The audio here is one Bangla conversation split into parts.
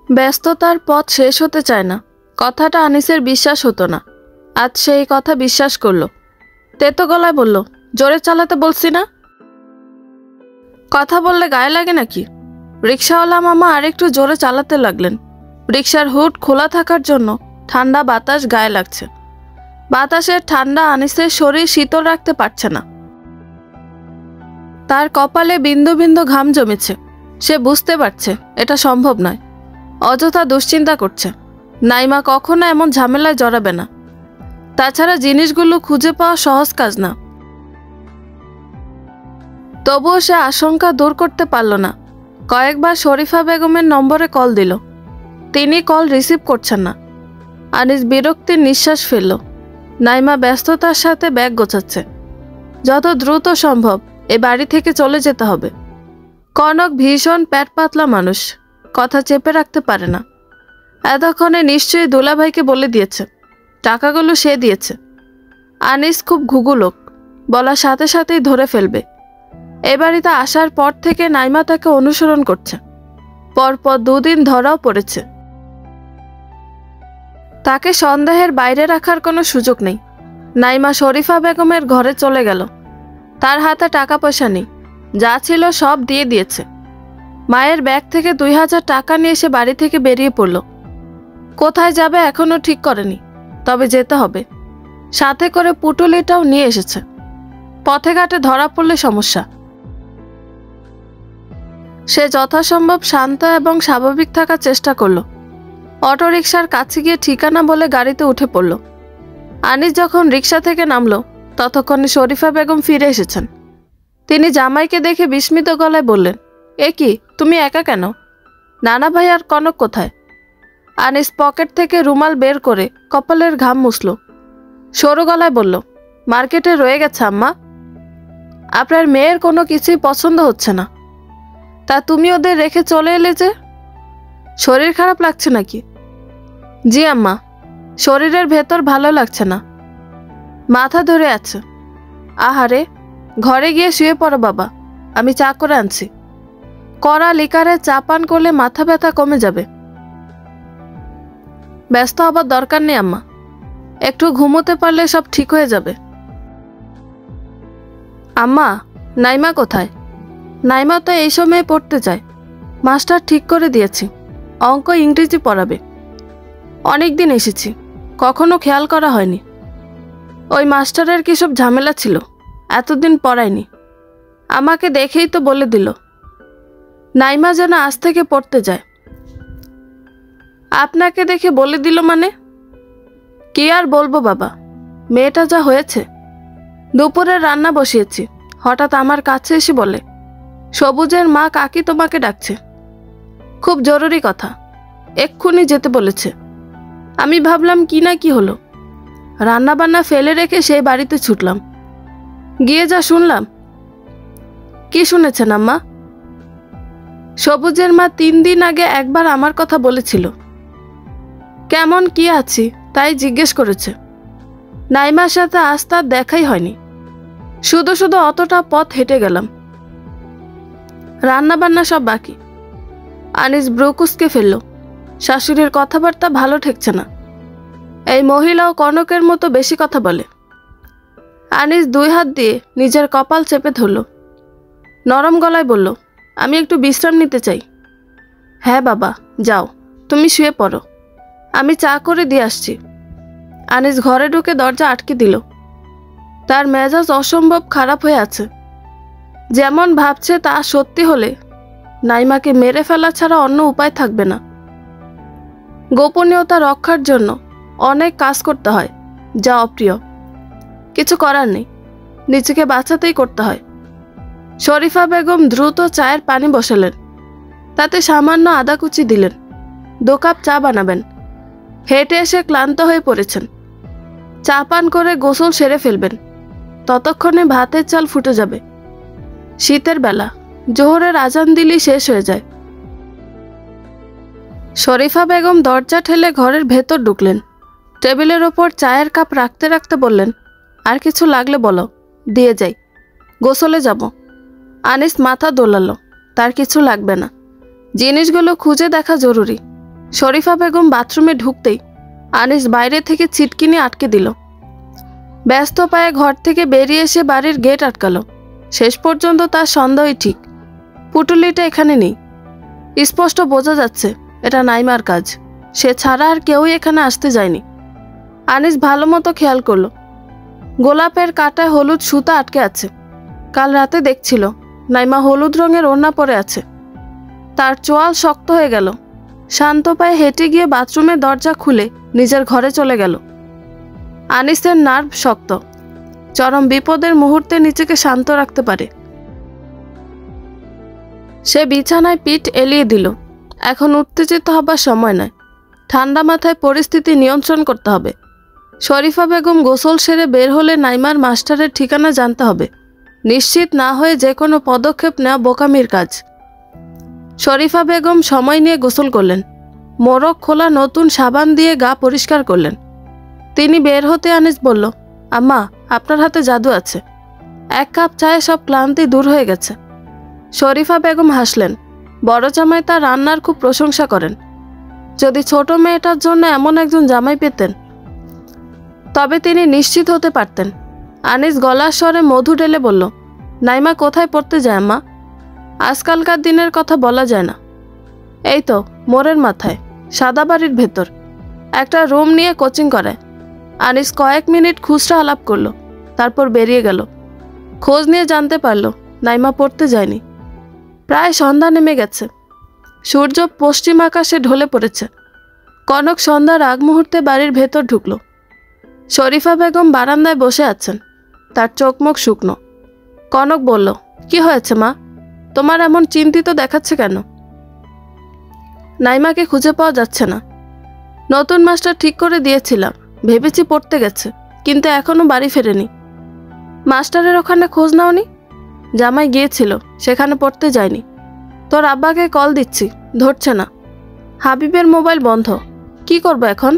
ব্যস্ততার পথ শেষ হতে চায় না, কথাটা আনিসের বিশ্বাস হতো না। আজ সে এই কথা বিশ্বাস করল। তেতো গলায় বলল, জোরে চালাতে বলছি না? কথা বললে গায়ে লাগে নাকি? রিকশাওয়ালা মামা আরেকটু জোরে চালাতে লাগলেন। রিকশার হুড খোলা থাকার জন্য ঠান্ডা বাতাস গায়ে লাগছে। বাতাসের ঠান্ডা আনিসের শরীর শীতল রাখতে পারছে না। তার কপালে বিন্দু বিন্দু ঘাম জমেছে। সে বুঝতে পারছে এটা সম্ভব নয়। অযথা দুশ্চিন্তা করছে। নাইমা কখনো এমন ঝামেলায় জড়াবে না। তাছাড়া জিনিসগুলো খুঁজে পাওয়া সহজ কাজ না। তবুও সে আশঙ্কা দূর করতে পারল না। কয়েকবার শরীফা বেগমের নম্বরে কল দিল। তিনি কল রিসিভ করছেন না। আনিস বিরক্তির নিঃশ্বাস ফেলল। নাইমা ব্যস্ততার সাথে ব্যাগ গোছাচ্ছে। যত দ্রুত সম্ভব এ বাড়ি থেকে চলে যেতে হবে। কনক ভীষণ প্যাট পাতলা মানুষ, কথা চেপে রাখতে পারে না। এতক্ষণে নিশ্চয়ই দুলাভাইকে বলে দিয়েছে। টাকাগুলো সে দিয়েছে। আনিস খুব ঘুঘু লোক, বলার সাথে সাথেই ধরে ফেলবে। এ বাড়িতে আসার পর থেকে নাইমা তাকে অনুসরণ করছে। পরপর 2 দিন ধরাও পড়েছে। তাকে সন্দেহের বাইরে রাখার কোনো সুযোগ নেই। নাইমা শরীফা বেগমের ঘরে চলে গেল। তার হাতে টাকা পয়সা নেই। যা ছিল সব দিয়ে দিয়েছে। মায়ের ব্যাগ থেকে 2000 টাকা নিয়ে এসে বাড়ি থেকে বেরিয়ে পড়ল। কোথায় যাবে এখনো ঠিক করেনি, তবে যেতে হবে। সাথে করে পুটুলিটাও নিয়ে এসেছে। পথে ঘাটে ধরা পড়লে সমস্যা। সে যথাসম্ভব শান্ত এবং স্বাভাবিক থাকার চেষ্টা করল। অটোরিকশার কাছে গিয়ে ঠিকানা বলে গাড়িতে উঠে পড়ল। আনিস যখন রিকশা থেকে নামল ততক্ষণে শরীফা বেগম ফিরে এসেছেন। তিনি জামাইকে দেখে বিস্মিত গলায় বললেন, এ কি, তুমি একা কেন? নানা ভাই আর কনক কোথায়? আনিস পকেট থেকে রুমাল বের করে কপালের ঘাম মুছল। সরু গলায় বলল, মার্কেটে রয়ে গেছে আম্মা। আপনার মেয়ের কোনো কিছুই পছন্দ হচ্ছে না। তা তুমি ওদের রেখে চলে এলে যে? শরীর খারাপ লাগছে নাকি? জি আম্মা, শরীরের ভেতর ভালো লাগছে না, মাথা ধরে আছে। আহারে, ঘরে গিয়ে শুয়ে পড়ো বাবা, আমি চা করে আনছি। কড়া লিকারে চা পান করলে মাথা ব্যথা কমে যাবে। ব্যস্ত হবার দরকার নেই আম্মা, একটু ঘুমোতে পারলে সব ঠিক হয়ে যাবে। আম্মা, নাইমা কোথায়? নাইমা তো এই সময়ে পড়তে যায়। মাস্টার ঠিক করে দিয়েছি, অঙ্ক ইংরেজি পড়াবে। অনেক দিন এসেছি, কখনো খেয়াল করা হয়নি। ওই মাস্টারের কি সব ঝামেলা ছিল, এতদিন পড়ায়নি। আমাকে দেখেই তো বলে দিল নাইমা যেন আজ থেকে পড়তে যায়। আপনাকে দেখে বলে দিল মানে? কি আর বলবো বাবা, মেয়েটা যা হয়েছে। দুপুরে রান্না বসিয়েছি, হঠাৎ আমার কাছে এসে বলে, সবুজের মা কাকি তোমাকে ডাকছে, খুব জরুরি কথা, এক্ষুনি যেতে বলেছে। আমি ভাবলাম কি না কি হলো। রান্না বান্না ফেলে রেখে সেই বাড়িতে ছুটলাম। গিয়ে যা শুনলাম। কি শুনেছেন আম্মা? সবুজের মা 3 দিন আগে একবার আমার কথা বলেছিল। কেমন কি আছি তাই জিজ্ঞেস করেছে। নাইমার সাথে আজ তার দেখাই হয়নি। শুধু শুধু অতটা পথ হেঁটে গেলাম। রান্না বান্না সব বাকি। আনিস ব্রুকুসকে ফেলল। শাশুড়ির কথাবার্তা ভালো ঠেকছে না। এই মহিলাও কনকের মতো বেশি কথা বলে। আনিস 2 হাত দিয়ে নিজের কপাল চেপে ধরল। নরম গলায় বলল, আমি একটু বিশ্রাম নিতে চাই। হ্যাঁ বাবা, যাও, তুমি শুয়ে পড়ো, আমি চা করে দিয়ে আসছি। আনিস ঘরে ঢুকে দরজা আটকে দিল। তার মেজাজ অসম্ভব খারাপ হয়ে আছে। যেমন ভাবছে তা সত্যি হলে নাইমাকে মেরে ফেলা ছাড়া অন্য উপায় থাকবে না। গোপনীয়তা রক্ষার জন্য অনেক কাজ করতে হয়, যা অপ্রিয়। কিছু করার নেই, নিজেকে বাঁচাতেই করতে হয়। শরীফা বেগম দ্রুত চায়ের পানি বসালেন। তাতে সামান্য আদা কুচি দিলেন। 2 কাপ চা বানাবেন। হেঁটে এসে ক্লান্ত হয়ে পড়েছেন। চা পান করে গোসল সেরে ফেলবেন। ততক্ষণে ভাতের চাল ফুটে যাবে। শীতের বেলা, জোহরের আজান দিলেই শেষ হয়ে যায়। শরীফা বেগম দরজা ঠেলে ঘরের ভেতর ঢুকলেন। টেবিলের ওপর চায়ের কাপ রাখতে রাখতে বললেন, আর কিছু লাগলে বলো, দিয়ে যাই। গোসলে যাব। আনিস মাথা দোলালো। তার কিছু লাগবে না, জিনিসগুলো খুঁজে দেখা জরুরি। শরীফা বেগম বাথরুমে ঢুকতেই আনিস বাইরে থেকে ছিটকিনি আটকে দিল। ব্যস্ত পায়ে ঘর থেকে বেরিয়ে এসে বাড়ির গেট আটকালো। শেষ পর্যন্ত তার সন্দেহই ঠিক, পুটুলিটা এখানে নেই। স্পষ্ট বোঝা যাচ্ছে এটা নাইমার কাজ, সে ছাড়া আর কেউই এখানে আসতে যায়নি। আনিস ভালো মতো খেয়াল করলো, গোলাপের কাঁটায় হলুদ সুতা আটকে আছে। কাল রাতে দেখছিল নাইমা হলুদ রঙের ওড়না পরে আছে। তার চোয়াল শক্ত হয়ে গেল। শান্ত পায়ে হেঁটে গিয়ে বাথরুমের দরজা খুলে নিজের ঘরে চলে গেল। আনিসের নার্ভ শক্ত, চরম বিপদের মুহূর্তে নিজেকে শান্ত রাখতে পারে। সে বিছানায় পিঠ এলিয়ে দিল। এখন উত্তেজিত হবার সময় নয়, ঠান্ডা মাথায় পরিস্থিতি নিয়ন্ত্রণ করতে হবে। শরীফা বেগম গোসল সেরে বের হলে নাইমার মাস্টারের ঠিকানা জানতে হবে। নিশ্চিত না হয়ে যে কোনো পদক্ষেপ নেওয়া বোকামির কাজ। শরীফা বেগম সময় নিয়ে গোসল করলেন। মোড়ক খোলা নতুন সাবান দিয়ে গা পরিষ্কার করলেন। তিনি বের হতে আনিস বলল, আম্মা, আপনার হাতে জাদু আছে। 1 কাপ চায়ে সব ক্লান্তি দূর হয়ে গেছে। শরীফা বেগম হাসলেন। বড় জামাই তার রান্নার খুব প্রশংসা করেন। যদি ছোট মেয়েটার জন্য এমন একজন জামাই পেতেন তবে তিনি নিশ্চিত হতে পারতেন। আনিস গলার স্বরে মধু ঢেলে বলল, নাইমা কোথায় পড়তে যায় আম্মা? আজকালকার দিনের কথা বলা যায় না। এই তো মোড়ের মাথায় সাদা বাড়ির ভেতর একটা রুম নিয়ে কোচিং করায়। আনিস কয়েক মিনিট খুচরা আলাপ করলো, তারপর বেরিয়ে গেল। খোঁজ নিয়ে জানতে পারল নাইমা পড়তে যায়নি। প্রায় সন্ধ্যা নেমে গেছে। সূর্য পশ্চিম আকাশে ঢলে পড়েছে। কনক সন্ধ্যার আগ মুহূর্তে বাড়ির ভেতর ঢুকল। শরীফা বেগম বারান্দায় বসে আছেন, তার চোখ মুখ শুকনো। কনক বলল, কি হয়েছে মা? তোমার এমন চিন্তিত দেখাচ্ছে কেন? নাইমাকে খুঁজে পাওয়া যাচ্ছে না। নতুন মাস্টার ঠিক করে দিয়েছিলাম, ভেবেছি পড়তে গেছে, কিন্তু এখনো বাড়ি ফেরেনি। মাস্টারের ওখানে খোঁজ নাওনি? জামাই গিয়েছিল, সেখানে পড়তে যায়নি। তোর আব্বাকে কল দিচ্ছি, ধরছে না। হাবিবের মোবাইল বন্ধ, কি করবো এখন?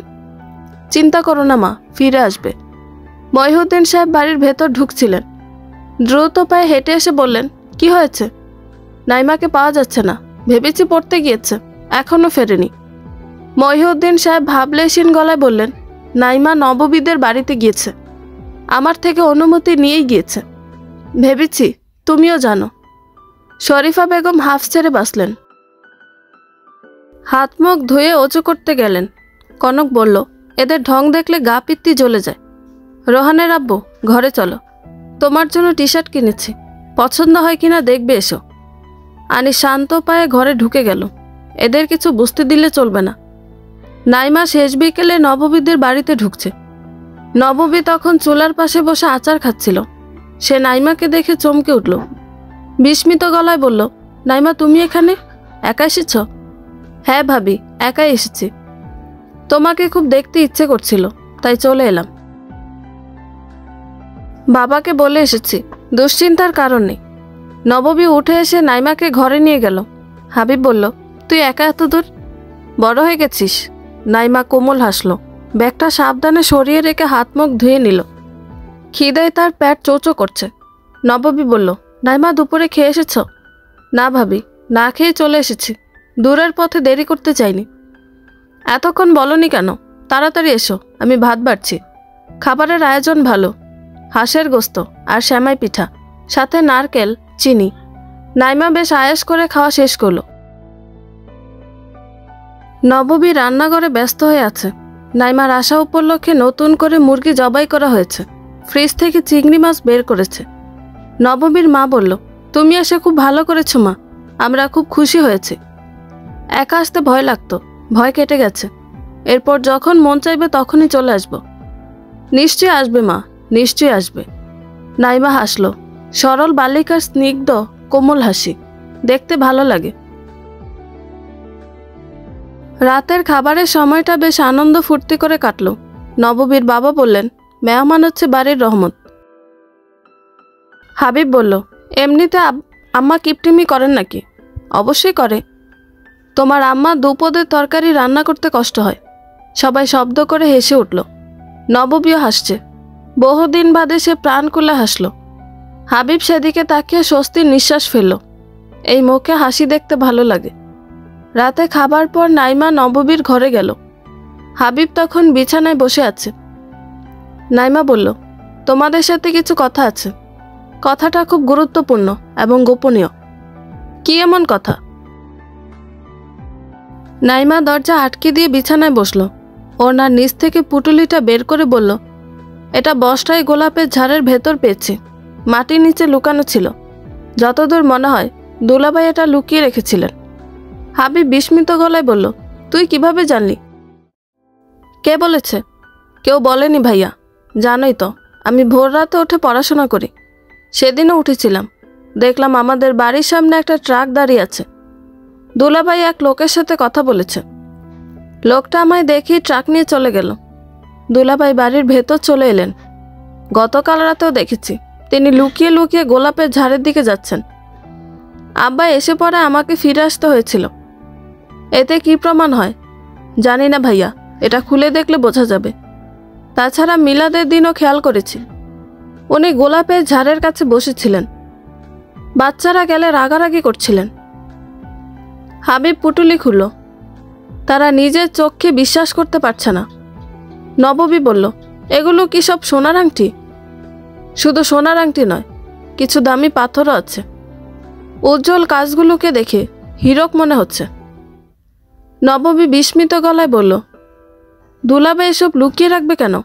চিন্তা করো না মা, ফিরে আসবে। মহিউদ্দিন সাহেব বাড়ির ভেতর ঢুকছিলেন। দ্রুত পায়ে হেঁটে এসে বললেন, কি হয়েছে? নাইমাকে পাওয়া যাচ্ছে না, ভেবেছি পড়তে গিয়েছে, এখনো ফেরেনি। মহিউদ্দিন সাহেব ভাবলেশীন গলায় বললেন, নাইমা নববীদের বাড়িতে গিয়েছে, আমার থেকে অনুমতি নিয়েই গিয়েছে। ভেবেছি তুমিও জানো। শরীফা বেগম হাফ ছেড়ে বাঁচলেন। হাত মুখ ধুয়ে অজু করতে গেলেন। কনক বলল, এদের ঢং দেখলে গা পিত্তি জ্বলে যায়। রোহানের আব্বু, ঘরে চলো, তোমার জন্য টি শার্ট কিনেছি, পছন্দ হয় কিনা দেখবে এসো। আনি শান্ত পায়ে ঘরে ঢুকে গেল। এদের কিছু বুঝতে দিলে চলবে না। নাইমা শেষ বিকেলে নববীদের বাড়িতে ঢুকছে। নববী তখন চুলার পাশে বসে আচার খাচ্ছিল। সে নাইমাকে দেখে চমকে উঠল। বিস্মিত গলায় বলল, নাইমা তুমি এখানে একা এসেছ? হ্যাঁ ভাবি, একাই এসেছি। তোমাকে খুব দেখতে ইচ্ছে করছিল, তাই চলে এলাম। বাবাকে বলে এসেছি, দুশ্চিন্তার কারণ নেই। নববী উঠে এসে নাইমাকে ঘরে নিয়ে গেল। হাবিব বলল, তুই একা এত দূর? বড় হয়ে গেছিস। নাইমা কোমল হাসল। ব্যাগটা সাবধানে সরিয়ে রেখে হাত মুখ ধুয়ে নিল। খিদায় তার পেট চোচো করছে। নববী বলল, নাইমা দুপুরে খেয়ে এসেছ? না ভাবি, না খেয়ে চলে এসেছি। দূরের পথে দেরি করতে চাইনি। এতক্ষণ বলনি কেন? তাড়াতাড়ি এসো, আমি ভাত বাড়ছি। খাবারের আয়োজন ভালো, হাঁসের গোস্ত আর শ্যামাই পিঠা, সাথে নারকেল, চিনি। নাইমা বেশ আয়েশ করে খাওয়া শেষ করলো। নববী রান্নাঘরে ব্যস্ত হয়ে আছে। নাইমার আসা উপলক্ষে নতুন করে মুরগি জবাই করা হয়েছে। ফ্রিজ থেকে চিংড়ি মাছ বের করেছে। নববীর মা বলল, তুমি এসে খুব ভালো করেছো মা, আমরা খুব খুশি হয়েছি। একা আসতে ভয় লাগতো, ভয় কেটে গেছে। এরপর যখন মন চাইবে তখনই চলে আসবো। নিশ্চয়ই আসবে মা, নিশ্চয়ই আসবে। নাইমা হাসল। সরল বালিকার স্নিগ্ধ কোমল হাসি, দেখতে ভালো লাগে। রাতের খাবারের সময়টা বেশ আনন্দ ফুর্তি করে কাটল। নববীর বাবা বললেন, মেহমান হচ্ছে বাড়ির রহমত। হাবিব বলল, এমনিতে আম্মা কিপটিমি করেন নাকি? অবশ্যই করে। তোমার আম্মা দুপদের তরকারি রান্না করতে কষ্ট হয়। সবাই শব্দ করে হেসে উঠল। নববীও হাসছে। বহুদিন বাদে সে প্রাণ খুলে হাসল। হাবিব সেদিকে তাকিয়ে স্বস্তির নিঃশ্বাস ফেলল। এই মুখে হাসি দেখতে ভালো লাগে। রাতে খাবার পর নাইমা নববীর ঘরে গেল। হাবিব তখন বিছানায় বসে আছে। নাইমা বলল, তোমাদের সাথে কিছু কথা আছে। কথাটা খুব গুরুত্বপূর্ণ এবং গোপনীয়। কি এমন কথা? নাইমা দরজা আটকে দিয়ে বিছানায় বসল। ওনার নিচ থেকে পুটুলিটা বের করে বলল, এটা বস্তায় গোলাপের ঝাড়ের ভেতর পেয়েছি। মাটির নিচে লুকানো ছিল। যতদূর মনে হয় দুলাভাই এটা লুকিয়ে রেখেছিলেন। হাবিব বিস্মিত গলায় বলল, তুই কিভাবে জানলি? কে বলেছে? কেউ বলেনি ভাইয়া। জানোই তো আমি ভোর রাতে উঠে পড়াশোনা করি। সেদিনও উঠেছিলাম। দেখলাম আমাদের বাড়ির সামনে একটা ট্রাক দাঁড়িয়ে আছে। দুলাভাই এক লোকের সাথে কথা বলেছে। লোকটা আমায় দেখি ট্রাক নিয়ে চলে গেল। দুলাভাই বাড়ির ভেতর চলে এলেন। গতকাল রাতেও দেখেছি তিনি লুকিয়ে লুকিয়ে গোলাপের ঝাড়ের দিকে যাচ্ছেন। আব্বা এসে পরে আমাকে ফিরে আসতে হয়েছিল। এতে কি প্রমাণ হয় জানি না ভাইয়া, এটা খুলে দেখলে বোঝা যাবে। তাছাড়া মিলাদের দিনও খেয়াল করেছি উনি গোলাপের ঝাড়ের কাছে বসেছিলেন। বাচ্চারা গেলে রাগারাগি করছিলেন। হাবিব পুটুলি খুলল। তারা নিজের চোখকে বিশ্বাস করতে পারছে না। নববী বলল, এগুলো কি সব সোনার আংটি? শুধু সোনার আংটি নয়, কিছু দামি পাথরও আছে। উজ্জ্বল কাজগুলোকে দেখে হীরক মনে হচ্ছে। নববী বিস্মিত গলায় বলল, দুলাভাই এসব লুকিয়ে রাখবে কেন?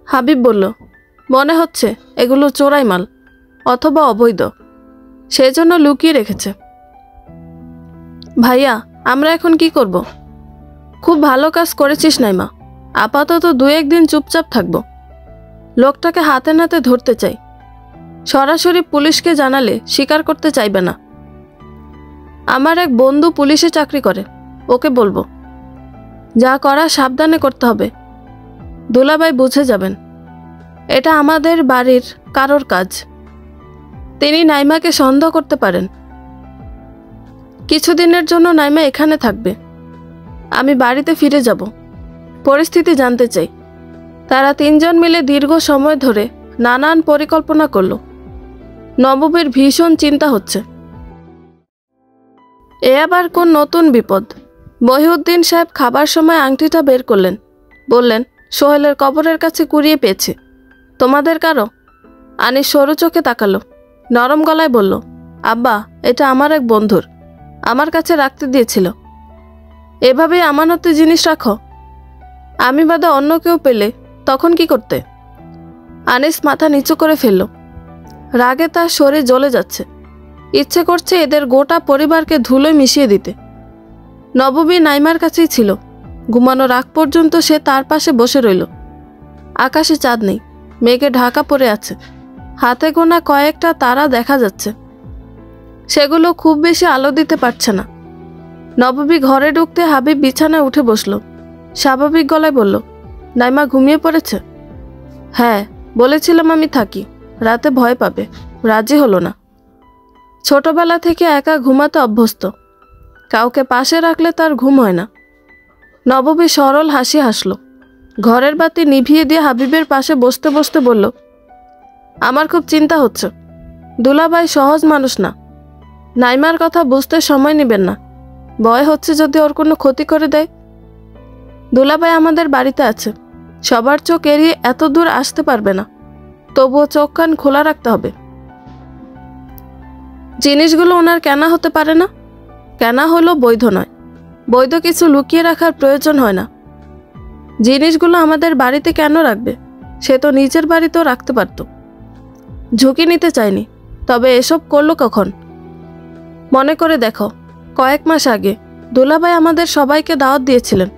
হাবিব বলল, মনে হচ্ছে এগুলো চোরাই মাল অথবা অবৈধ, সেজন্য লুকিয়ে রেখেছে। ভাইয়া, আমরা এখন কি করব? খুব ভালো কাজ করেছিস নাইমা। আপাতত 2-1 দিন চুপচাপ থাকব। লোকটাকে হাতে নাতে ধরতে চাই। সরাসরি পুলিশকে জানালে স্বীকার করতে চাইবে না। আমার এক বন্ধু পুলিশে চাকরি করে, ওকে বলবো। যা করা সাবধানে করতে হবে। দুলাভাই বুঝে যাবেন এটা আমাদের বাড়ির কারোর কাজ। তিনি নাইমাকে সন্দেহ করতে পারেন। কিছুদিনের জন্য নাইমা এখানে থাকবে। আমি বাড়িতে ফিরে যাব। পরিস্থিতি জানতে চাই। তারা 3 জন মিলে দীর্ঘ সময় ধরে নানান পরিকল্পনা করল। নববীর ভীষণ চিন্তা হচ্ছে। এ আবার কোন নতুন বিপদ? মহিউদ্দিন সাহেব খাবার সময় আংটিটা বের করলেন। বললেন, সোহেলের কবরের কাছে কুড়িয়ে পেয়েছে। তোমাদের কারো? আনিস সরু চোখে তাকালো। নরম গলায় বলল, আব্বা, এটা আমার এক বন্ধুর। আমার কাছে রাখতে দিয়েছিল। এভাবেই আমানতে জিনিস রাখো? আমি বাদে অন্য কেউ পেলে তখন কি করতে? আনিস মাথা নিচু করে ফেলল। রাগে তার শরীর জ্বলে যাচ্ছে। ইচ্ছে করছে এদের গোটা পরিবারকে ধুলোয় মিশিয়ে দিতে। নববী নাইমার কাছেই ছিল। ঘুমানোর আগ পর্যন্ত সে তার পাশে বসে রইল। আকাশে চাঁদ নেই, মেঘে ঢাকা পড়ে আছে। হাতে গোনা কয়েকটা তারা দেখা যাচ্ছে। সেগুলো খুব বেশি আলো দিতে পারছে না। নববী ঘরে ঢুকতে হাবিব বিছানায় উঠে বসল। স্বাভাবিক গলায় বলল, নাইমা ঘুমিয়ে পড়েছে? হ্যাঁ, বলেছিলাম আমি থাকি, রাতে ভয় পাবে। রাজি হলো না। ছোটবেলা থেকে একা ঘুমাতে অভ্যস্ত। কাউকে পাশে রাখলে তার ঘুম হয় না। নববী সরল হাসি হাসল। ঘরের বাতি নিভিয়ে দিয়ে হাবিবের পাশে বসতে বসতে বলল, আমার খুব চিন্তা হচ্ছে। দুলাভাই সহজ মানুষ না। নাইমার কথা বুঝতে সময় নেবেন না। ভয় হচ্ছে যদি ওর কোনো ক্ষতি করে দেয়। দুলাভাই আমাদের বাড়িতে আছে। সবার চোখ এড়িয়ে এত দূর আসতে পারবে না। তবুও চোখ কান খোলা রাখতে হবে। জিনিসগুলো ওনার কেনা হতে পারে না। কেনা হলো বৈধ নয়। বৈধ কিছু লুকিয়ে রাখার প্রয়োজন হয় না। জিনিসগুলো আমাদের বাড়িতে কেন রাখবে? সে তো নিজের বাড়িতেও রাখতে পারত। ঝুঁকি নিতে চায়নি। তবে এসব করলো কখন? মনে করে দেখো, কয়েক মাস আগে দুলাভাই আমাদের সবাইকে দাওয়াত দিয়েছিলেন।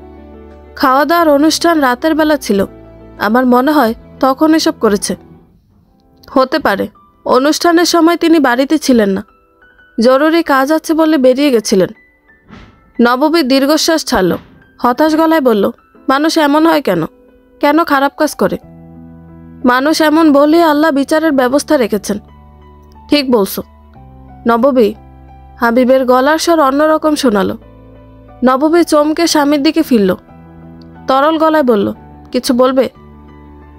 খাওয়া দাওয়ার অনুষ্ঠান রাতের বেলা ছিল। আমার মনে হয় তখন এসব করেছে। হতে পারে অনুষ্ঠানের সময় তিনি বাড়িতে ছিলেন না। জরুরি কাজ আছে বলে বেরিয়ে গেছিলেন। নববী দীর্ঘশ্বাস ছাড়ল। হতাশ গলায় বলল, মানুষ এমন হয় কেন? কেন খারাপ কাজ করে? মানুষ এমন বলেই আল্লাহ বিচারের ব্যবস্থা রেখেছেন। ঠিক বলছো নববী। হাবিবের গলার স্বর অন্যরকম শোনালো। নববী চমকে স্বামীর দিকে ফিরল। তরল গলায় বলল, কিছু বলবে?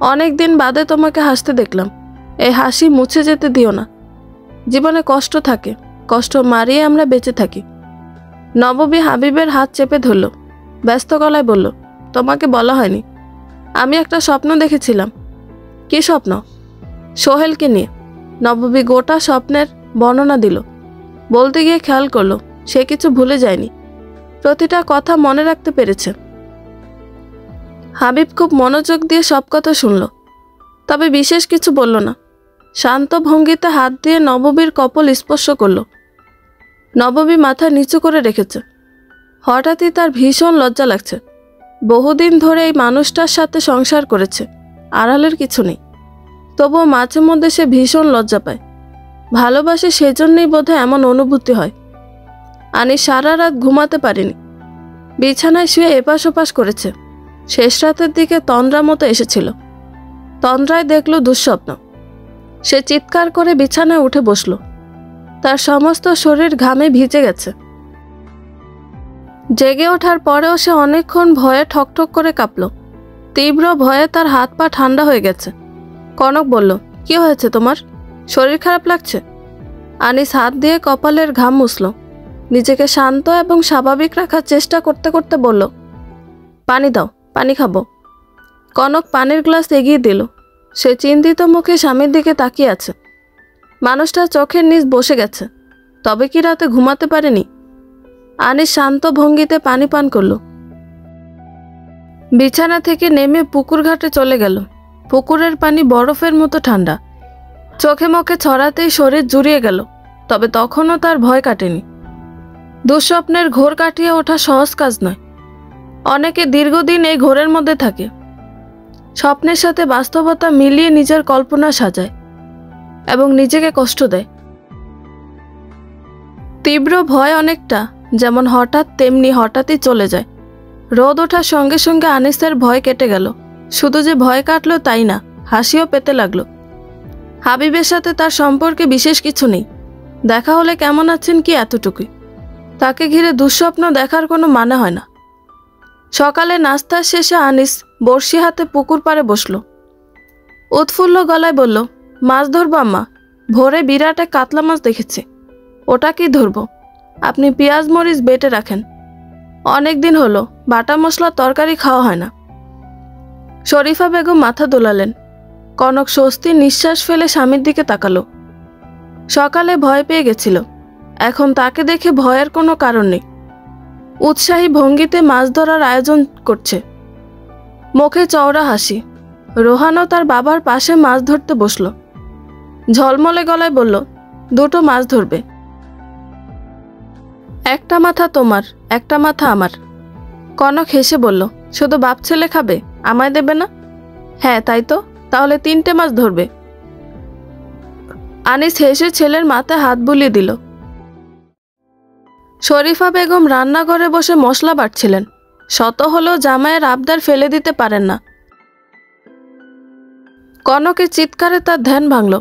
অনেক দিন বাদে তোমাকে হাসতে দেখলাম। এই হাসি মুছে যেতে দিও না। জীবনে কষ্ট থাকে, কষ্ট মারিয়ে আমরা বেঁচে থাকি। নববী হাবিবের হাত চেপে ধরল, ব্যস্ত গলায় বলল, তোমাকে বলা হয়নি, আমি একটা স্বপ্ন দেখেছিলাম। কি স্বপ্ন? সোহেলকে নিয়ে। নববী গোটা স্বপ্নের বর্ণনা দিল। বলতে গিয়ে খেয়াল করলো সে কিছু ভুলে যায়নি, প্রতিটা কথা মনে রাখতে পেরেছে। হাবিব খুব মনোযোগ দিয়ে সব কথা শুনল, তবে বিশেষ কিছু বলল না। শান্ত ভঙ্গিতে হাত দিয়ে নববীর কপল স্পর্শ করল। নববী মাথা নিচু করে রেখেছে। হঠাৎই তার ভীষণ লজ্জা লাগছে। বহুদিন ধরে এই মানুষটার সাথে সংসার করেছে, আড়ালের কিছু নেই, তবুও মাঝে মধ্যে সে ভীষণ লজ্জা পায়। ভালোবাসে সেজন্যই বোধহয় এমন অনুভূতি হয়। আনিস সারা রাত ঘুমাতে পারেনি, বিছানায় শুয়ে এপাশ ওপাশ করেছে। শেষ রাতের দিকে তন্দ্রা মতো এসেছিল। তন্দ্রায় দেখল দুঃস্বপ্ন। সে চিৎকার করে বিছানায় উঠে বসল। তার সমস্ত শরীর ঘামে ভিজে গেছে। জেগে ওঠার পরেও সে অনেকক্ষণ ভয়ে ঠকঠক করে কাঁপল। তীব্র ভয়ে তার হাত পা ঠান্ডা হয়ে গেছে। কনক বলল, কি হয়েছে তোমার? শরীর খারাপ লাগছে? আনিস হাত দিয়ে কপালের ঘাম মুছল। নিজেকে শান্ত এবং স্বাভাবিক রাখার চেষ্টা করতে করতে বলল, পানি দাও, পানি খাবো। কনক পানির গ্লাস এগিয়ে দিল। সে চিন্তিত মুখে স্বামীর দিকে তাকিয়ে আছে। মানুষটা চোখের নিচ বসে গেছে। তবে কি রাতে ঘুমাতে পারেনি? আনিস শান্ত ভঙ্গিতে পানি পান করল। বিছানা থেকে নেমে পুকুর ঘাটে চলে গেল। পুকুরের পানি বরফের মতো ঠান্ডা। চোখে মুখে ছড়াতেই শরীর জুড়িয়ে গেল। তবে তখনও তার ভয় কাটেনি। দুঃস্বপ্নের ঘোর কাটিয়ে ওঠা সহজ কাজ নয়। অনেকে দীর্ঘদিন এই ঘোরের মধ্যে থাকে, স্বপ্নের সাথে বাস্তবতা মিলিয়ে নিজের কল্পনা সাজায় এবং নিজেকে কষ্ট দেয়। তীব্র ভয় অনেকটা যেমন হঠাৎ, তেমনি হঠাৎই চলে যায়। রোদ ওঠার সঙ্গে সঙ্গে আনিসের ভয় কেটে গেল। শুধু যে ভয় কাটলো তাই না, হাসিও পেতে লাগলো। হাবিবের সাথে তার সম্পর্কে বিশেষ কিছু নেই। দেখা হলে কেমন আছেন কি এতটুকুই। তাকে ঘিরে দুঃস্বপ্ন দেখার কোনো মানে হয় না। সকালে নাস্তার শেষে আনিস বড়শি হাতে পুকুর পাড়ে বসল। উৎফুল্ল গলায় বলল, মাছ ধরবো আম্মা? ভোরে বিরাট এক কাতলা মাছ দেখেছি, ওটা কি ধরবো? আপনি পেঁয়াজ মরিচ বেটে রাখেন, অনেক দিন হলো বাটা মশলার তরকারি খাওয়া হয় না। শরীফা বেগম মাথা দোলালেন। কনক স্বস্তির নিঃশ্বাস ফেলে স্বামীর দিকে তাকালো। সকালে ভয় পেয়ে গেছিল, এখন তাকে দেখে ভয়ের কোনো কারণ নেই। উৎসাহী ভঙ্গিতে মাছ ধরার আয়োজন করছে, মুখে চওড়া হাসি। রোহানও তার বাবার পাশে মাছ ধরতে বসল। ঝলমলে গলায় বলল, দুটো মাছ ধরবে, একটা মাথা তোমার, একটা মাথা আমার। কনক হেসে বলল, শুধু বাপ ছেলে খাবে, আমায় দেবে না? হ্যাঁ তাই তো, তাহলে 3টে মাছ ধরবে। আনিস হেসে ছেলের মাথায় হাত বুলিয়ে দিল। শরীফা বেগম রান্নাঘরে বসে মশলা বাটছিলেন। শত হলেও জামাইয়ের আবদার ফেলে দিতে পারেন না। কনকের চিৎকারে তার ধ্যান ভাঙল।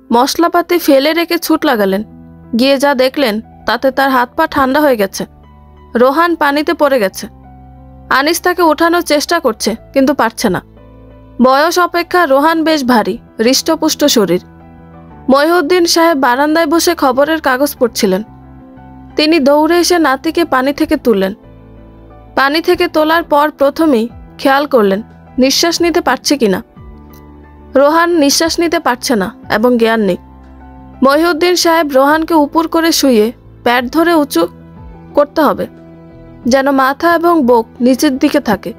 মশলাপাতি ফেলে রেখে ছুট লাগালেন। গিয়ে যা দেখলেন তাতে তার হাত পা ঠান্ডা হয়ে গেছে। রোহান পানিতে পড়ে গেছে। আনিস তাকে ওঠানোর চেষ্টা করছে, কিন্তু পারছে না। বয়স অপেক্ষা রোহান বেশ ভারী, হৃষ্টপুষ্ট শরীর। মহিউদ্দিন সাহেব বারান্দায় বসে খবরের কাগজ পড়ছিলেন। তিনি দৌড়ে এসে নাতিকে পানি থেকে তুললেন। পানি থেকে তোলার পর প্রথমেই খেয়াল করলেন নিঃশ্বাস নিতে পারছে কিনা। রোহান নিঃশ্বাস নিতে পারছে না এবং জ্ঞান নেই। মহিউদ্দিন সাহেব রোহানকে উপর করে শুইয়ে প্যাট ধরে উঁচু করতে হবে, যেন মাথা এবং বুক নিচের দিকে থাকে।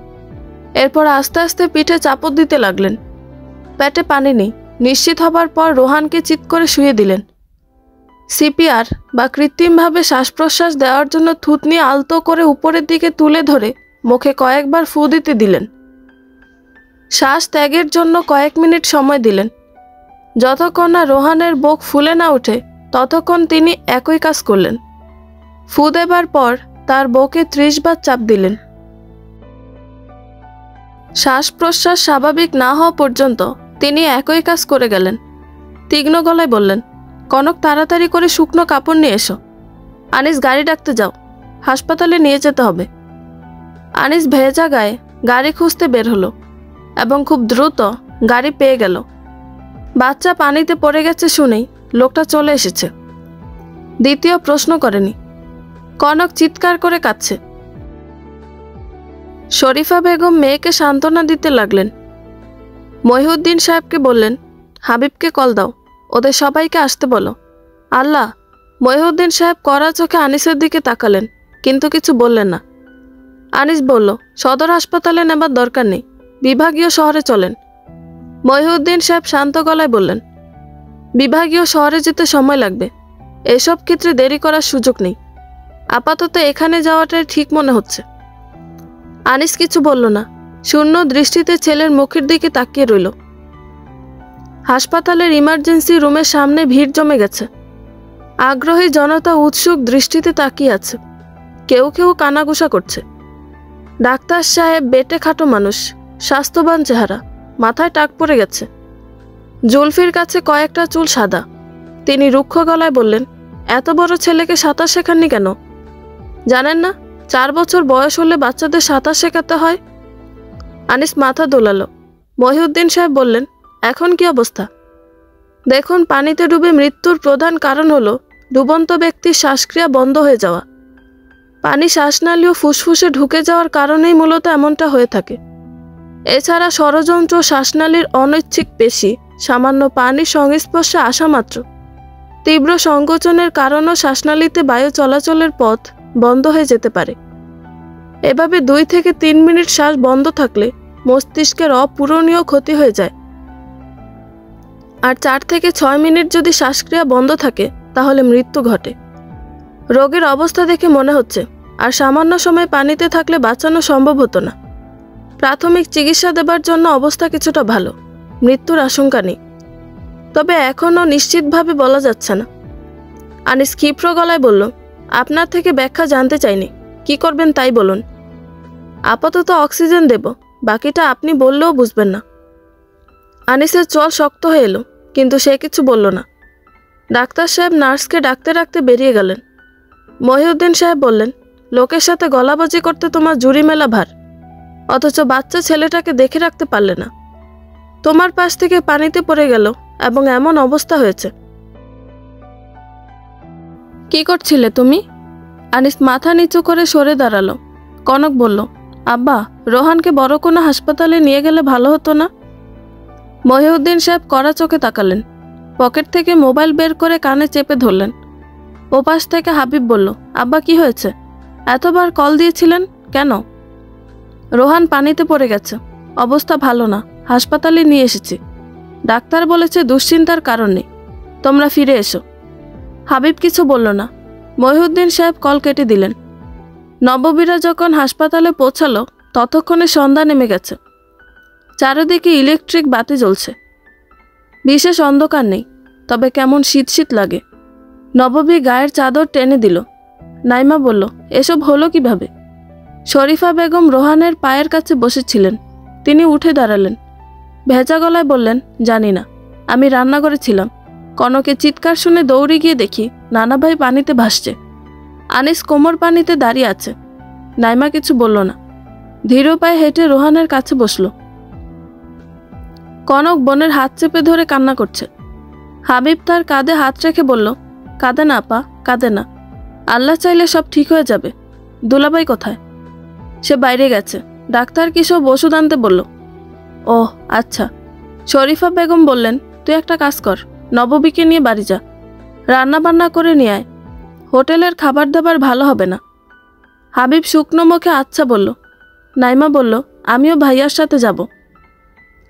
এরপর আস্তে আস্তে পিঠে চাপড় দিতে লাগলেন। পেটে পানি নেই নিশ্চিত হবার পর রোহানকে চিৎ করে শুয়ে দিলেন। সিপিআর বা কৃত্রিমভাবে শ্বাস প্রশ্বাস দেওয়ার জন্য থুতনি আলতো করে উপরের দিকে তুলে ধরে মুখে কয়েকবার ফু দিতে দিলেন। শ্বাস ত্যাগের জন্য কয়েক মিনিট সময় দিলেন। যতক্ষণ না রোহানের বুক ফুলে না ওঠে ততক্ষণ তিনি একই কাজ করলেন। ফু দেবার পর তার বুকে 30 বার চাপ দিলেন। শ্বাস প্রশ্বাস স্বাভাবিক না হওয়া পর্যন্ত তিনি একই কাজ করে গেলেন। তীক্ষ্ণ গলায় বললেন, কনক তাড়াতাড়ি করে শুকনো কাপড় নিয়ে এসো। আনিস গাড়ি ডাকতে যাও, হাসপাতালে নিয়ে যেতে হবে। আনিস ভেজা গায়ে গাড়ি খুঁজতে বের হলো এবং খুব দ্রুত গাড়ি পেয়ে গেল। বাচ্চা পানিতে পড়ে গেছে শুনেই লোকটা চলে এসেছে। দ্বিতীয় প্রশ্ন করেনি। কনক চিৎকার করে কাঁদছে। শরীফা বেগম মেয়েকে সান্ত্বনা দিতে লাগলেন। মহিউদ্দিন সাহেবকে বললেন, হাবিবকে কল দাও, ওদের সবাইকে আসতে বলো। আল্লাহ! মহিউদ্দিন সাহেব কড়া চোখে আনিসের দিকে তাকালেন, কিন্তু কিছু বললেন না। আনিস বলল, সদর হাসপাতালে নেবার দরকার নেই, বিভাগীয় শহরে চলেন। মহিউদ্দিন সাহেব শান্ত গলায় বললেন, বিভাগীয় শহরে যেতে সময় লাগবে, এসব ক্ষেত্রে দেরি করার সুযোগ নেই। আপাতত এখানে যাওয়াটাই ঠিক মনে হচ্ছে। আনিস কিছু বলল না, শূন্য দৃষ্টিতে ছেলের মুখের দিকে তাকিয়ে রইল। হাসপাতালের ইমার্জেন্সি রুমের সামনে ভিড় জমে গেছে। আগ্রহী জনতা উৎসুক দৃষ্টিতে তাকিয়ে আছে। কেউ কেউ কানাঘুষা করছে। ডাক্তার সাহেব বেটে খাটো মানুষ, স্বাস্থ্যবান চেহারা, মাথায় টাক পড়ে গেছে। জুলফির কাছে কয়েকটা চুল সাদা। তিনি রুক্ষ গলায় বললেন, এত বড় ছেলেকে সাঁতার শেখাননি কেন? জানেন না 4 বছর বয়স হলে বাচ্চাদের সাঁতার শেখাতে হয়? আনিস মাথা দোলালো। মহিউদ্দিন সাহেব বললেন, এখন কি অবস্থা? দেখুন, পানিতে ডুবে মৃত্যুর প্রধান কারণ হলো ডুবন্ত ব্যক্তির শ্বাসক্রিয়া বন্ধ হয়ে যাওয়া। পানি শ্বাসনালী ও ফুসফুসে ঢুকে যাওয়ার কারণেই মূলত এমনটা হয়ে থাকে। এছাড়া ষড়যন্ত্র শ্বাসনালীর অনৈচ্ছিক পেশি সামান্য পানির সংস্পর্শে আসা মাত্র তীব্র সংকোচনের কারণেও শ্বাসনালীতে বায়ু চলাচলের পথ বন্ধ হয়ে যেতে পারে। এভাবে 2 থেকে 3 মিনিট শ্বাস বন্ধ থাকলে মস্তিষ্কের অপূরণীয় ক্ষতি হয়ে যায়। আর 4 থেকে 6 মিনিট যদি শ্বাসক্রিয়া বন্ধ থাকে তাহলে মৃত্যু ঘটে। রোগীর অবস্থা দেখে মনে হচ্ছে আর সামান্য সময় পানিতে থাকলে বাঁচানো সম্ভব হতো না। প্রাথমিক চিকিৎসা দেবার জন্য অবস্থা কিছুটা ভালো, মৃত্যুর আশঙ্কা নেই, তবে এখনও নিশ্চিতভাবে বলা যাচ্ছে না। আনিস ক্ষিপ্র গলায় বলল, আপনার থেকে ব্যাখ্যা জানতে চাইনি, কি করবেন তাই বলুন। আপাতত অক্সিজেন দেব, বাকিটা আপনি বললেও বুঝবেন না। আনিসের চল শক্ত হয়ে এলো, কিন্তু সে কিছু বলল না। ডাক্তার সাহেব নার্সকে ডাকতে ডাকতে বেরিয়ে গেলেন। মহিউদ্দিন সাহেব বললেন, লোকের সাথে গলাবাজি করতে তোমার জুরি মেলা ভার, অথচ বাচ্চা ছেলেটাকে দেখে রাখতে পারলে না। তোমার পাশ থেকে পানিতে পড়ে গেল এবং এমন অবস্থা হয়েছে। কি করছিলে তুমি? আনিস মাথা নিচু করে সরে দাঁড়ালো। কনক বলল, আব্বা, রোহানকে বড় কোনো হাসপাতালে নিয়ে গেলে ভালো হতো না? মহিউদ্দিন সাহেব কড়া চোখে তাকালেন। পকেট থেকে মোবাইল বের করে কানে চেপে ধরলেন। ওপাশ থেকে হাবিব বলল, আব্বা কি হয়েছে? এতবার কল দিয়েছিলেন কেন? রোহান পানিতে পড়ে গেছে, অবস্থা ভালো না, হাসপাতালে নিয়ে এসেছি। ডাক্তার বলেছে দুশ্চিন্তার কারণ নেই, তোমরা ফিরে এসো। হাবিব কিছু বলল না। মহিউদ্দিন সাহেব কল কেটে দিলেন। নববীরা যখন হাসপাতালে পৌঁছালো ততক্ষণে সন্ধ্যা নেমে গেছে। চারিদিকে ইলেকট্রিক বাতি জ্বলছে। বিশেষ অন্ধকার নেই, তবে কেমন শীত শীত লাগে। নববী গায়ের চাদর টেনে দিল। নাইমা বলল, এসব হলো কিভাবে? শরীফা বেগম রোহানের পায়ের কাছে বসেছিলেন। তিনি উঠে দাঁড়ালেন। ভেজা গলায় বললেন, জানি না, আমি রান্নাঘরে ছিলাম। কনকের চিৎকার শুনে দৌড়ে গিয়ে দেখি নানা ভাই পানিতে ভাসছে। আনিস কোমর পানিতে দাঁড়িয়ে আছে। নাইমা কিছু বলল না। ধীর পায়ে হেঁটে রোহানের কাছে বসল। কনক বোনের হাত চেপে ধরে কান্না করছে। হাবিব তার কাঁধে হাত রেখে বলল, কাঁদে না আপা, কাঁদে না, আল্লাহ চাইলে সব ঠিক হয়ে যাবে। দুলাভাই কোথায়? সে বাইরে গেছে, ডাক্তার কি সব ওষুধ আনতে বলল। ও আচ্ছা। শরীফা বেগম বললেন, তুই একটা কাজ কর, নববীকে নিয়ে বাড়ি যা, রান্না বান্না করে নিয়ে আয়। হোটেলের খাবার দাবার ভালো হবে না। হাবিব শুকনো মুখে আচ্ছা বলল। নাইমা বলল, আমিও ভাইয়ার সাথে যাব।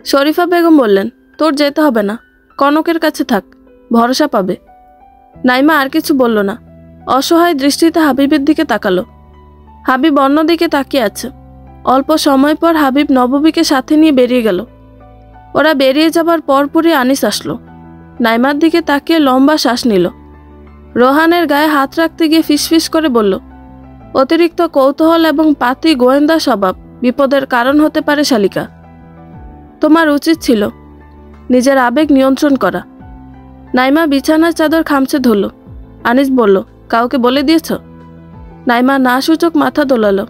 শরীফা বেগম বললেন, তোর যেতে হবে না, কনকের কাছে থাক, ভরসা পাবে। নাইমা আর কিছু বলল না। অসহায় দৃষ্টিতে হাবিবের দিকে তাকালো। হাবিব অন্যদিকে তাকিয়ে আছে। অল্প সময় পর হাবিব নববীকে সাথে নিয়ে বেরিয়ে গেল। ওরা বেরিয়ে যাবার পরপরই আনিস আসলো। নাইমার দিকে তাকিয়ে লম্বা শ্বাস নিল। রোহানের গায়ে হাত রাখতে গিয়ে ফিসফিস করে বলল, অতিরিক্ত কৌতূহল এবং পাতি গোয়েন্দা স্বভাব বিপদের কারণ হতে পারে শালিকা। তোমার উচিত ছিল নিজের আবেগ নিয়ন্ত্রণ করা। নাইমা বিছানার চাদর খামচে ধরল। আনিস বলল, কাউকে বলে দিয়েছ? নাইমা না সূচক মাথা দোলালো।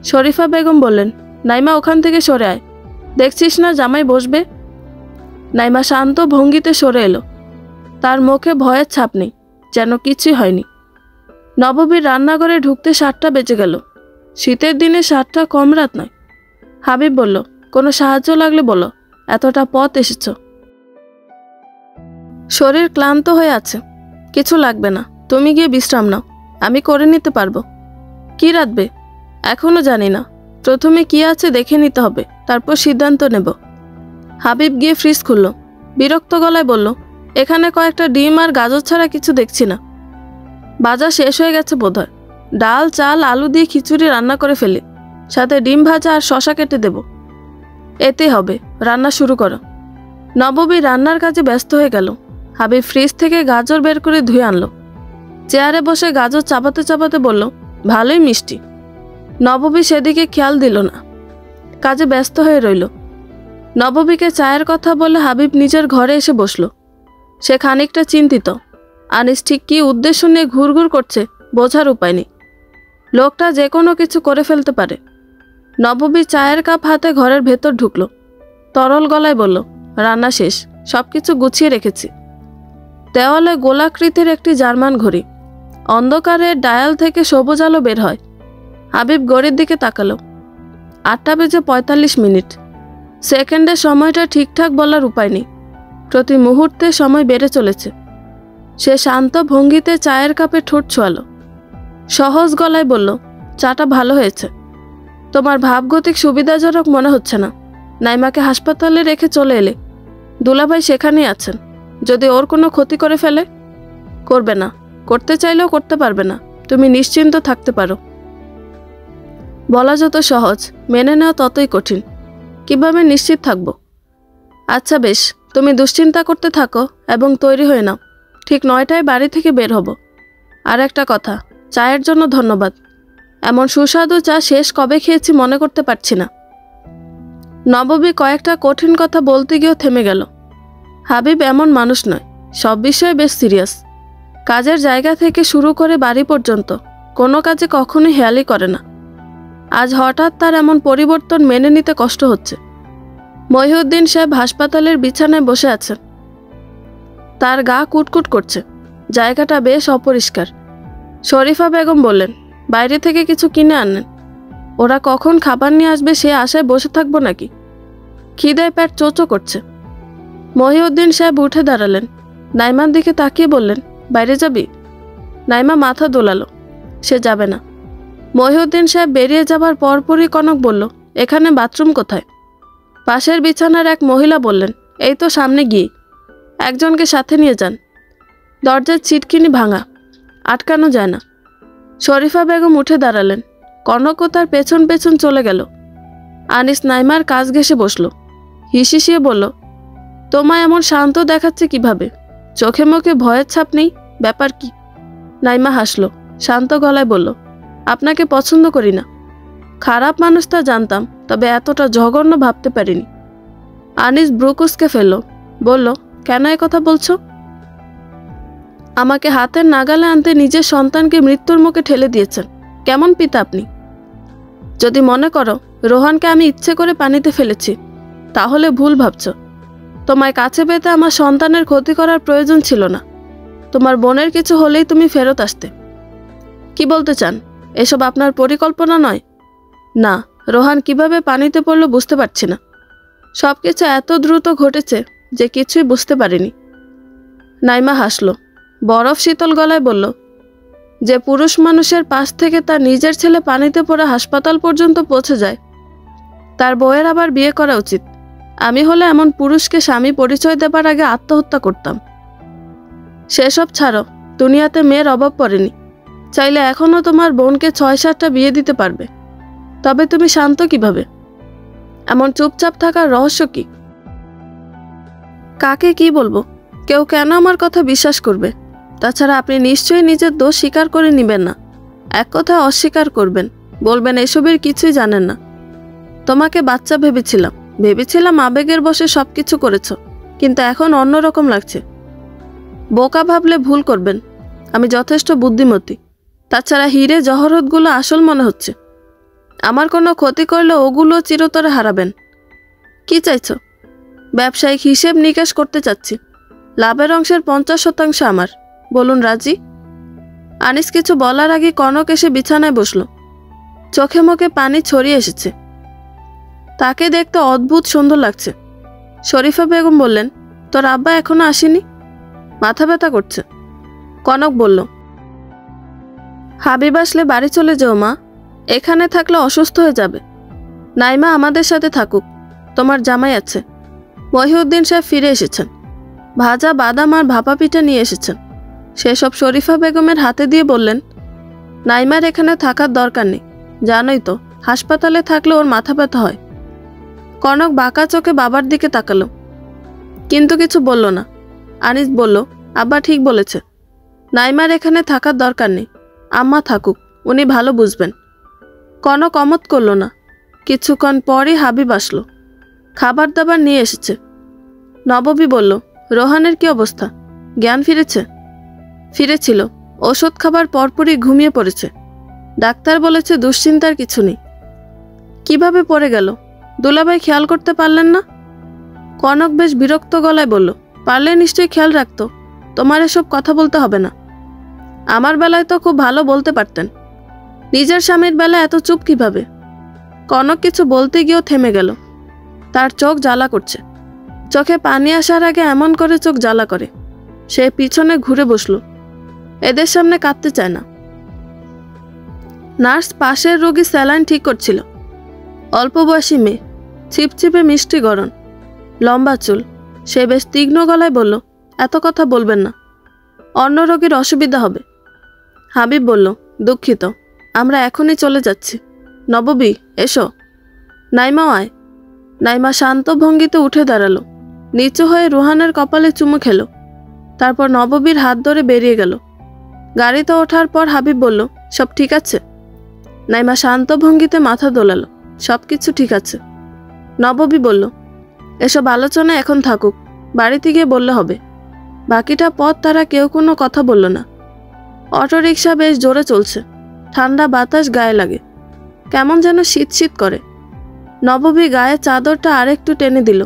শরীফা বেগম বললেন, নাইমা ওখান থেকে সরে আয়, দেখছিস না জামাই বসবে। নাইমা শান্ত ভঙ্গিতে সরে এলো। তার মুখে ভয়ের ছাপ নেই, যেন কিছুই হয়নি। নববীর রান্নাঘরে ঢুকতে 7টা বেজে গেল। শীতের দিনে 7টা কম রাত নয়। হাবিব বলল, কোনো সাহায্য লাগলে বলো, এতটা পথ এসেছ। শরীর ক্লান্ত হয়ে আছে, কিছু লাগবে না, তুমি গিয়ে বিশ্রাম নাও, আমি করে নিতে পারবো। কি রাঁধবে এখনো জানি না, প্রথমে কি আছে দেখে নিতে হবে, তারপর সিদ্ধান্ত নেব। হাবিব গিয়ে ফ্রিজ খুলল, বিরক্ত গলায় বলল, এখানে কয়েকটা ডিম আর গাজর ছাড়া কিছু দেখছি না। বাজার শেষ হয়ে গেছে বোধহয়। ডাল, চাল, আলু দিয়ে খিচুড়ি রান্না করে ফেলি, সাথে ডিম ভাজা আর শশা কেটে দেব। এতেই হবে, রান্না শুরু করো। নববী রান্নার কাজে ব্যস্ত হয়ে গেল। হাবিব ফ্রিজ থেকে গাজর বের করে ধুয়ে আনলো। চেয়ারে বসে গাজর চাপাতে চাপাতে বলল, ভালোই মিষ্টি। নববী সেদিকে খেয়াল দিল না, কাজে ব্যস্ত হয়ে রইল। নববীকে চায়ের কথা বলে হাবিব নিজের ঘরে এসে বসল। সে খানিকটা চিন্তিত। আনিস ঠিক কী উদ্দেশ্য নিয়ে ঘুরঘুর করছে বোঝার উপায় নেই। লোকটা যে কোনো কিছু করে ফেলতে পারে। নববী চায়ের কাপ হাতে ঘরের ভেতর ঢুকল। তরল গলায় বলল, রান্না শেষ, সব কিছু গুছিয়ে রেখেছি। দেওয়ালে গোলাকৃতির একটি জার্মান ঘড়ি। অন্ধকারে ডায়াল থেকে সবুজ আলো বের হয়। হাবিব ঘড়ির দিকে তাকালো। 8:45। সেকেন্ডের সময়টা ঠিকঠাক বলার উপায় নেই। প্রতি মুহূর্তে সময় বেড়ে চলেছে। সে শান্ত ভঙ্গিতে চায়ের কাপে ঠোঁট ছোঁয়ালো। সহজ গলায় বলল, চাটা ভালো হয়েছে। তোমার ভাবগতিক সুবিধাজনক মনে হচ্ছে না। নাইমাকে হাসপাতালে রেখে চলে এলে। দুলাভাই সেখানেই আছেন। যদি ওর কোনো ক্ষতি করে ফেলে? করবে না, করতে চাইলেও করতে পারবে না, তুমি নিশ্চিন্ত থাকতে পারো। বলা যত সহজ, মেনে নেওয়া ততই কঠিন। কিভাবে নিশ্চিত থাকবো? আচ্ছা বেশ, তুমি দুশ্চিন্তা করতে থাকো এবং তৈরি হয়ে নাও। ঠিক 9টায় বাড়ি থেকে বের হব। আর একটা কথা, চায়ের জন্য ধন্যবাদ। এমন সুস্বাদু চা শেষ কবে খেয়েছি মনে করতে পারছি না। নববী কয়েকটা কঠিন কথা বলতে গিয়েও থেমে গেল। হাবিব এমন মানুষ নয়, সব বিষয়ে বেশ সিরিয়াস। কাজের জায়গা থেকে শুরু করে বাড়ি পর্যন্ত কোনো কাজে কখনোই হেয়ালি করে না। আজ হঠাৎ তার এমন পরিবর্তন মেনে নিতে কষ্ট হচ্ছে। মহিউদ্দিন সাহেব হাসপাতালের বিছানায় বসে আছেন। তার গা কুটকুট করছে। জায়গাটা বেশ অপরিষ্কার। শরীফা বেগম বললেন, বাইরে থেকে কিছু কিনে আনেন। ওরা কখন খাবার নিয়ে আসবে সে আশায় বসে থাকবো নাকি? খিদায় পেট চোচো করছে। মহিউদ্দিন সাহেব উঠে দাঁড়ালেন। নাইমার দিকে তাকিয়ে বললেন, বাইরে যাবি? নাইমা মাথা দোলালো, সে যাবে না। মহিউদ্দিন সাহেব বেরিয়ে যাবার পরপরই কনক বলল, এখানে বাথরুম কোথায়? পাশের বিছানার এক মহিলা বললেন, এই তো সামনে গিয়ে। একজনকে সাথে নিয়ে যান। দরজার ছিটকিনি ভাঙা, আটকানো যায় না। শরীফা বেগম উঠে দাঁড়ালেন। কনকও তার পেছন পেছন চলে গেল। আনিস নাইমার কাজ ঘেঁষে বসল। হিসিয়ে বলল, তোমায় এমন শান্ত দেখাচ্ছে কিভাবে? চোখে মুখে ভয়ের ছাপ নেই, ব্যাপার কি? নাইমা হাসল, শান্ত গলায় বলল, আপনাকে পছন্দ করি না। খারাপ মানুষ তা জানতাম, তবে এতটা জঘন্য ভাবতে পারিনি। আনিস ব্রুকুসকে ফেলল, বলল, কেন এ কথা বলছো? আমাকে হাতের নাগালে আনতে নিজের সন্তানকে মৃত্যুর মুখে ঠেলে দিয়েছেন। কেমন পিতা আপনি? যদি মনে করো রোহানকে আমি ইচ্ছে করে পানিতে ফেলেছি, তাহলে ভুল ভাবছ। তোমায় কাছে পেতে আমার সন্তানের ক্ষতি করার প্রয়োজন ছিল না। তোমার বোনের কিছু হলেই তুমি ফেরত আসতে। কি বলতে চান? এসব আপনার পরিকল্পনা নয়? না, রোহান কিভাবে পানিতে পড়ল বুঝতে পারছি না। সব কিছু এত দ্রুত ঘটেছে যে কিছুই বুঝতে পারিনি। নাইমা হাসল, বরফ শীতল গলায় বলল, যে পুরুষ মানুষের পাশ থেকে তার নিজের ছেলে পানিতে পড়ে হাসপাতাল পর্যন্ত পৌঁছে যায়, তার বউয়ের আবার বিয়ে করা উচিত। আমি হলে এমন পুরুষকে স্বামী পরিচয় দেবার আগে আত্মহত্যা করতাম। সেসব ছাড়ো, দুনিয়াতে মেয়ের অভাব পড়েনি। চাইলে এখনও তোমার বোনকে 6-7টা বিয়ে দিতে পারবে। তবে তুমি শান্ত কিভাবে? এমন চুপচাপ থাকার রহস্য কি? কাকে কি বলবো? কেউ কেন আমার কথা বিশ্বাস করবে? তাছাড়া আপনি নিশ্চয়ই নিজের দোষ স্বীকার করে নেবেন না। এক কথায় অস্বীকার করবেন, বলবেন এসবের কিছুই জানেন না। তোমাকে বাচ্চা ভেবেছিলাম আবেগের বশে সব কিছু করেছ, কিন্তু এখন অন্যরকম লাগছে। বোকা ভাবলে ভুল করবেন। আমি যথেষ্ট বুদ্ধিমতী। তাছাড়া হিরে জহরতগুলো আসল মনে হচ্ছে। আমার কোনো ক্ষতি করলে ওগুলো চিরতরে হারাবেন। কি চাইছ? ব্যবসায়িক হিসেব নিকাশ করতে চাচ্ছি। লাভের অংশের 50% আমার। বলুন রাজি? আনিস কিছু বলার আগে কনক এসে বিছানায় বসল। চোখে মুখে পানি ছড়িয়ে এসেছে। তাকে দেখতে অদ্ভুত সুন্দর লাগছে। শরীফা বেগম বললেন, তোর আব্বা এখনো আসেনি? মাথা ব্যথা করছে। কনক বলল, হাবিব আসলে বাড়ি চলে যাও মা, এখানে থাকলে অসুস্থ হয়ে যাবে। নাইমা আমাদের সাথে থাকুক, তোমার জামাই আছে। মহিউদ্দিন সাহেব ফিরে এসেছেন, ভাজা বাদাম আর ভাপা পিঠা নিয়ে এসেছেন। সেসব শরীফা বেগমের হাতে দিয়ে বললেন, নাইমার এখানে থাকার দরকার নেই, জানোই তো হাসপাতালে থাকলে ওর মাথা ব্যথা হয়। কনক বাঁকা চোখে বাবার দিকে তাকালো, কিন্তু কিছু বলল না। আনিস বলল, আব্বা ঠিক বলেছে, নাইমার এখানে থাকার দরকার নেই, আম্মা থাকুক, উনি ভালো বুঝবেন। কনক অমত করল না। কিছুক্ষণ পরই হাবিব আসলো, খাবার দাবার নিয়ে এসেছে। নববী বলল, রোহানের কি অবস্থা, জ্ঞান ফিরেছে? ফিরেছিল, ওষুধ খাবার পরপরই ঘুমিয়ে পড়েছে। ডাক্তার বলেছে দুশ্চিন্তার কিছু নেই। কিভাবে পড়ে গেল, দুলাভাই খেয়াল করতে পারলেন না? কনক বেশ বিরক্ত গলায় বলল, পারলে নিশ্চয়ই খেয়াল রাখতো, তোমার এসব কথা বলতে হবে না। আমার বেলায় তো খুব ভালো বলতে পারতেন, নিজের স্বামীর বেলায় এত চুপ কিভাবে? কনক কিছু বলতে গিয়েও থেমে গেল। তার চোখ জ্বালা করছে। চোখে পানি আসার আগে এমন করে চোখ জ্বালা করে। সে পিছনে ঘুরে বসল, এদের সামনে কাঁদতে চায় না। নার্স পাশের রোগী স্যালাইন ঠিক করছিল। অল্প বয়সী মেয়ে, ছিপছিপে মিষ্টি গড়ন, লম্বা চুল। সে বেশ তীক্ষ্ণ গলায় বলল, এত কথা বলবেন না, অন্য রোগীর অসুবিধা হবে। হাবিব বলল, দুঃখিত, আমরা এখনই চলে যাচ্ছি। নববী, এসো। নাইমাও আয়। নাইমা শান্ত ভঙ্গিতে উঠে দাঁড়ালো, নিচু হয়ে রুহানের কপালে চুমু খেল, তারপর নববীর হাত ধরে বেরিয়ে গেল। গাড়িতে ওঠার পর হাবিব বলল, সব ঠিক আছে? নাইমা শান্ত ভঙ্গিতে মাথা দোলালো, সব কিছু ঠিক আছে। নববী বলল, এসব আলোচনা এখন থাকুক, বাড়িতে গিয়ে বললে হবে। বাকিটা পথ তারা কেউ কোনো কথা বলল না। অটোরিকশা বেশ জোরে চলছে, ঠান্ডা বাতাস গায়ে লাগে, কেমন যেন শীত শীত করে। নববী গায়ে চাদরটা আরেকটু টেনে দিল।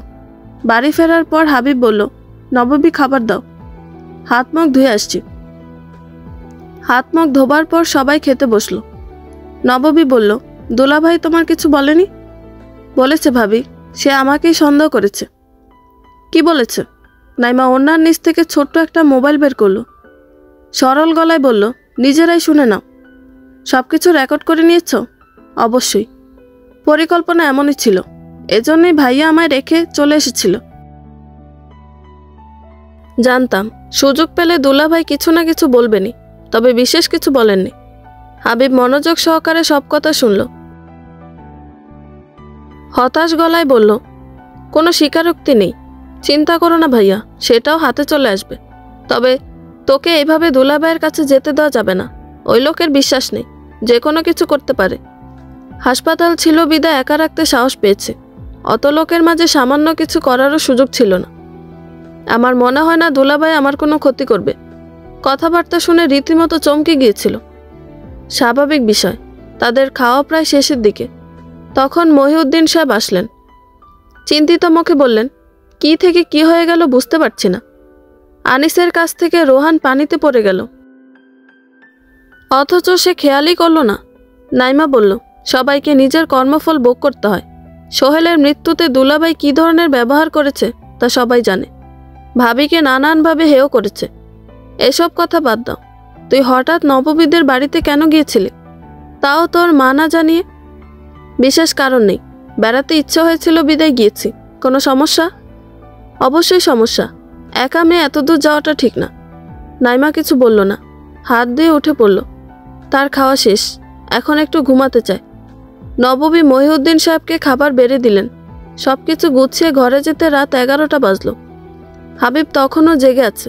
বাড়ি ফেরার পর হাবিব বলল, নববী খাবার দাও, হাত মুখ ধুয়ে আসছি। হাত মুখ ধোবার পর সবাই খেতে বসল। নববী বলল, দুলাভাই তোমার কিছু বলেনি? বলেছে ভাবি, সে আমাকেই সন্দেহ করেছে। কি বলেছে? নাইমা ওনার নিচ থেকে ছোট্ট একটা মোবাইল বের করলো। সরল গলায় বলল, নিজেরাই শুনে নাও। সব কিছু রেকর্ড করে নিয়েছ? অবশ্যই, পরিকল্পনা এমনই ছিল, এজন্যই ভাইয়া আমায় রেখে চলে এসেছিল। জানতাম সুযোগ পেলে দুলাভাই কিছু না কিছু বলবেনি, তবে বিশেষ কিছু বলেননি। হাবিব মনোযোগ সহকারে সব কথা শুনল। হতাশ গলায় বলল, কোনো স্বীকারোক্তি নেই, চিন্তা করো না ভাইয়া, সেটাও হাতে চলে আসবে। তবে তোকে এইভাবে দুলাভাইয়ের কাছে যেতে দেওয়া যাবে না। ওই লোকের বিশ্বাস নেই, যে কোনো কিছু করতে পারে। হাসপাতাল ছিল বিদায় একা রাখতে সাহস পেয়েছে, অত লোকের মাঝে সামান্য কিছু করারও সুযোগ ছিল না। আমার মনে হয় না দুলাভাই আমার কোনো ক্ষতি করবে। কথাবার্তা শুনে রীতিমতো চমকে গিয়েছিল। স্বাভাবিক বিষয়, তাদের খাওয়া প্রায় শেষের দিকে। তখন মহিউদ্দিন সাহেব আসলেন। চিন্তিত মুখে বললেন, কি থেকে কি হয়ে গেল বুঝতে পারছি না। আনিসের কাছ থেকে রোহান পানিতে পড়ে গেল, অথচ সে খেয়ালই করল না। নাইমা বলল, সবাইকে নিজের কর্মফল ভোগ করতে হয়। সোহেলের মৃত্যুতে দুলাভাই কি ধরনের ব্যবহার করেছে তা সবাই জানে। ভাবিকে নানানভাবে হেয় করেছে। এসব কথা বাদ দাও, তুই হঠাৎ নববীদের বাড়িতে কেন গিয়েছিলি, তাও তোর মা না জানিয়ে? বিশেষ কারণ নেই, বেড়াতে ইচ্ছে হয়েছিল বিদায় গিয়েছি। কোনো সমস্যা? অবশ্যই সমস্যা, একা মেয়ে এত দূর যাওয়াটা ঠিক না। নাইমা কিছু বলল না, হাত দিয়ে উঠে পড়ল। তার খাওয়া শেষ, এখন একটু ঘুমাতে চায়। নববী মহিউদ্দিন সাহেবকে খাবার বেড়ে দিলেন। সব কিছু গুছিয়ে ঘরে যেতে রাত 11টা বাজল। হাবিব তখনও জেগে আছে।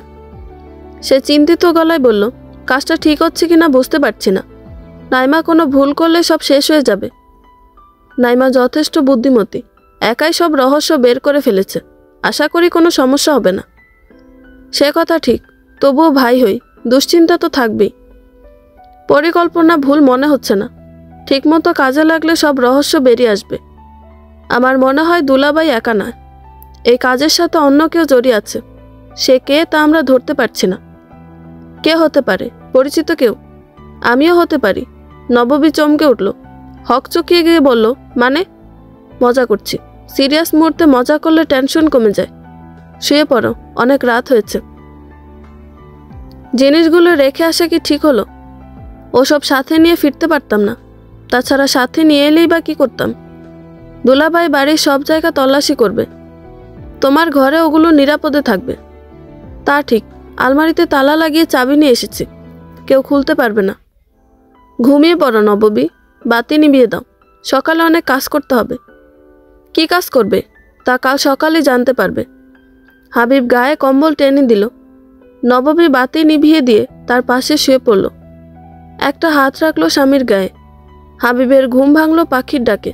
সে চিন্তিত গলায় বলল, কাজটা ঠিক হচ্ছে কিনা বুঝতে পারছি না। নাইমা কোনো ভুল করলে সব শেষ হয়ে যাবে। নাইমা যথেষ্ট বুদ্ধিমতী, একাই সব রহস্য বের করে ফেলেছে। আশা করি কোনো সমস্যা হবে না। সে কথা ঠিক, তবুও ভাই হই, দুশ্চিন্তা তো থাকবেই। পরিকল্পনা ভুল মনে হচ্ছে না, ঠিকমতো কাজে লাগলে সব রহস্য বেরিয়ে আসবে। আমার মনে হয় দুলাভাই একা নয়, এই কাজের সাথে অন্য কেউ জড়িয়ে আছে। সে কে তা আমরা ধরতে পারছি না। কে হতে পারে? পরিচিত কেউ? আমিও হতে পারি। নববী চমকে উঠল, হকচকিয়ে গিয়ে বলল, মানে? মজা করছি। সিরিয়াস মুহূর্তে মজা করলে টেনশন কমে যায়। শুয়ে পড়ো, অনেক রাত হয়েছে। জিনিসগুলো রেখে আসা কি ঠিক হলো? ওসব সাথে নিয়ে ফিরতে পারতাম না। তাছাড়া সাথে নিয়ে এলেই বা কি করতাম? দুলাভাই বাড়ির সব জায়গা তল্লাশি করবে। তোমার ঘরে ওগুলো নিরাপদে থাকবে। তা ঠিক, আলমারিতে তালা লাগিয়ে চাবি নিয়ে এসেছি, কেউ খুলতে পারবে না। ঘুমিয়ে পড়ো নববী, বাতি নিভিয়ে দাও। সকালে অনেক কাজ করতে হবে। কি কাজ করবে তা কাল সকালে জানতে পারবে। হাবিব গায়ে কম্বল টেনে দিল। নববী বাতি নিভিয়ে দিয়ে তার পাশে শুয়ে পড়ল। একটা হাত রাখলো স্বামীর গায়ে। হাবিবের ঘুম ভাঙল পাখির ডাকে।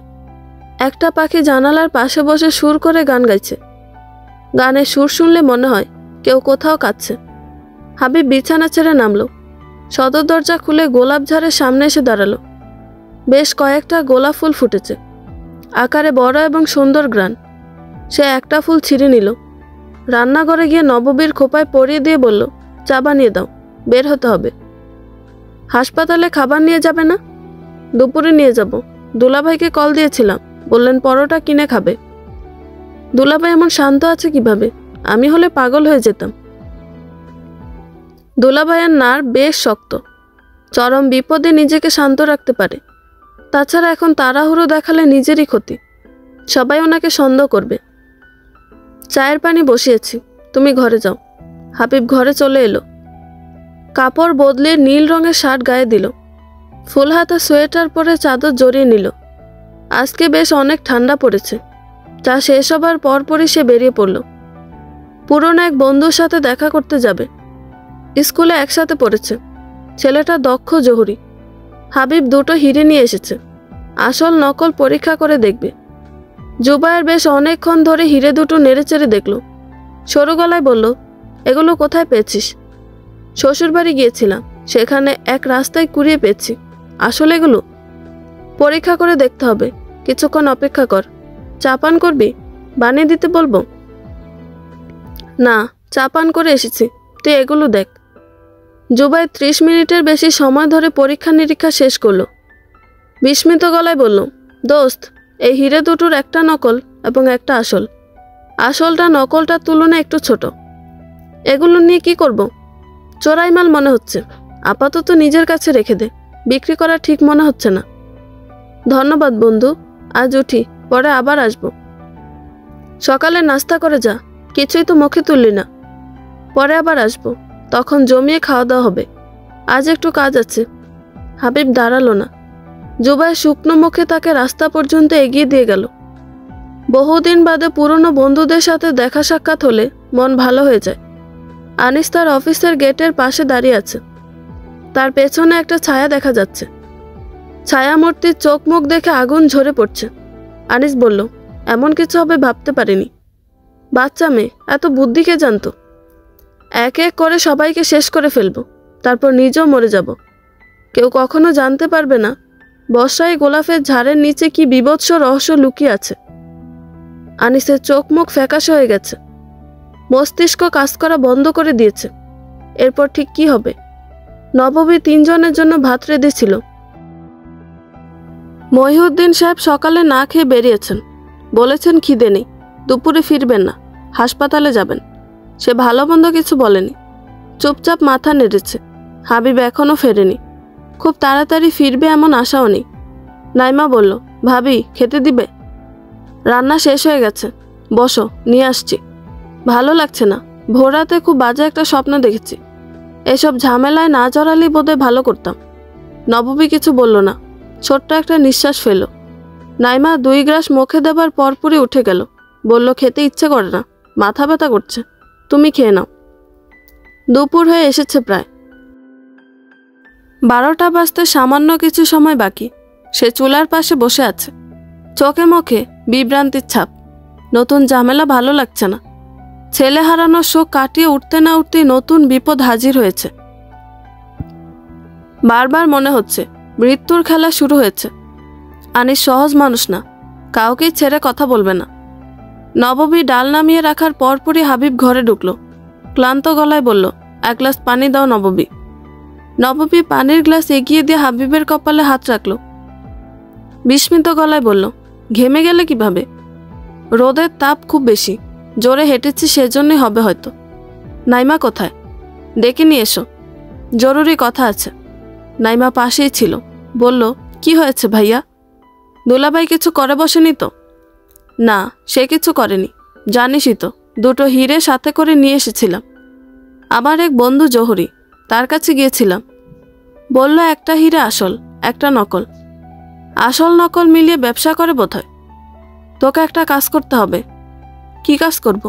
একটা পাখি জানালার পাশে বসে সুর করে গান গাইছে। গানের সুর শুনলে মনে হয় কেউ কোথাও কাঁদছে। হাবিব বিছানা ছেড়ে নামলো। সদর দরজা খুলে গোলাপ ঝাড়ের সামনে এসে দাঁড়ালো। বেশ কয়েকটা গোলাপ ফুল ফুটেছে, আকারে বড় এবং সুন্দর গ্রান। সে একটা ফুল ছিঁড়ে নিল। রান্নাঘরে গিয়ে নববীর খোপায় পরিয়ে দিয়ে বলল, চা বানিয়ে দাও, বের হতে হবে। হাসপাতালে খাবার নিয়ে যাবে না? দুপুরে নিয়ে যাব। দুলাভাইকে কল দিয়েছিলাম, বললেন পরোটা কিনে খাবে। দুলাভাই এমন শান্ত আছে কিভাবে? আমি হলে পাগল হয়ে যেতাম। দুলাভাইয়ের নার্ভ বেশ শক্ত, চরম বিপদে নিজেকে শান্ত রাখতে পারে। তাছাড়া এখন তাড়াহুড়ো দেখালে নিজেরই ক্ষতি, সবাই ওনাকে সন্দেহ করবে। চায়ের পানি বসিয়েছি, তুমি ঘরে যাও। হাবিব ঘরে চলে এলো। কাপড় বদলে নীল রঙের শার্ট গায়ে দিল। ফুল হাতা সোয়েটার পরে চাদর জড়িয়ে নিল। আজকে বেশ অনেক ঠান্ডা পড়েছে। চা শেষ হবার পরপরই সে বেরিয়ে পড়ল। পুরনো এক বন্ধুর সাথে দেখা করতে যাবে। স্কুলে একসাথে পড়েছে। ছেলেটা দক্ষ জহুরি। হাবিব দুটো হিরে নিয়ে এসেছে, আসল নকল পরীক্ষা করে দেখবে। জুবায়ের বেশ অনেকক্ষণ ধরে হিরে দুটো নেড়েচেড়ে দেখল। সরু গলায় বলল, এগুলো কোথায় পেয়েছিস? শ্বশুরবাড়ি গিয়েছিলাম, সেখানে এক রাস্তায় কুড়িয়ে পেয়েছি। আসলে এগুলো পরীক্ষা করে দেখতে হবে। কিছুক্ষণ অপেক্ষা কর। চা পান করবি? বানিয়ে দিতে বলবো? না, চা পান করে এসেছি, তুই এগুলো দেখ। জুবায়ের 30 মিনিটের বেশি সময় ধরে পরীক্ষা নিরীক্ষা শেষ করলো। বিস্মিত গলায় বলল, দোস্ত, এই হিরে দুটোর একটা নকল এবং একটা আসল। আসলটা নকলটার তুলনায় একটু ছোট। এগুলো নিয়ে কি করব? চোরাই মাল মনে হচ্ছে। আপাতত নিজের কাছে রেখে দে, বিক্রি করা ঠিক মনে হচ্ছে না। ধন্যবাদ বন্ধু, আজ উঠি, পরে আবার আসবো। সকালে নাস্তা করে যা, কিছুই তো মুখে তুললি না। পরে আবার আসবো, তখন জমিয়ে খাওয়া দাওয়া হবে। আজ একটু কাজ আছে। হাবিব দাঁড়ালো না। জুবায়ের শুকনো মুখে তাকে রাস্তা পর্যন্ত এগিয়ে দিয়ে গেল। বহুদিন বাদে পুরনো বন্ধুদের সাথে দেখা সাক্ষাৎ হলে মন ভালো হয়ে যায়। আনিস তার অফিসের গেটের পাশে দাঁড়িয়ে আছে। তার পেছনে একটা ছায়া দেখা যাচ্ছে। ছায়ামূর্তির চোখ মুখ দেখে আগুন ঝরে পড়ছে। আনিস বলল, এমন কিছু হবে ভাবতে পারিনি। বাচ্চা মেয়ে, এত বুদ্ধি কে জানতো? এক এক করে সবাইকে শেষ করে ফেলবো, তারপর নিজেও মরে যাব। কেউ কখনো জানতে পারবে না বর্ষায় গোলাপের ঝাড়ের নিচে কি বীভৎস রহস্য লুকিয়ে আছে। আনিসের চোখ মুখ ফ্যাকাশে হয়ে গেছে। মস্তিষ্ক কাজ করা বন্ধ করে দিয়েছে। এরপর ঠিক কি হবে? নববী 3 জনের জন্য ভাত রেঁধেছিল। মহিউদ্দিন সাহেব সকালে না খেয়ে বেরিয়েছেন। বলেছেন খিদে নেই, দুপুরে ফিরবেন না, হাসপাতালে যাবেন। সে ভালো মন্দ কিছু বলেনি, চুপচাপ মাথা নেড়েছে। হাবিব এখনও ফেরেনি। খুব তাড়াতাড়ি ফিরবে এমন আশাও নেই। নাইমা বলল, ভাবি খেতে দিবে? রান্না শেষ হয়ে গেছে, বসো, নিয়ে আসছি। ভালো লাগছে না, ভোর রাতে খুব বাজে একটা স্বপ্ন দেখেছি। এসব ঝামেলায় না জড়ালেই বোধহয় ভালো করতাম। নববী কিছু বলল না, ছোট্ট একটা নিঃশ্বাস ফেল। নাইমা 2 গ্রাস মুখে দেবার পরপরই উঠে গেল। বলল, খেতে ইচ্ছে করে না, মাথা ব্যথা করছে, তুমি খেয়ে নাও। দুপুর হয়ে এসেছে প্রায়। 12টা বাজতে সামান্য কিছু সময় বাকি। সে চুলার পাশে বসে আছে, চোখে মুখে বিভ্রান্তির ছাপ। নতুন ঝামেলা ভালো লাগছে না। ছেলে হারানোর শোক কাটিয়ে উঠতে না উঠতেই নতুন বিপদ হাজির হয়েছে। বারবার মনে হচ্ছে মৃত্যুর খেলা শুরু হয়েছে। আনিস সহজ মানুষ না, কাউকেই ছেড়ে কথা বলবে না। নববী ডাল নামিয়ে রাখার পরপরই হাবিব ঘরে ঢুকলো। ক্লান্ত গলায় বলল, 1 গ্লাস পানি দাও নববী। নববী পানির গ্লাস এগিয়ে দিয়ে হাবিবের কপালে হাত রাখল। বিস্মিত গলায় বলল, ঘেমে গেলে কিভাবে? রোদের তাপ খুব বেশি, জোরে হেঁটেছি সেজন্যই হবে হয়তো। নাইমা কোথায়? ডেকে নিয়ে এসো, জরুরি কথা আছে। নাইমা পাশেই ছিল, বলল, কি হয়েছে ভাইয়া? দুলাভাই কিছু করে বসেনি তো? না, সে কিছু করেনি, জানিসই তো, দুটো হিরে সাথে করে নিয়ে এসেছিলাম। আমার এক বন্ধু জহুরি, তার কাছে গিয়েছিলাম। বলল একটা হিরে আসল, একটা নকল। আসল নকল মিলিয়ে ব্যবসা করে বোধহয়। তোকে একটা কাজ করতে হবে। কি কাজ করব?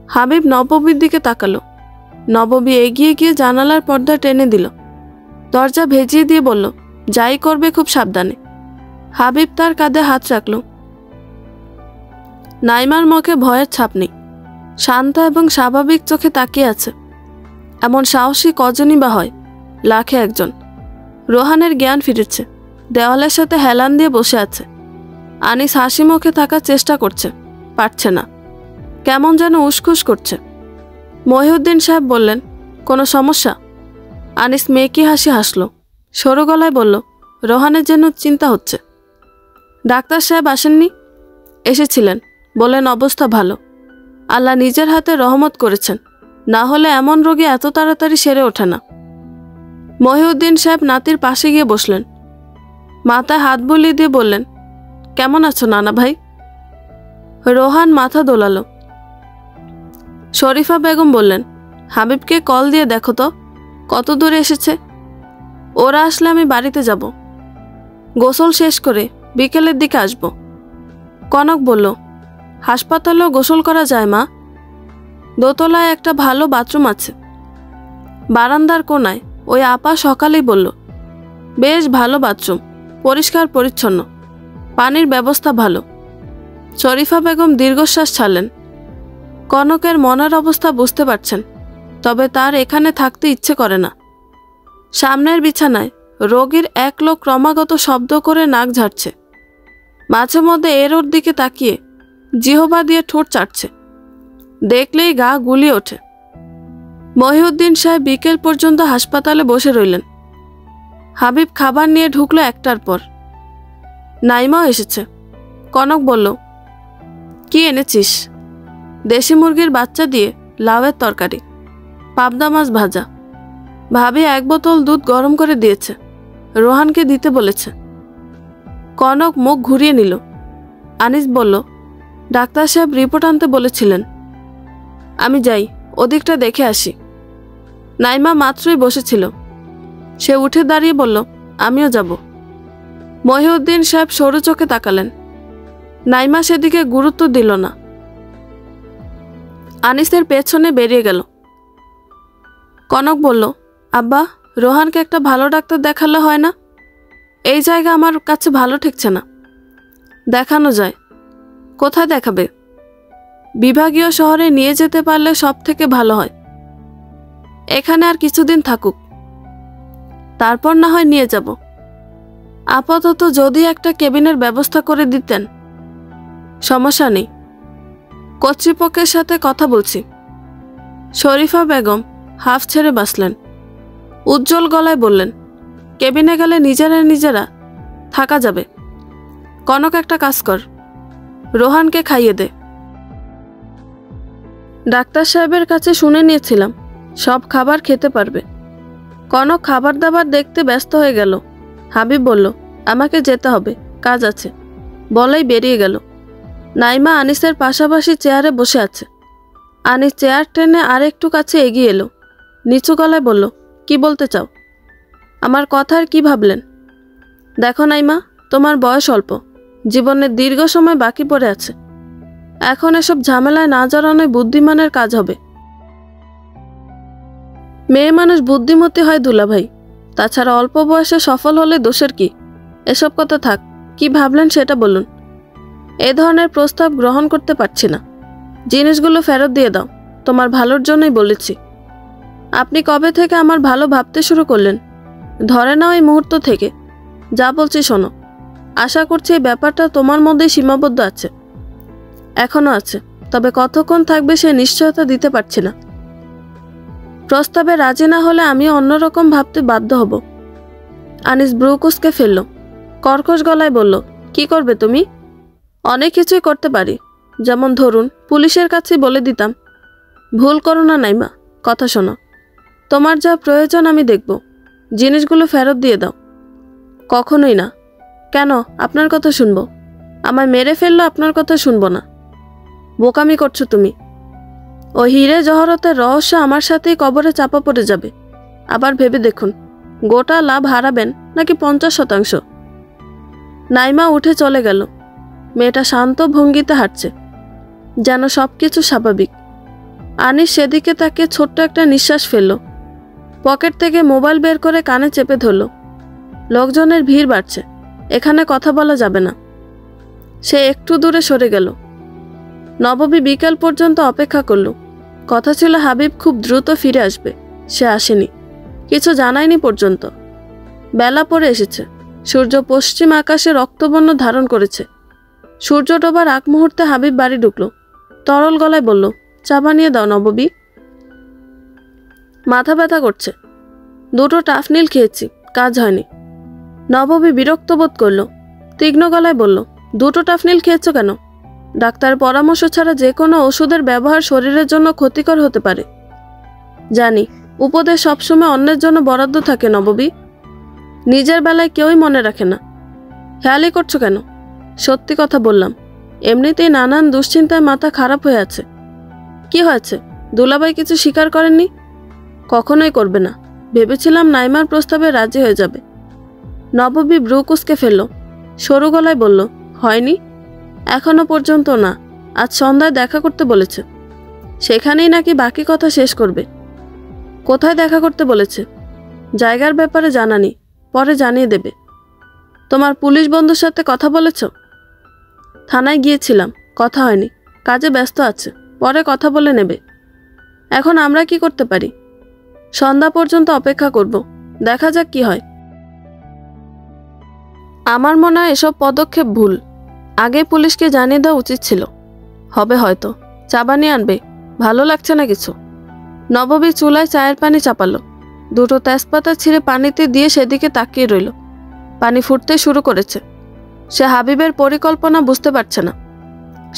হাবিব নববীর দিকে তাকালো। নববী এগিয়ে গিয়ে জানালার পর্দা টেনে দিল, দরজা ভেজিয়ে দিয়ে বলল, যাই করবে খুব সাবধানে। হাবিব তার কাঁধে হাত রাখল। নাইমার মুখে ভয়ের ছাপ নেই, শান্ত এবং স্বাভাবিক চোখে তাকিয়ে আছে। এমন সাহসী কজনই বা হয়, লাখে একজন। রোহানের জ্ঞান ফিরেছে, দেওয়ালের সাথে হেলান দিয়ে বসে আছে। আনিস হাসি মুখে থাকার চেষ্টা করছে, পারছে না, কেমন যেন উসখুস করছে। মহিউদ্দিন সাহেব বললেন, কোনো সমস্যা? আনিস মেকি হাসি হাসল, সরু গলায় বলল, রোহানের যেন চিন্তা হচ্ছে। ডাক্তার সাহেব আসেননি? এসেছিলেন, বলেন অবস্থা ভালো, আল্লাহ নিজের হাতে রহমত করেছেন, না হলে এমন রোগী এত তাড়াতাড়ি সেরে ওঠে না। মহিউদ্দিন সাহেব নাতির পাশে গিয়ে বসলেন, মাথায় হাত বুলিয়ে দিয়ে বললেন, কেমন আছো নানা ভাই? রোহান মাথা দোলালো। শরীফা বেগম বললেন, হাবিবকে কল দিয়ে দেখো তো কত দূরে এসেছে। ওরা আসলে আমি বাড়িতে যাব, গোসল শেষ করে বিকেলের দিকে আসব। কনক বলল, হাসপাতালেও গোসল করা যায় মা? দোতলায় একটা ভালো বাথরুম আছে, বারান্দার কোনায়। ওই আপা সকালেই বলল, বেশ ভালো বাথরুম, পরিষ্কার পরিচ্ছন্ন, পানির ব্যবস্থা ভালো। শরীফা বেগম দীর্ঘশ্বাস ছাড়লেন। কনকের মনের অবস্থা বুঝতে পারছেন, তবে তার এখানে থাকতে ইচ্ছে করে না। সামনের বিছানায় রোগীর এক লোক ক্রমাগত শব্দ করে নাক ঝাড়ছে, মাঝে মধ্যে এর ওর দিকে তাকিয়ে জিহবা দিয়ে ঠোঁট চাটছে। দেখলেই গা গুলিয়ে ওঠে। মহিউদ্দিন সাহেব বিকেল পর্যন্ত হাসপাতালে বসে রইলেন। হাবিব খাবার নিয়ে ঢুকলো একটার পর। নাইমাও এসেছে। কনক বলল, কি এনেছিস? দেশি মুরগির বাচ্চা দিয়ে লাউয়ের তরকারি, পাবদা মাছ ভাজা। ভাবি এক বোতল দুধ গরম করে দিয়েছে, রোহানকে দিতে বলেছে। কনক মুখ ঘুরিয়ে নিল। আনিস বলল, ডাক্তার সাহেব রিপোর্ট আনতে বলেছিলেন, আমি যাই, ওদিকটা দেখে আসি। নাইমা মাত্রই বসেছিল, সে উঠে দাঁড়িয়ে বলল, আমিও যাব। মহিউদ্দিন সাহেব সরু চোখে তাকালেন। নাইমা সেদিকে গুরুত্ব দিল না। আনিসের পেছনে বেরিয়ে গেল। কনক বলল, আব্বা, রোহানকে একটা ভালো ডাক্তার দেখালে হয় না? এই জায়গা আমার কাছে ভালো ঠেকছে না। দেখানো যায়। কোথায় দেখাবে? বিভাগীয় শহরে নিয়ে যেতে পারলে সব থেকে ভালো হয়। এখানে আর কিছুদিন থাকুক, তারপর না হয় নিয়ে যাব। আপাতত যদি একটা কেবিনের ব্যবস্থা করে দিতেন। সমস্যা নেই, কর্তৃপক্ষের সাথে কথা বলছি। শরীফা বেগম হাফ ছেড়ে বাঁচলেন। উজ্জ্বল গলায় বললেন, কেবিনে গেলে নিজেরা থাকা যাবে। কনক একটা কাজ কর, রোহানকে খাইয়ে দে। ডাক্তার সাহেবের কাছে শুনে নিয়েছিলাম সব খাবার খেতে পারবে। কনক খাবার দাবার দেখতে ব্যস্ত হয়ে গেল। হাবিব বলল, আমাকে যেতে হবে, কাজ আছে, বলেই বেরিয়ে গেল। নাইমা আনিসের পাশাপাশি চেয়ারে বসে আছে। আনিস চেয়ার টেনে আর একটু কাছে এগিয়ে এলো। নিচু গলায় বলল, কি বলতে চাও? আমার কথার কি ভাবলেন? দেখো নাইমা, তোমার বয়স অল্প, জীবনের দীর্ঘ সময় বাকি পড়ে আছে। এখন এসব ঝামেলায় না জড়ানোই বুদ্ধিমানের কাজ হবে। মেয়ে মানুষ বুদ্ধিমতী হয় দুলাভাই, তাছাড়া অল্প বয়সে সফল হলে দোষের কি? এসব কথা থাক, কি ভাবলেন সেটা বলুন। এ ধরনের প্রস্তাব গ্রহণ করতে পারছি না। জিনিসগুলো ফেরত দিয়ে দাও, তোমার ভালোর জন্যই বলেছি। আপনি কবে থেকে আমার ভালো ভাবতে শুরু করলেন? ধরে নাও এই মুহূর্ত থেকে। যা বলছি শোনো। আশা করছি এই ব্যাপারটা তোমার মধ্যেই সীমাবদ্ধ আছে, এখনো আছে, তবে কতক্ষণ থাকবে সে নিশ্চয়তা দিতে পারছি না। প্রস্তাবে রাজি না হলে আমিও অন্যরকম ভাবতে বাধ্য হব। আনিস ব্রুকুসকে ফেলল, কর্কশ গলায় বলল, কি করবে তুমি? অনেক কিছুই করতে পারি, যেমন ধরুন পুলিশের কাছে বলে দিতাম। ভুল করো না নাইমা, কথা শোনো। তোমার যা প্রয়োজন আমি দেখব, জিনিসগুলো ফেরত দিয়ে দাও। কখনোই না। কেন? আপনার কথা শুনবো? আমায় মেরে ফেললো, আপনার কথা শুনবো না? বোকামি করছো তুমি। ওই হিরে জহরতের রহস্য আমার সাথেই কবরে চাপা পড়ে যাবে। আবার ভেবে দেখুন, গোটা লাভ হারাবেন নাকি 50%। নাইমা উঠে চলে গেল। মেয়েটা শান্ত ভঙ্গিতে হাঁটছে, যেন সব কিছু স্বাভাবিক। আনিস সেদিকে তাকে ছোট্ট একটা নিঃশ্বাস ফেলল। পকেট থেকে মোবাইল বের করে কানে চেপে ধরল। লোকজনের ভিড় বাড়ছে, এখানে কথা বলা যাবে না। সে একটু দূরে সরে গেল। নববী বিকেল পর্যন্ত অপেক্ষা করল। কথা ছিল হাবিব খুব দ্রুত ফিরে আসবে, সে আসেনি, কিছু জানায়নি পর্যন্ত। বেলা পড়ে এসেছে, সূর্য পশ্চিম আকাশে রক্তবর্ণ ধারণ করেছে। সূর্য ডোবার আগ মুহূর্তে হাবিব বাড়ি ঢুকল। তরল গলায় বলল, চা বানিয়ে দাও নববী। মাথা ব্যথা করছে, 2টো টাফনিল খেয়েছি, কাজ হয়নি। নববী বিরক্ত বোধ করল, তীক্ষ্ণ গলায় বলল, 2টো টাফনিল খেয়েছ কেন? ডাক্তারের পরামর্শ ছাড়া যে কোনো ওষুধের ব্যবহার শরীরের জন্য ক্ষতিকর হতে পারে। জানি, উপদেশ সবসময় অন্যের জন্য বরাদ্দ থাকে নববী, নিজের বেলায় কেউই মনে রাখে না। খেয়ালই করছো কেন? সত্যি কথা বললাম, এমনিতেই নানান দুশ্চিন্তায় মাথা খারাপ হয়ে আছে। কি হয়েছে? দুলাভাই কিছু স্বীকার করেননি? কখনোই করবে না। ভেবেছিলাম নাইমার প্রস্তাবে রাজি হয়ে যাবে। নববী ব্রুকুসকে ফেলল, সরু গলায় বলল, হয়নি? এখনো পর্যন্ত না। আজ সন্ধ্যায় দেখা করতে বলেছে, সেখানেই নাকি বাকি কথা শেষ করবে। কোথায় দেখা করতে বলেছে? জায়গার ব্যাপারে জানানি, পরে জানিয়ে দেবে। তোমার পুলিশ বন্ধুর সাথে কথা বলেছ? থানায় গিয়েছিলাম, কথা হয়নি, কাজে ব্যস্ত আছে, পরে কথা বলে নেবে। এখন আমরা কি করতে পারি? সন্ধ্যা পর্যন্ত অপেক্ষা করব, দেখা যাক কি হয়। আমার মনে হয় এসব পদক্ষেপ ভুল, আগে পুলিশকে জানিয়ে দেওয়া উচিত ছিল। হবে হয়তো। চা বানিয়ে আনবে? ভালো লাগছে না কিছু। নববী চুলায় চায়ের পানি চাপালো, 2টো তেজপাতা ছিঁড়ে পানিতে দিয়ে সেদিকে তাকিয়ে রইল। পানি ফুটতে শুরু করেছে। সে হাবিবের পরিকল্পনা বুঝতে পারছে না।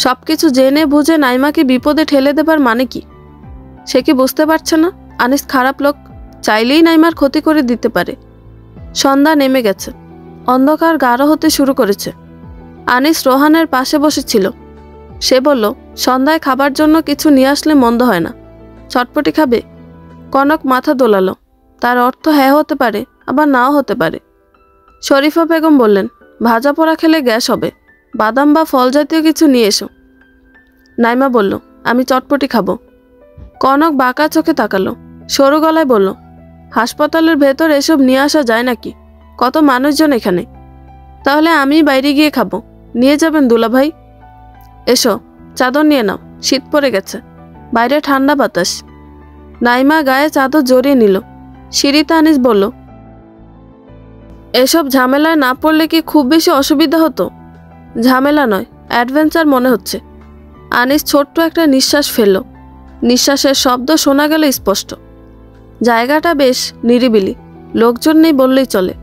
সবকিছু জেনে বুঝে নাইমাকে বিপদে ঠেলে দেবার মানে কি? সে কি বুঝতে পারছে না আনিস খারাপ লোক, চাইলেই নাইমার ক্ষতি করে দিতে পারে? সন্ধ্যা নেমে গেছে, অন্ধকার গাঢ় হতে শুরু করেছে। আনিস রোহানের পাশে বসেছিল। সে বলল, সন্ধ্যায় খাবার জন্য কিছু নিয়ে আসলে মন্দ হয় না। চটপটি খাবে? কনক মাথা দোলালো। তার অর্থ হ্যাঁ হতে পারে, আবার নাও হতে পারে। শরীফা বেগম বললেন, ভাজা পোড়া খেলে গ্যাস হবে, বাদাম বা ফল জাতীয় কিছু নিয়ে এসো। নাইমা বলল, আমি চটপটি খাবো। কনক বাঁকা চোখে তাকালো, সরু গলায় বলল, হাসপাতালের ভেতর এসব নিয়ে আসা যায় নাকি? কত মানুষজন এখানে। তাহলে আমি বাইরে গিয়ে খাবো, নিয়ে যাবেন দুলাভাই? এসো, চাদর নিয়ে নাও, শীত পড়ে গেছে, বাইরে ঠান্ডা বাতাস। নাইমা গায়ে চাদর জড়িয়ে নিল। সিঁড়িতে আনিস বলল, এসব ঝামেলায় না পড়লে কি খুব বেশি অসুবিধা হতো? ঝামেলা নয়, অ্যাডভেঞ্চার মনে হচ্ছে। আনিস ছোট্ট একটা নিঃশ্বাস ফেলল। নিঃশ্বাসের শব্দ শোনা গেল স্পষ্ট। জায়গাটা বেশ নিরিবিলি, লোকজন নেই বললেই চলে।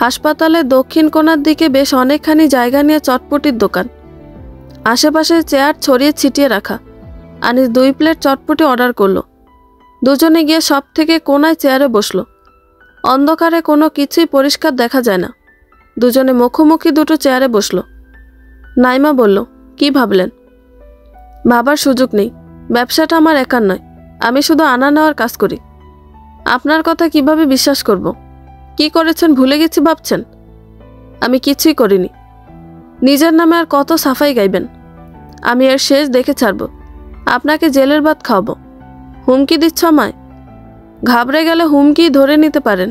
হাসপাতালের দক্ষিণ কোণার দিকে বেশ অনেকখানি জায়গা নিয়ে চটপটির দোকান, আশেপাশে চেয়ার ছড়িয়ে ছিটিয়ে রাখা। আনিস 2 প্লেট চটপটি অর্ডার করলো। দুজনে গিয়ে সব থেকে কোনায় চেয়ারে বসলো। অন্ধকারে কোনো কিছুই পরিষ্কার দেখা যায় না। দুজনে মুখোমুখি 2টো চেয়ারে বসলো। নাইমা বলল, কি ভাবলেন? ভাবার সুযোগ নেই, ব্যবসাটা আমার একার নয়, আমি শুধু আনা নেওয়ার কাজ করি। আপনার কথা কিভাবে বিশ্বাস করব? কি করেছেন ভুলে গেছি ভাবছেন? আমি কিছুই করিনি। নিজের নামে আর কত সাফাই গাইবেন? আমি এর শেষ দেখে ছাড়ব, আপনাকে জেলের ভাত খাওয়াবো। হুমকি দিচ্ছ আমায়? ঘাবড়ে গেলে হুমকি ধরে নিতে পারেন।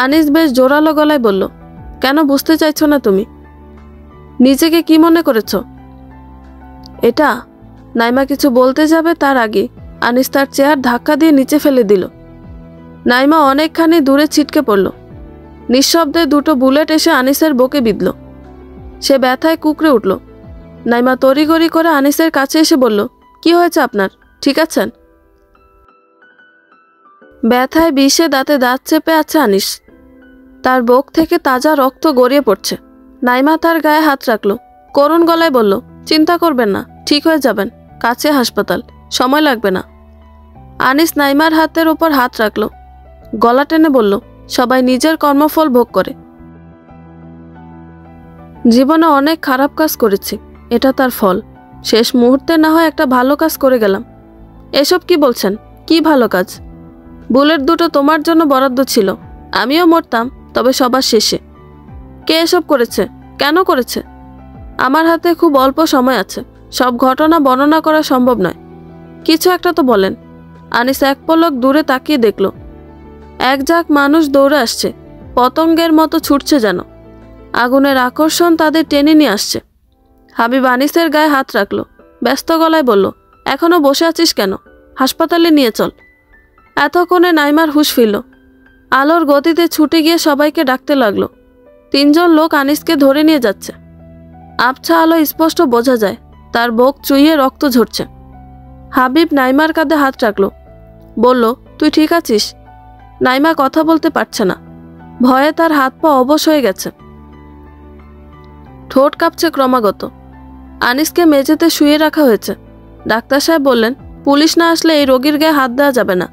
আনিস বেশ জোরালো গলায় বলল, কেন বুঝতে চাইছো না তুমি? নিজেকে কি মনে করেছ? এটা? নাইমা কিছু বলতে যাবে তার আগে আনিস তার চেয়ার ধাক্কা দিয়ে নিচে ফেলে দিল। নাইমা অনেকখানি দূরে ছিটকে পড়ল। নিঃশব্দে 2টো বুলেট এসে আনিসের বুকে বিঁধল। সে ব্যথায় কুঁকড়ে উঠল। নাইমা তড়িঘড়ি করে আনিসের কাছে এসে বলল, কি হয়েছে আপনার? ঠিক আছেন? ব্যথায় বিষে দাঁতে দাঁত চেপে আছে আনিস। তার বুক থেকে তাজা রক্ত গড়িয়ে পড়ছে। নাইমা তার গায়ে হাত রাখলো, করুণ গলায় বলল, চিন্তা করবেন না, ঠিক হয়ে যাবেন, কাছে হাসপাতাল, সময় লাগবে না। আনিস নাইমার হাতের উপর হাত রাখলো, গলা টেনে বলল, সবাই নিজের কর্মফল ভোগ করে। জীবনে অনেক খারাপ কাজ করেছি, এটা তার ফল। শেষ মুহূর্তে না হয় একটা ভালো কাজ করে গেলাম। এসব কি বলছেন? কি ভালো কাজ? বুলেট দুটো তোমার জন্য বরাদ্দ ছিল, আমিও মরতাম, তবে সবার শেষে। কে এসব করেছে? কেন করেছে? আমার হাতে খুব অল্প সময় আছে, সব ঘটনা বর্ণনা করা সম্ভব নয়। কিছু একটা তো বলেন। আনিস এক পলক দূরে তাকিয়ে দেখল, এক ঝাঁক মানুষ দৌড়ে আসছে, পতঙ্গের মতো ছুটছে যেন। আগুনের আকর্ষণ তাদের টেনে নিয়ে আসছে। হাবিব আনিসের গায়ে হাত রাখলো, ব্যস্ত গলায় বলল, এখনো বসে আছিস কেন? হাসপাতালে নিয়ে চল। এতক্ষণে নাইমার হুঁশ ফিরল। আলোর গতিতে ছুটে গিয়ে সবাইকে ডাকতে লাগলো। 3 জন লোক আনিসকে ধরে নিয়ে যাচ্ছে। আবছা আলো স্পষ্ট বোঝা যায়, তার বুক চুইয়ে রক্ত ঝরছে। হাবিব নাইমার কাঁধে হাত রাখলো, বলল, তুই ঠিক আছিস? নাইমা কথা বলতে পারছে না, ভয়ে তার হাত পা অবশ হয়ে গেছে, ঠোঁট কাঁপছে ক্রমাগত। আনিসকে মেঝেতে শুয়ে রাখা হয়েছে। ডাক্তার সাহেব বললেন, পুলিশ না আসলে এই রোগীর গায়ে হাত দেওয়া যাবে না।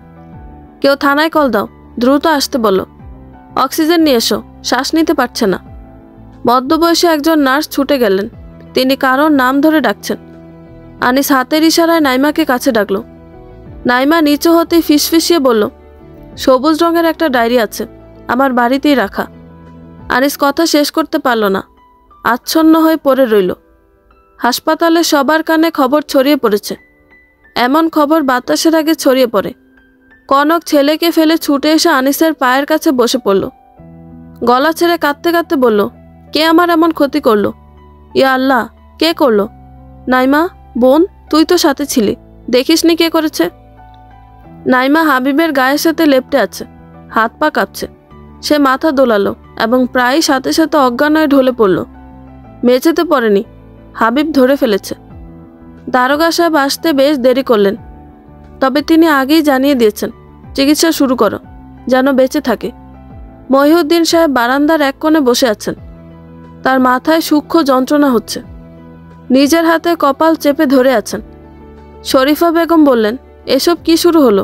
কেউ থানায় কল দাও, দ্রুত আসতে বলো। অক্সিজেন নিয়ে এসো, শ্বাস নিতে পারছে না। মধ্যবয়সী একজন নার্স ছুটে গেলেন, তিনি কারোর নাম ধরে ডাকছেন। আনিস হাতের ইশারায় নাইমাকে কাছে ডাকলো। নাইমা নিচু হতেই ফিসফিসিয়ে বলল, সবুজ রঙের একটা ডায়েরি আছে, আমার বাড়িতেই রাখা। আনিস কথা শেষ করতে পারল না, আচ্ছন্ন হয়ে পড়ে রইল। হাসপাতালে সবার কানে খবর ছড়িয়ে পড়েছে। এমন খবর বাতাসের আগে ছড়িয়ে পড়ে। কনক ছেলেকে ফেলে ছুটে এসে আনিসের পায়ের কাছে বসে পড়ল। গলা ছেড়ে কাঁদতে কাঁদতে বলল, কে আমার এমন ক্ষতি করলো? ইয়া আল্লাহ, কে করলো? নাইমা বোন, তুই তো সাথে ছিলি, দেখিসনি কে করেছে? নাইমা হাবিবের গায়ের সাথে লেপ্টে আছে, হাত পা কাঁপছে। সে মাথা দোলালো এবং প্রায় সাথে সাথে অজ্ঞান হয়ে ঢলে পড়ল। মেঝেতে পড়েনি, হাবিব ধরে ফেলেছে। দারোগা সাহেব আসতে বেশ দেরি করলেন, তবে তিনি আগেই জানিয়ে দিয়েছেন, চিকিৎসা শুরু করো, যেন বেঁচে থাকে। মহিউদ্দিন সাহেব বারান্দার এক কোণে বসে আছেন। তার মাথায় সূক্ষ্ম যন্ত্রণা হচ্ছে, নিজের হাতে কপাল চেপে ধরে আছেন। শরীফা বেগম বললেন, এসব কি শুরু হলো?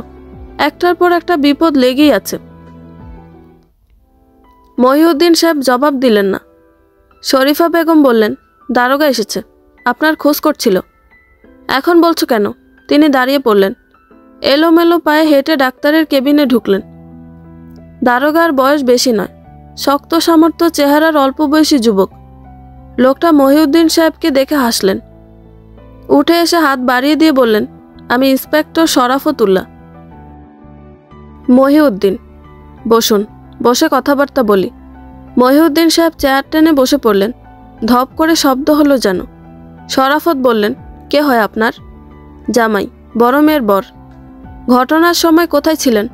একটার পর একটা বিপদ লেগেই আছে। মহিউদ্দিন সাহেব জবাব দিলেন না। শরীফা বেগম বললেন, দারোগা এসেছে, আপনার খোঁজ করছিল। এখন বলছো কেন? তিনি দাঁড়িয়ে পড়লেন, এলোমেলো পায়ে হেঁটে ডাক্তারের কেবিনে ঢুকলেন। দারোগার বয়স বেশি নয়, শক্ত সামর্থ্য চেহারার অল্প বয়সী যুবক। লোকটা মহিউদ্দিন সাহেবকে দেখে হাসলেন। উঠে এসে হাত বাড়িয়ে দিয়ে বললেন, আমি ইন্সপেক্টর শরাফতুল্লাহ। মহিউদ্দিন, বসুন, বসে কথাবার্তা বলি। মহিউদ্দিন সাহেব চেয়ার টেনে বসে পড়লেন। ধপ করে শব্দ হলো যেন। শরাফত বললেন, কে হয় আপনার? জামাই, বড় মেয়ের বর। ঘটনার সময় কোথায় ছিলেন?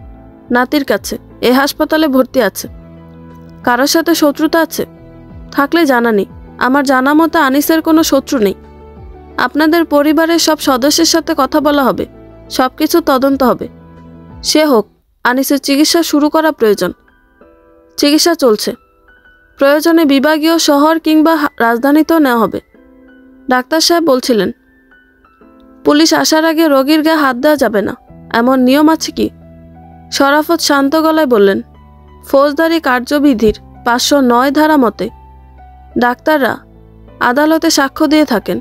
নাতির কাছে, এ হাসপাতালে ভর্তি আছে। কারোর সাথে শত্রুতা আছে? থাকলে জানা নেই, আমার জানা মতো আনিসের কোনো শত্রু নেই। আপনাদের পরিবারের সব সদস্যের সাথে কথা বলা হবে, সব কিছু তদন্ত হবে। সে হোক, আনিসের চিকিৎসা শুরু করা প্রয়োজন। চিকিৎসা চলছে, প্রয়োজনে বিভাগীয় শহর কিংবা রাজধানীতেও নেওয়া হবে। ডাক্তার সাহেব বলছিলেন, পুলিশ আসার আগে রোগীর গায়ে হাত দেওয়া যাবে না, এমন নিয়ম আছে কি? শরাফত শান্ত গলায় বললেন, ফৌজদারি কার্যবিধির 509 ধারা মতে ডাক্তাররা আদালতে সাক্ষ্য দিয়ে থাকেন।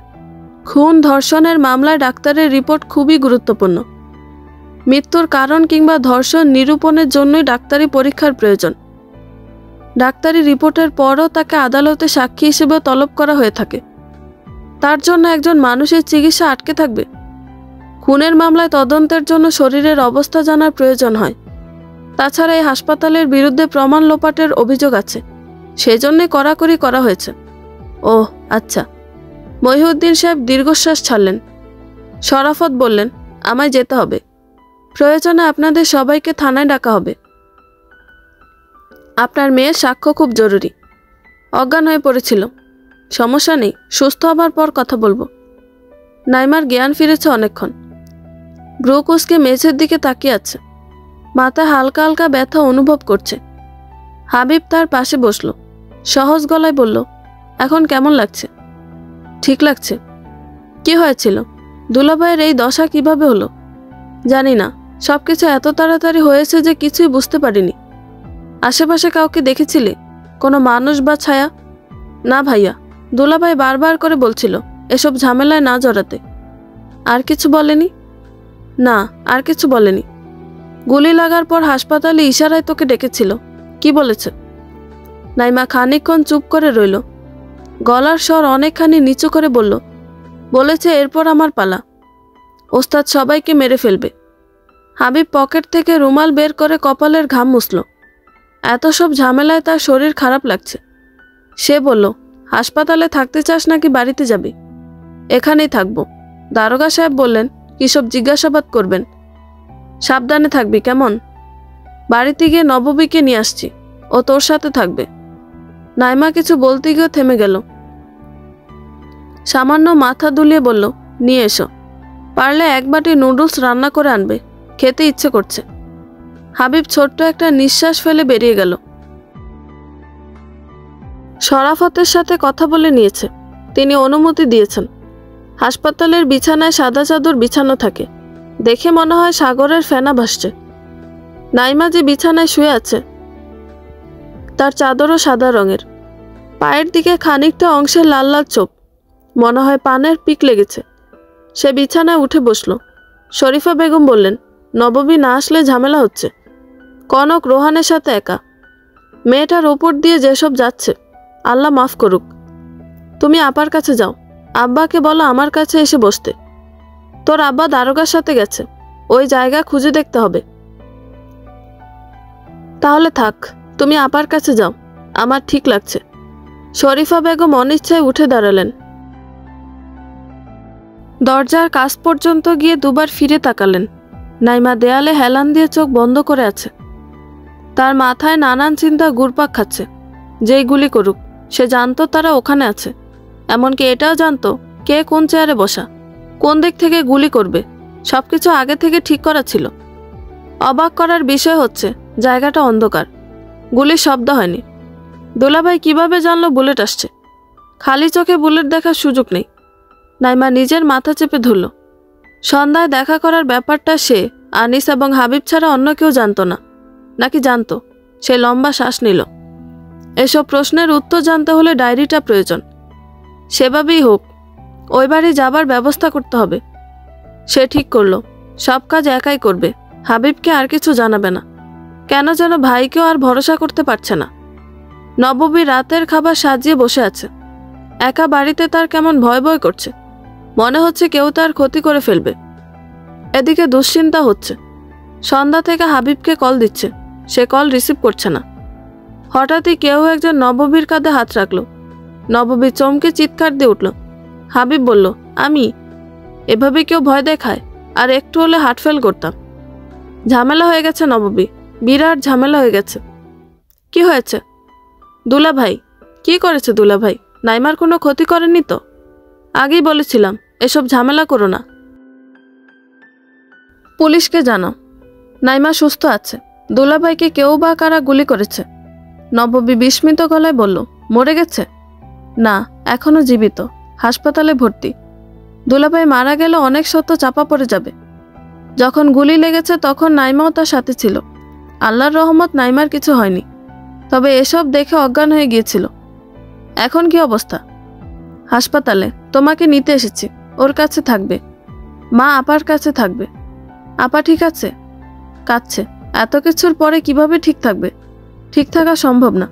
খুন ধর্ষণের মামলায় ডাক্তারের রিপোর্ট খুবই গুরুত্বপূর্ণ। মৃত্যুর কারণ কিংবা ধর্ষণ নিরূপণের জন্যই ডাক্তারি পরীক্ষার প্রয়োজন। ডাক্তারি রিপোর্টের পরও তাকে আদালতে সাক্ষী হিসেবে তলব করা হয়ে থাকে। তার জন্য একজন মানুষের চিকিৎসা আটকে থাকবে? খুনের মামলায় তদন্তের জন্য শরীরের অবস্থা জানার প্রয়োজন হয়। তাছাড়া এই হাসপাতালের বিরুদ্ধে প্রমাণ লোপাটের অভিযোগ আছে, সেজন্যে কড়াকড়ি করা হয়েছে। ওহ আচ্ছা। মহিউদ্দিন সাহেব দীর্ঘশ্বাস ছাড়লেন। শরাফত বললেন, আমায় যেতে হবে, প্রয়োজনে আপনাদের সবাইকে থানায় ডাকা হবে। আপনার মেয়ের সাক্ষ্য খুব জরুরি। অজ্ঞান হয়ে পড়েছিল, সমস্যা নেই, সুস্থ হবার পর কথা বলবো। নাইমার জ্ঞান ফিরেছে অনেকক্ষণ। ব্রুকুসকে মেঝের দিকে তাকিয়ে আছে। মাথায় হালকা হালকা ব্যথা অনুভব করছে। হাবিব তার পাশে বসলো। সহজ গলায় বলল, এখন কেমন লাগছে? ঠিক লাগছে। কি হয়েছিল? দুলাভাইয়ের এই দশা কিভাবে হলো? জানি না, সবকিছু এত তাড়াতাড়ি হয়েছে যে কিছুই বুঝতে পারিনি। আশেপাশে কাউকে দেখেছিলে? কোনো মানুষ বা ছায়া? না ভাইয়া, দুলাভাই বারবার করে বলছিল এসব ঝামেলায় না জড়াতে। আর কিছু বলেনি? না, আর কিছু বলেনি। গুলি লাগার পর হাসপাতালে ইশারায় তোকে ডেকেছিল, কি বলেছে? নাইমা খানিকক্ষণ চুপ করে রইল। গলার স্বর অনেকখানি নিচু করে বলল, বলেছে এরপর আমার পালা। ওস্তাদ সবাইকে মেরে ফেলবে। হাবিব পকেট থেকে রুমাল বের করে কপালের ঘাম মুছল। এত সব ঝামেলায় তার শরীর খারাপ লাগছে। সে বলল, হাসপাতালে থাকতে চাস নাকি বাড়িতে যাবি? এখানেই থাকবো। দারোগা সাহেব বললেন কিসব জিজ্ঞাসাবাদ করবেন। সাবধানে থাকবি কেমন? বাড়িতে গিয়ে নববীকে নিয়ে আসছি, ও তোর সাথে থাকবে। নাইমা কিছু বলতে গিয়েও থেমে গেল। সামান্য মাথা দুলিয়ে বলল, নিয়ে এসো। পারলে এক বাটি নুডলস রান্না করে আনবে, খেতে ইচ্ছে করছে। হাবিব ছোট্ট একটা নিঃশ্বাস ফেলে বেরিয়ে গেল। শরাফতের সাথে কথা বলে নিয়েছে, তিনি অনুমতি দিয়েছেন। হাসপাতালের বিছানায় সাদা চাদর বিছানো থাকে, দেখে মনে হয় সাগরের ফেনা ভাসছে। নাইমা যে বিছানায় শুয়ে আছে তার চাদরও সাদা রঙের। পায়ের দিকে খানিকটা অংশের লাল লাল চোপ, মনে হয় পানের পিক লেগেছে। সে বিছানায় উঠে বসল। শরীফা বেগম বললেন, নববী না আসলে ঝামেলা হচ্ছে। কনক রোহানের সাথে একা। মেয়েটার ওপর দিয়ে যেসব যাচ্ছে, আল্লাহ মাফ করুক। তুমি আপার কাছে যাও, আব্বাকে বলো আমার কাছে এসে বসতে। তোর আব্বা দারোগার সাথে গেছে, ওই জায়গা খুঁজে দেখতে হবে। তাহলে থাক, তুমি আপার কাছে যাও, আমার ঠিক লাগছে। শরীফা বেগম অনিচ্ছায় উঠে দাঁড়ালেন। দরজার কাছ পর্যন্ত গিয়ে দুবার ফিরে তাকালেন। নাইমা দেয়ালে হেলান দিয়ে চোখ বন্ধ করে আছে। তার মাথায় নানান চিন্তা ঘুরপাক খাচ্ছে। যেই গুলি করুক, সে জানতো তারা ওখানে আছে। এমনকি এটাও জানতো কে কোন চেয়ারে বসা, কোন দিক থেকে গুলি করবে। সবকিছু আগে থেকে ঠিক করা ছিল। অবাক করার বিষয় হচ্ছে জায়গাটা অন্ধকার, গুলির শব্দ হয়নি। দুলাভাই কিভাবে জানলো বুলেট আসছে? খালি চোখে বুলেট দেখার সুযোগ নেই। নাইমা নিজের মাথা চেপে ধরল। সন্ধ্যায় দেখা করার ব্যাপারটা সে, আনিস এবং হাবিব ছাড়া অন্য কেউ জানতো না, নাকি জানতো? সে লম্বা শ্বাস নিল। এসব প্রশ্নের উত্তর জানতে হলে ডায়েরিটা প্রয়োজন। সেভাবেই হোক, ওই বাড়ি যাবার ব্যবস্থা করতে হবে। সে ঠিক করলো সব কাজ একাই করবে, হাবিবকে আর কিছু জানাবে না। কেন যেন ভাইকেও আর ভরসা করতে পারছে না। নববী রাতের খাবার সাজিয়ে বসে আছে। একা বাড়িতে তার কেমন ভয় ভয় করছে, মনে হচ্ছে কেউ তার ক্ষতি করে ফেলবে। এদিকে দুশ্চিন্তা হচ্ছে। সন্ধ্যা থেকে হাবিবকে কল দিচ্ছে, সে কল রিসিভ করছে না। হঠাৎই কেউ একজন নববীর কাঁধে হাত রাখল। নববী চমকে চিৎকার দিয়ে উঠল। হাবিব বলল, আমি? এভাবে কেউ ভয় দেখায়? আর একটু হলে হার্ট ফেল করতাম। ঝামেলা হয়ে গেছে নববী, বিরাট ঝামেলা হয়ে গেছে। কি হয়েছে? দুলাভাই। কি করেছে দুলাভাই? নাইমার কোনো ক্ষতি করেনি তো? আগেই বলেছিলাম এসব ঝামেলা করো না। পুলিশকে জানাও। নাইমা সুস্থ আছে, দুলাভাইকে কেউ বা কারা গুলি করেছে। নববী বিস্মিত গলায় বলল, মরে গেছে? না, এখনো জীবিত, হাসপাতালে ভর্তি। দুলাভাই মারা গেলে অনেক সত্য চাপা পড়ে যাবে। যখন গুলি লেগেছে তখন নাইমাও তার সাথে ছিল। আল্লাহর রহমত, নাইমার কিছু হয়নি, তবে এসব দেখে অজ্ঞান হয়ে গিয়েছিল। এখন কি অবস্থা? হাসপাতালে, তোমাকে নিতে এসেছি। ওর কাছে থাকবে, মা আপার কাছে থাকবে। আপা ঠিক আছে? কাঁদছে। এত কিছুর পরে কিভাবে ঠিক থাকবে? ঠিক থাকা সম্ভব না।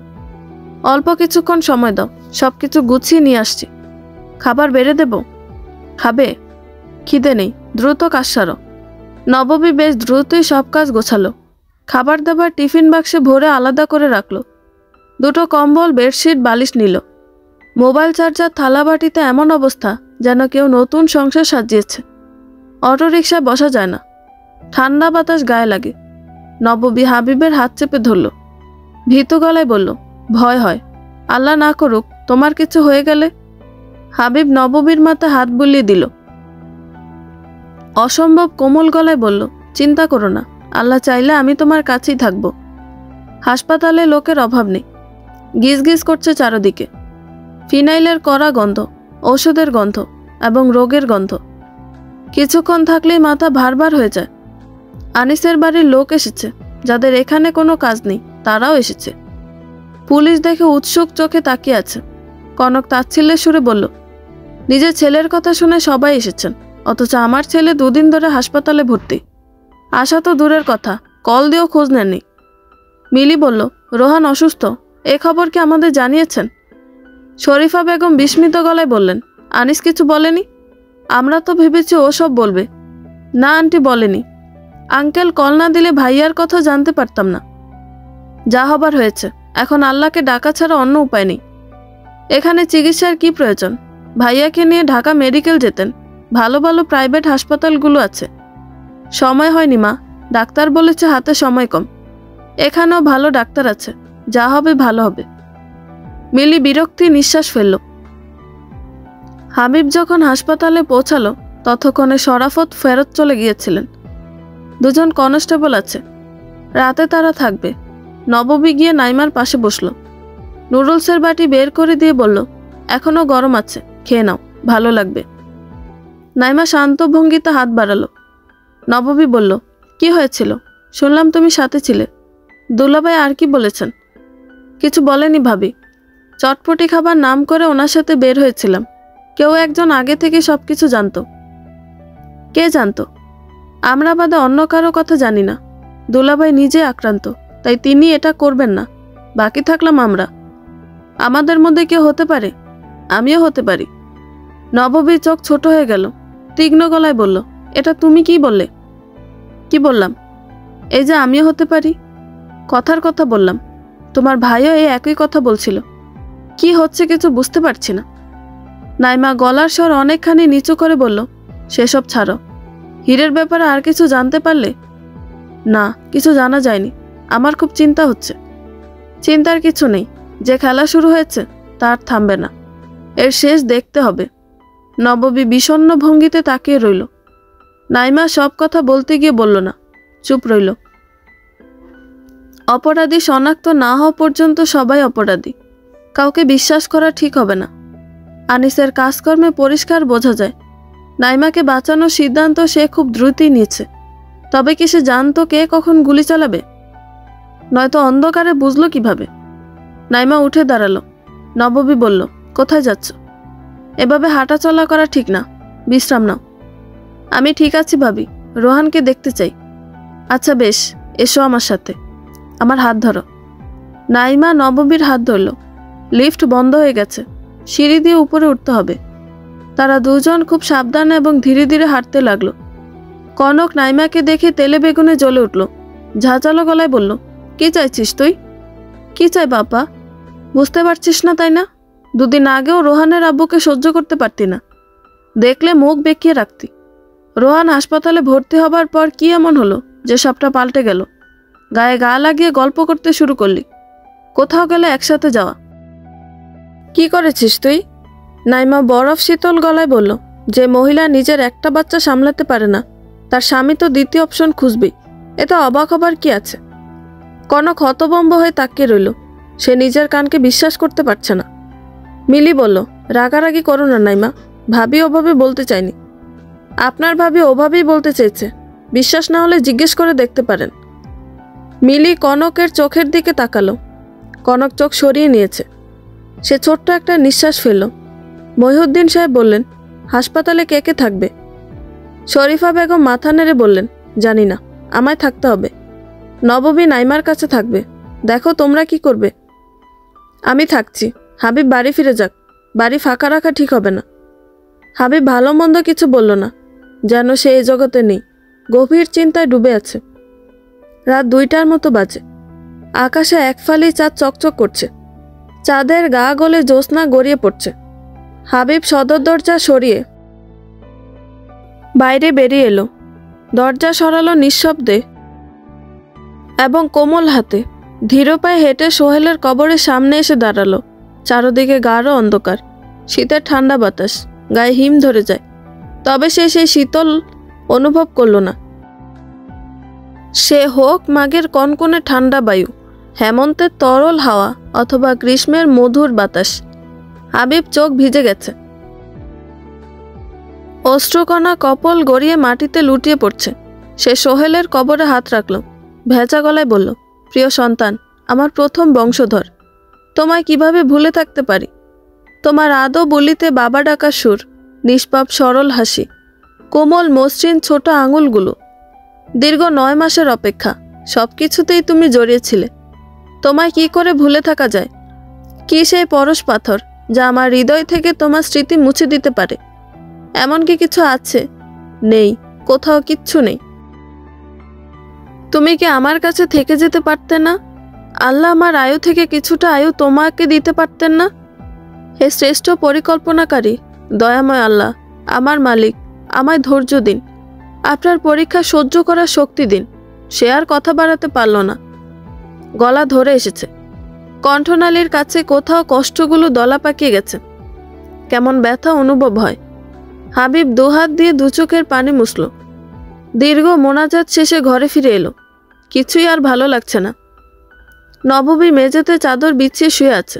অল্প কিছুক্ষণ সময় দাও, সব কিছু গুছিয়ে নিয়ে আসছি। খাবার বেড়ে দেব? খাবে? খিদে নেই, দ্রুত কাজ সারো। নববী বেশ দ্রুতই সব কাজ গোছালো। খাবার দাবার টিফিন বাক্সে ভরে আলাদা করে রাখলো। দুটো কম্বল, বেডশিট, বালিশ নিল। মোবাইল চার্জার, থালাবাটিতে এমন অবস্থা যেন কেউ নতুন সংসার সাজিয়েছে। অটোরিকশায় বসা যায় না, ঠান্ডা বাতাস গায়ে লাগে। নববী হাবিবের হাত চেপে ধরল। ভীতু গলায় বলল, ভয় হয়, আল্লাহ না করুক তোমার কিছু হয়ে গেলে। হাবিব নববীর মাথায় হাত বুলিয়ে দিল। অসম্ভব কোমল গলায় বলল, চিন্তা করো না, আল্লাহ চাইলে আমি তোমার কাছেই থাকব। হাসপাতালে লোকের অভাব নেই। গিজ গিজ করছে চারদিকে। ফিনাইলের কড়া গন্ধ, ওষুধের গন্ধ এবং রোগের গন্ধ। কিছুক্ষণ থাকলেই মাথা ভারবার হয়ে যায়। আনিসের বাড়ির লোক এসেছে, যাদের এখানে কোনো কাজ নেই তারাও এসেছে। পুলিশ দেখে উৎসুক চোখে তাকিয়ে আছে। কনক তাচ্ছিল্যের সুরে বলল, নিজের ছেলের কথা শুনে সবাই এসেছেন, অথচ আমার ছেলে 2 দিন ধরে হাসপাতালে ভর্তি। আসা তো দূরের কথা, কল দিয়েও খোঁজ নেননি। মিলি বলল, রোহান অসুস্থ, এ খবর কি আমাদের জানিয়েছেন? শরীফা বেগম বিস্মিত গলায় বললেন, আনিস কিছু বলেনি? আমরা তো ভেবেছি ও সব বলবে। না আন্টি, বলেনি। আঙ্কেল কল না দিলে ভাইয়ার কথা জানতে পারতাম না। যা হবার হয়েছে, এখন আল্লাহকে ডাকা ছাড়া অন্য উপায় নেই। এখানে চিকিৎসার কি প্রয়োজন? ভাইয়াকে নিয়ে ঢাকা মেডিকেল যেতেন, ভালো ভালো প্রাইভেট হাসপাতালগুলো আছে। সময় হয়নি মা, ডাক্তার বলেছে হাতে সময় কম। এখানেও ভালো ডাক্তার আছে, যা হবে ভালো হবে। মিলি বিরক্তি নিঃশ্বাস ফেলল। হাবিব যখন হাসপাতালে পৌঁছালো ততক্ষণে শরাফত ফেরত চলে গিয়েছিলেন। 2 জন কনস্টেবল আছে, রাতে তারা থাকবে। নববী গিয়ে নাইমার পাশে বসলো। নুডলসের বাটি বের করে দিয়ে বলল, এখনো গরম আছে, খেয়ে নাও, ভালো লাগবে। নাইমা শান্ত ভঙ্গিতে হাত বাড়ালো। নববী বলল, কি হয়েছিল? শুনলাম তুমি সাথে ছিলে। দুলাভাই আর কি বলেছেন? কিছু বলেনি ভাবি। চটপটি খাবার নাম করে ওনার সাথে বের হয়েছিলাম। কেউ একজন আগে থেকে সবকিছু জানতো। কে জানতো? আমরা বাদে অন্য কারো কথা জানি না। দুলাভাই নিজে আক্রান্ত, তাই তিনি এটা করবেন না। বাকি থাকলাম আমরা। আমাদের মধ্যে কেউ হতে পারে, আমিও হতে পারি। নববীর চোখ ছোট হয়ে গেল। তীক্ষ্ণ গলায় বলল, এটা তুমি কি বললে? কি বললাম? এই যে আমিও হতে পারি। কথার কথা বললাম। তোমার ভাইও এই একই কথা বলছিল। কি হচ্ছে কিছু বুঝতে পারছি না। নাইমা গলার স্বর অনেকখানি নিচু করে বলল, সেসব ছাড়ো। হীরের ব্যাপারে আর কিছু জানতে পারলে? না, কিছু জানা যায়নি। আমার খুব চিন্তা হচ্ছে। চিন্তার কিছু নেই, যে খেলা শুরু হয়েছে তার থামবে না। এর শেষ দেখতে হবে। নববী বিষণ্ণ ভঙ্গিতে তাকিয়ে রইল। নাইমা সব কথা বলতে গিয়ে বলল না, চুপ রইল। অপরাধী শনাক্ত না হওয়া পর্যন্ত সবাই অপরাধী। কাউকে বিশ্বাস করা ঠিক হবে না। আনিসের কাজকর্মে পরিষ্কার বোঝা যায় নাইমাকে বাঁচানোর সিদ্ধান্ত সে খুব দ্রুতই নিয়েছে। তবে কি সে জানতো কে কখন গুলি চালাবে? নয়তো অন্ধকারে বুঝলো কিভাবে? নাইমা উঠে দাঁড়ালো। নববী বলল, কোথায় যাচ্ছ? এভাবে হাঁটা চলা করা ঠিক না, বিশ্রাম নাও। আমি ঠিক আছি ভাবি, রোহানকে দেখতে চাই। আচ্ছা বেশ, এসো আমার সাথে। আমার হাত ধরো। নাইমা নববীর হাত ধরল। লিফট বন্ধ হয়ে গেছে, সিঁড়ি দিয়ে উপরে উঠতে হবে। তারা 2 জন খুব সাবধানে এবং ধীরে ধীরে হাঁটতে লাগলো। কনক নাইমাকে দেখে তেলে বেগুনে জ্বলে উঠল। ঝাঁঝালো গলায় বলল, কি চাইছিস তুই? কি চাই বাবা? বুঝতে পারছিস না তাই না? 2 দিন আগেও রোহানের আব্বুকে সহ্য করতে পারতি না, দেখলে মুখ বেঁকিয়ে রাখতি। রোহান হাসপাতালে ভর্তি হবার পর কি এমন হলো যে সবটা পাল্টে গেল? গায়ে গা লাগিয়ে গল্প করতে শুরু করলি। কোথাও গেলে একসাথে যাওয়া। কি করেছিস তুই? নাইমা বরফ শীতল গলায় বলল, যে মহিলা নিজের একটা বাচ্চা সামলাতে পারে না, তার স্বামী তো দ্বিতীয় অপশন খুঁজবেই। এতে অবাক হবার কি আছে? কনক হতভম্ব হয়ে তাকিয়ে রইল। সে নিজের কানকে বিশ্বাস করতে পারছে না। মিলি বলল, রাগারাগি করো না নাইমা, ভাবি ওভাবে বলতে চাইনি। আপনার ভাবি ওভাবেই বলতে চেয়েছে। বিশ্বাস না হলে জিজ্ঞেস করে দেখতে পারেন। মিলি কনকের চোখের দিকে তাকালো। কনক চোখ সরিয়ে নিয়েছে। সে ছোট্ট একটা নিঃশ্বাস ফেলল। মহিউদ্দিন সাহেব বললেন, হাসপাতালে কে কে থাকবে? শরীফা বেগম মাথা নেড়ে বললেন, জানি না, আমায় থাকতে হবে। নববী নাইমার কাছে থাকবে। দেখো তোমরা কি করবে। আমি থাকছি। হাবিব বাড়ি ফিরে যাক, বাড়ি ফাঁকা রাখা ঠিক হবে না। হাবিব ভালো মন্দ কিছু বলল না, যেন সে এই জগতে নেই, গভীর চিন্তায় ডুবে আছে। রাত 2টার মতো বাজে। আকাশে এক ফালি চাঁদ চকচক করছে। চাঁদের গা গলে জ্যোৎস্না গড়িয়ে পড়ছে। হাবিব সদর দরজা সরিয়ে বাইরে বেরিয়ে এলো। দরজা সরালো নিঃশব্দে এবং কোমল হাতে। ধীর পায়ে হেঁটে সোহেলের কবরের সামনে এসে দাঁড়ালো। চারদিকে গাঢ় অন্ধকার, শীতের ঠান্ডা বাতাস, গায়ে হিম ধরে যায়। তবে সে সেই শীতল অনুভব করল না। সে হোক মাঘের কনকনে ঠান্ডা বায়ু, হেমন্তের তরল হাওয়া অথবা গ্রীষ্মের মধুর বাতাস, হাবিব চোখ ভিজে গেছে। অশ্রুকণা কপল গড়িয়ে মাটিতে লুটিয়ে পড়ছে। সে সোহেলের কবরে হাত রাখল, ভেজা গলায় বলল, প্রিয় সন্তান, আমার প্রথম বংশধর, তোমায় কিভাবে ভুলে থাকতে পারি? তোমার আদো বলিতে বাবা ডাকা সুর, নিষ্পাপ সরল হাসি, কোমল মসৃণ ছোট আঙুলগুলো, দীর্ঘ 9 মাসের অপেক্ষা, সব কিছুতেই তুমি জড়িয়েছিলে। তোমায় কি করে ভুলে থাকা যায়? কি সেই পরশ পাথর যা আমার হৃদয় থেকে তোমার স্মৃতি মুছে দিতে পারে? এমন কি কিছু আছে? নেই, কোথাও কিচ্ছু নেই। তুমি কি আমার কাছে থেকে যেতে পারতে না? আল্লাহ আমার আয়ু থেকে কিছুটা আয়ু তোমাকে দিতে পারতেন না? হে শ্রেষ্ঠ পরিকল্পনাকারী, দয়াময় আল্লাহ, আমার মালিক, আমায় ধৈর্য দিন, আপনার পরীক্ষা সহ্য করার শক্তি দিন। সে আর কথা বাড়াতে পারল না, গলা ধরে এসেছে। কণ্ঠনালীর কাছে কোথাও কষ্টগুলো দলা পাকিয়ে গেছে, কেমন ব্যথা অনুভব হয়। হাবিব দুহাত দিয়ে দু চোখের পানি মুছল। দীর্ঘ মোনাজাত শেষে ঘরে ফিরে এলো। কিছুই আর ভালো লাগছে না। নববী মেঝেতে চাদর বিছিয়ে শুয়ে আছে,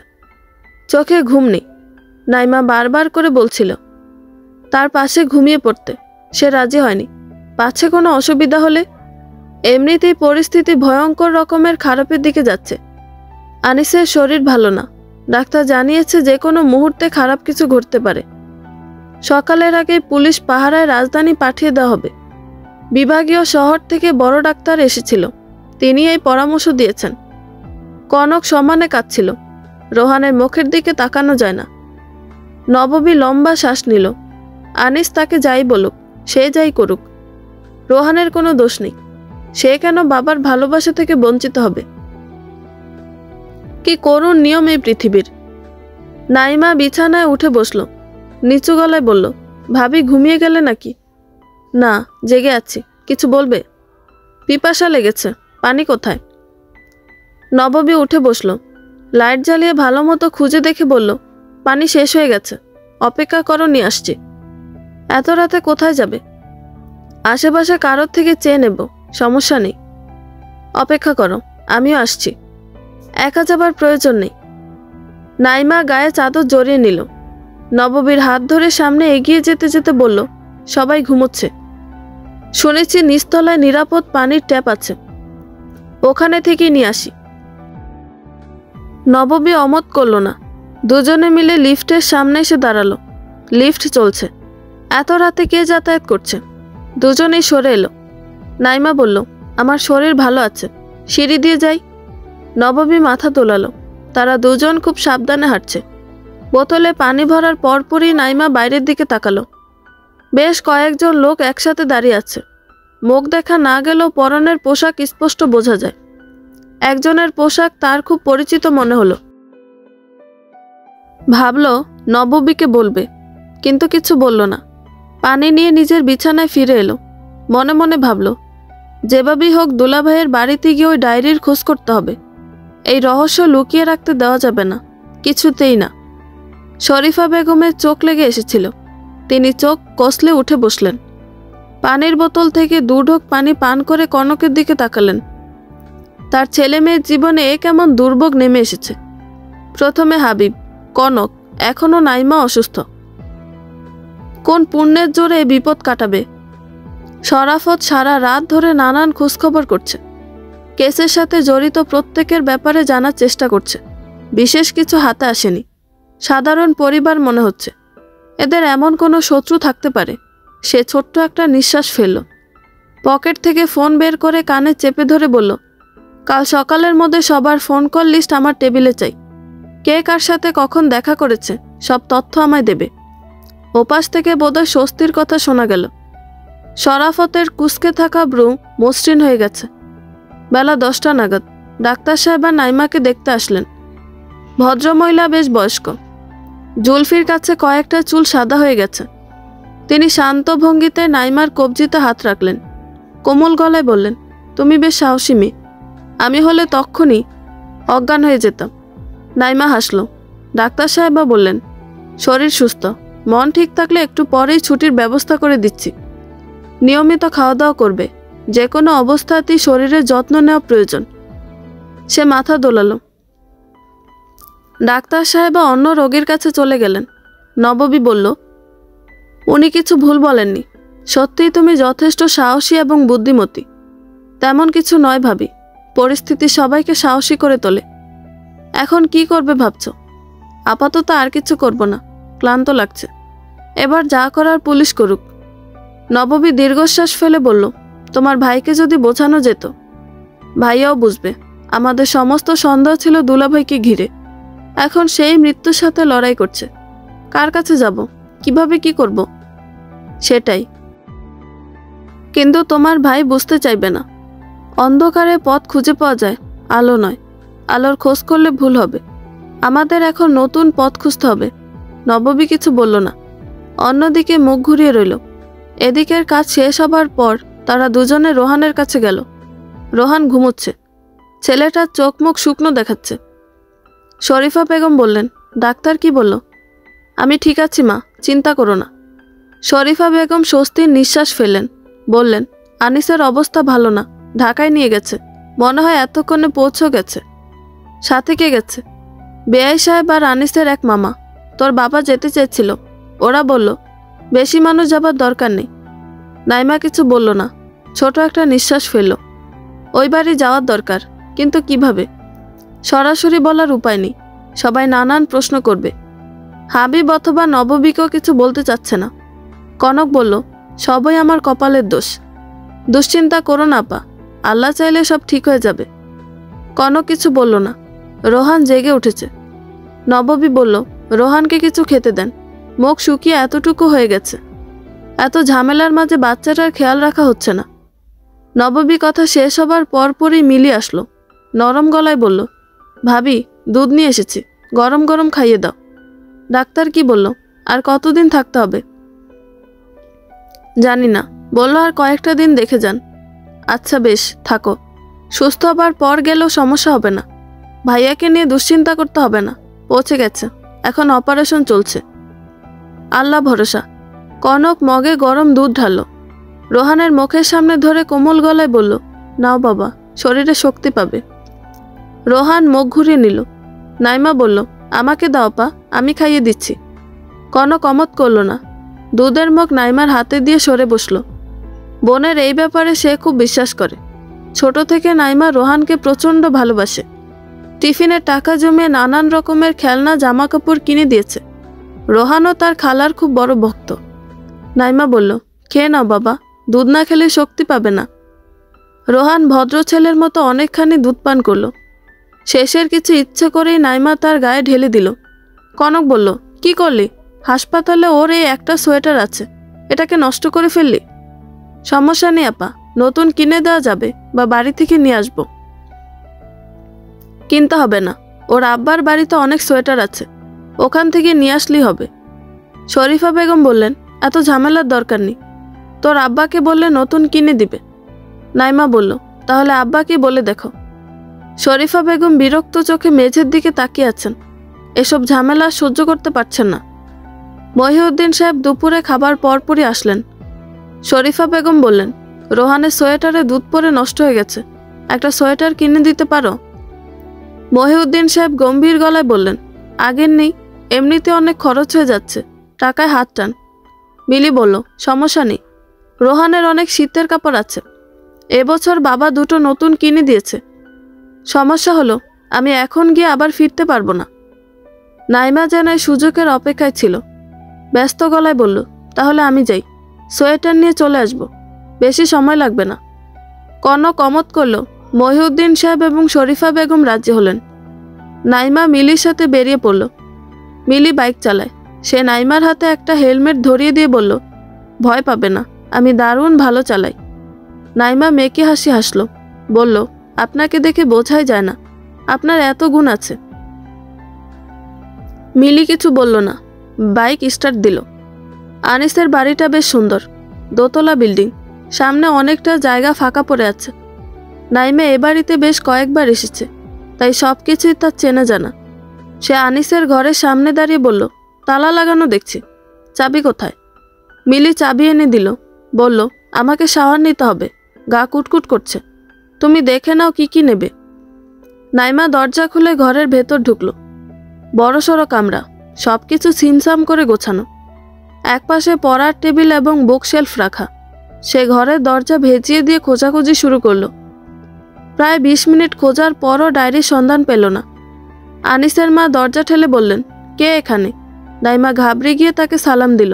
চোখে ঘুম নেই। নাইমা বারবার করে বলছিল তার পাশে ঘুমিয়ে পড়তে, সে রাজি হয়নি। পাছে কোনো অসুবিধা হলে? এমনিতেই পরিস্থিতি ভয়ঙ্কর রকমের খারাপের দিকে যাচ্ছে। আনিসের শরীর ভালো না, ডাক্তার জানিয়েছে যে কোনো মুহূর্তে খারাপ কিছু ঘটতে পারে। সকালের আগে পুলিশ পাহারায় রাজধানী পাঠিয়ে দেওয়া হবে। বিভাগীয় শহর থেকে বড় ডাক্তার এসেছিল, তিনি এই পরামর্শ দিয়েছেন। কনক সমানে কাঁদছিল, রোহানের মুখের দিকে তাকানো যায় না। নববী লম্বা শ্বাস নিল। আনিস তাকে যাই বলুক, সে যাই করুক, রোহানের কোনো দোষ নেই। সে কেন বাবার ভালোবাসা থেকে বঞ্চিত হবে? কি করুণ নিয়ম এই পৃথিবীর। নাইমা বিছানায় উঠে বসল, নিচু গলায় বলল, ভাবি ঘুমিয়ে গেলে নাকি? না, জেগে আছি। কিছু বলবে? পিপাসা লেগেছে, পানি কোথায়? নববী উঠে বসল, লাইট জ্বালিয়ে ভালো মতো খুঁজে দেখে বলল, পানি শেষ হয়ে গেছে, অপেক্ষা করো, নিয়ে আসছি। এত রাতে কোথায় যাবে? আশেপাশে কারোর থেকে চেয়ে নেব, সমস্যা নেই। অপেক্ষা করো, আমিও আসছি। একা যাবার প্রয়োজন নেই। নাইমা গায়ে চাদর জড়িয়ে নিল। নববীর হাত ধরে সামনে এগিয়ে যেতে যেতে বলল, সবাই ঘুমোচ্ছে। শুনেছি নিচতলায় নিরাপদ পানির ট্যাপ আছে, ওখানে থেকেই নিয়ে আসি। নববী অমত করল না। দুজনে মিলে লিফটের সামনে এসে দাঁড়ালো। লিফট চলছে। এত রাতে কে যাতায়াত করছে? দুজনেই সরে এলো। নাইমা বলল, আমার শরীর ভালো আছে, সিঁড়ি দিয়ে যাই। নববী মাথা তোলালো। তারা দুজন খুব সাবধানে হাঁটছে। বোতলে পানি ভরার পরপরই নাইমা বাইরের দিকে তাকালো। বেশ কয়েকজন লোক একসাথে দাঁড়িয়ে আছে। মুখ দেখা না গেলেও পরনের পোশাক স্পষ্ট বোঝা যায়। একজনের পোশাক তার খুব পরিচিত মনে হলো। ভাবল নববীকে বলবে, কিন্তু কিছু বলল না। পানি নিয়ে নিজের বিছানায় ফিরে এলো। মনে মনে ভাবল, যেভাবেই হোক দুলাভাইয়ের বাড়িতে গিয়ে ওই ডায়েরির খোঁজ করতে হবে। এই রহস্য লুকিয়ে রাখতে দেওয়া যাবে না, কিছুতেই না। শরীফা বেগমের চোখ লেগে এসেছিল। তিনি চোখ কষলে উঠে বসলেন। পানির বোতল থেকে 2 ঢোক পানি পান করে কনকের দিকে তাকালেন। তার ছেলে মেয়ের জীবনে এ কেমন দুর্ভোগ নেমে এসেছে। প্রথমে হাবিব, কনক, এখনো নাইমা অসুস্থ। কোন পুণ্যের জোরে এই বিপদ কাটাবে? শরাফত সারা রাত ধরে নানান খোঁজখবর করছে। কেসের সাথে জড়িত প্রত্যেকের ব্যাপারে জানার চেষ্টা করছে। বিশেষ কিছু হাতে আসেনি। সাধারণ পরিবার মনে হচ্ছে। এদের এমন কোনো শত্রু থাকতে পারে। সে ছোট্ট একটা নিঃশ্বাস ফেলল। পকেট থেকে ফোন বের করে কানে চেপে ধরে বলল, কাল সকালের মধ্যে সবার ফোন কল লিস্ট আমার টেবিলে চাই। কে কার সাথে কখন দেখা করেছে সব তথ্য আমায় দেবে। ওপাশ থেকে বোধহয় স্বস্তির কথা শোনা গেল। শরাফতের কুঁচকে থাকা ব্রু মসৃণ হয়ে গেছে। বেলা 10টা নাগাদ ডাক্তার সাহেব আর নাইমাকে দেখতে আসলেন। ভদ্রমহিলা বেশ বয়স্ক। জুলফির কাছে কয়েকটা চুল সাদা হয়ে গেছে। তিনি শান্ত ভঙ্গিতে নাইমার কবজিতে হাত রাখলেন। কোমল গলায় বললেন, তুমি বেশ সাহসী মেয়ে। আমি হলে তক্ষুনি অজ্ঞান হয়ে যেতাম। নাইমা হাসল। ডাক্তার সাহেবা বললেন, শরীর সুস্থ, মন ঠিক থাকলে একটু পরেই ছুটির ব্যবস্থা করে দিচ্ছি। নিয়মিত খাওয়া দাওয়া করবে, যে কোনো অবস্থাতেই শরীরের যত্ন নেওয়া প্রয়োজন। সে মাথা দোলালো। ডাক্তার সাহেব অন্য রোগীর কাছে চলে গেলেন। নববী বলল, উনি কিছু ভুল বলেননি। সত্যিই তুমি যথেষ্ট সাহসী এবং বুদ্ধিমতী। তেমন কিছু নয় ভাবি, পরিস্থিতি সবাইকে সাহসী করে তোলে। এখন কি করবে ভাবছ? আপাতত আর কিছু করব না, ক্লান্ত লাগছে। এবার যা করার পুলিশ করুক। নববী দীর্ঘশ্বাস ফেলে বলল, তোমার ভাইকে যদি বোঝানো যেত। ভাইয়াও বুঝবে। আমাদের সমস্ত সন্দেহ ছিল দুলাভাইকে ঘিরে। এখন সেই মৃত্যুর সাথে লড়াই করছে। কার কাছে যাব, কিভাবে কি করব? সেটাই। কিন্তু তোমার ভাই বুঝতে চাইবে না। অন্ধকারে পথ খুঁজে পাওয়া যায়, আলো নয়। আলোর খোঁজ করলে ভুল হবে। আমাদের এখন নতুন পথ খুঁজতে হবে। নববী কিছু বলল না। অন্যদিকে মুখ ঘুরিয়ে রইল। এদিকের কাজ শেষ হবার পর তারা দুজনে রোহানের কাছে গেল। রোহান ঘুমোচ্ছে। ছেলেটার চোখ মুখ শুকনো দেখাচ্ছে। শরীফা বেগম বললেন, ডাক্তার কি বলল? আমি ঠিক আছি মা, চিন্তা করো না। শরীফা বেগম স্বস্তির নিঃশ্বাস ফেললেন। বললেন, আনিসের অবস্থা ভালো না, ঢাকায় নিয়ে গেছে। মনে হয় এতক্ষণে পৌঁছে গেছে। সাথে কে গেছে? বেআই সাহেব আর আনিসের এক মামা। তোর বাবা যেতে চেয়েছিল। ওরা বলল, বেশি মানুষ যাবার দরকার নেই। নাইমা কিছু বলল না, ছোট একটা নিঃশ্বাস ফেলল। ওই বাড়ি যাওয়ার দরকার, কিন্তু কিভাবে? সরাসরি বলার উপায় নেই। সবাই নানান প্রশ্ন করবে। হাবিব অথবা নববীকেও কিছু বলতে চাচ্ছে না। কনক বলল, সবই আমার কপালের দোষ। দুশ্চিন্তা করো না আপা, আল্লাহ চাইলে সব ঠিক হয়ে যাবে। কনক কিছু বলল না। রোহান জেগে উঠেছে। নববী বলল, রোহানকে কিছু খেতে দেন। মুখ শুকিয়ে এতটুকু হয়ে গেছে। এত ঝামেলার মাঝে বাচ্চাটার খেয়াল রাখা হচ্ছে না। নববী কথা শেষ হবার পরপরই মিলি আসলো। নরম গলায় বলল, ভাবি, দুধ নিয়ে এসেছি, গরম গরম খাইয়ে দাও। ডাক্তার কি বলল? আর কতদিন থাকতে হবে? জানি না, বলল আর কয়েকটা দিন দেখে যান। আচ্ছা বেশ, থাকো। সুস্থ হবার পর গেলেও সমস্যা হবে না। ভাইয়াকে নিয়ে দুশ্চিন্তা করতে হবে না। পৌঁছে গেছে, এখন অপারেশন চলছে। আল্লাহ ভরসা। কনক মগে গরম দুধ ঢাললো। রোহানের মুখের সামনে ধরে কোমল গলায় বলল, নাও বাবা, শরীরে শক্তি পাবে। রোহান মুখ ঘুরিয়ে নিল। নাইমা বলল, আমাকে দাও পা, আমি খাইয়ে দিচ্ছি। কনক অমত করল না। দুধের মুখ নাইমার হাতে দিয়ে সরে বসল। বোনের এই ব্যাপারে সে খুব বিশ্বাস করে। ছোট থেকে নাইমা রোহানকে প্রচণ্ড ভালোবাসে। টিফিনের টাকা জমিয়ে নানান রকমের খেলনা জামা কাপড় কিনে দিয়েছে। রোহানও তার খালার খুব বড় ভক্ত। নাইমা বলল, খেয়ে নাও বাবা, দুধ না খেলে শক্তি পাবে না। রোহান ভদ্র ছেলের মতো অনেকখানি দুধ পান করল। শেষের কিছু ইচ্ছে করেই নাইমা তার গায়ে ঢেলে দিল। কনক বলল, কি করলি? হাসপাতালে ওর এই একটা সোয়েটার আছে, এটাকে নষ্ট করে ফেললি? সমস্যা নেই আপা, নতুন কিনে দেওয়া যাবে বা বাড়ি থেকে নিয়ে আসবো। কিনতে হবে না, ওর আব্বার বাড়িতে অনেক সোয়েটার আছে, ওখান থেকে নিয়ে আসলেই হবে। শরীফা বেগম বললেন, এত ঝামেলার দরকার নেই, তোর আব্বাকে বললে নতুন কিনে দিবে। নাইমা বলল, তাহলে আব্বাকে বলে দেখো। শরীফা বেগম বিরক্ত চোখে মেঝের দিকে তাকিয়ে আছেন। এসব ঝামেলা সহ্য করতে পারছেন না। মহিউদ্দিন সাহেব দুপুরে খাবার পরপরই আসলেন। শরীফা বেগম বললেন, রোহানের সোয়েটারে দুধ পরে নষ্ট হয়ে গেছে, একটা সোয়েটার কিনে দিতে পারো? মহিউদ্দিন সাহেব গম্ভীর গলায় বললেন, আগের নেই, এমনিতে অনেক খরচ হয়ে যাচ্ছে, টাকায় হাত টান। মিলি বলল, সমস্যা নেই, রোহানের অনেক শীতের কাপড় আছে, এবছর বাবা দুটো নতুন কিনে দিয়েছে। সমস্যা হলো আমি এখন গিয়ে আবার ফিরতে পারবো না। নাইমা যেন এই সুযোগের অপেক্ষায় ছিল। ব্যস্ত গলায় বলল, তাহলে আমি যাই, সোয়েটার নিয়ে চলে আসব, বেশি সময় লাগবে না। কনক অমত করল। মহিউদ্দিন সাহেব এবং শরীফা বেগম রাজি হলেন। নাইমা মিলির সাথে বেরিয়ে পড়ল। মিলি বাইক চালায়। সে নাইমার হাতে একটা হেলমেট ধরিয়ে দিয়ে বলল, ভয় পাবে না, আমি দারুণ ভালো চালাই। নাইমা মেকি হাসি হাসল। বলল, আপনাকে দেখে বোঝাই যায় না, আপনার এত গুণ আছে। মিলি কিছু বলল না, বাইক স্টার্ট দিল। আনিসের বাড়িটা বেশ সুন্দর, দোতলা বিল্ডিং, সামনে অনেকটা জায়গা ফাঁকা পড়ে আছে। নাইমা এ বাড়িতে বেশ কয়েকবার এসেছে, তাই সব কিছুই তার চেনা জানা। সে আনিসের ঘরের সামনে দাঁড়িয়ে বলল, তালা লাগানো দেখছি, চাবি কোথায়? মিলি চাবি এনে দিল। বলল, আমাকে শাওয়ার নিতে হবে, গা কুটকুট করছে। তুমি দেখে নাও কি কি নেবে। নাইমা দরজা খুলে ঘরের ভেতর ঢুকলো। বড়সড় কামরা, সব কিছু ছিমছাম করে গোছানো। একপাশে পড়ার টেবিল এবং বুকশেলফ রাখা। সে ঘরের দরজা ভেজিয়ে দিয়ে খোঁজাখুঁজি শুরু করলো। প্রায় 20 মিনিট খোঁজার পরও ডায়েরির সন্ধান পেল না। আনিসের মা দরজা ঠেলে বললেন, কে এখানে? নাইমা ঘাবড়ে গিয়ে তাকে সালাম দিল।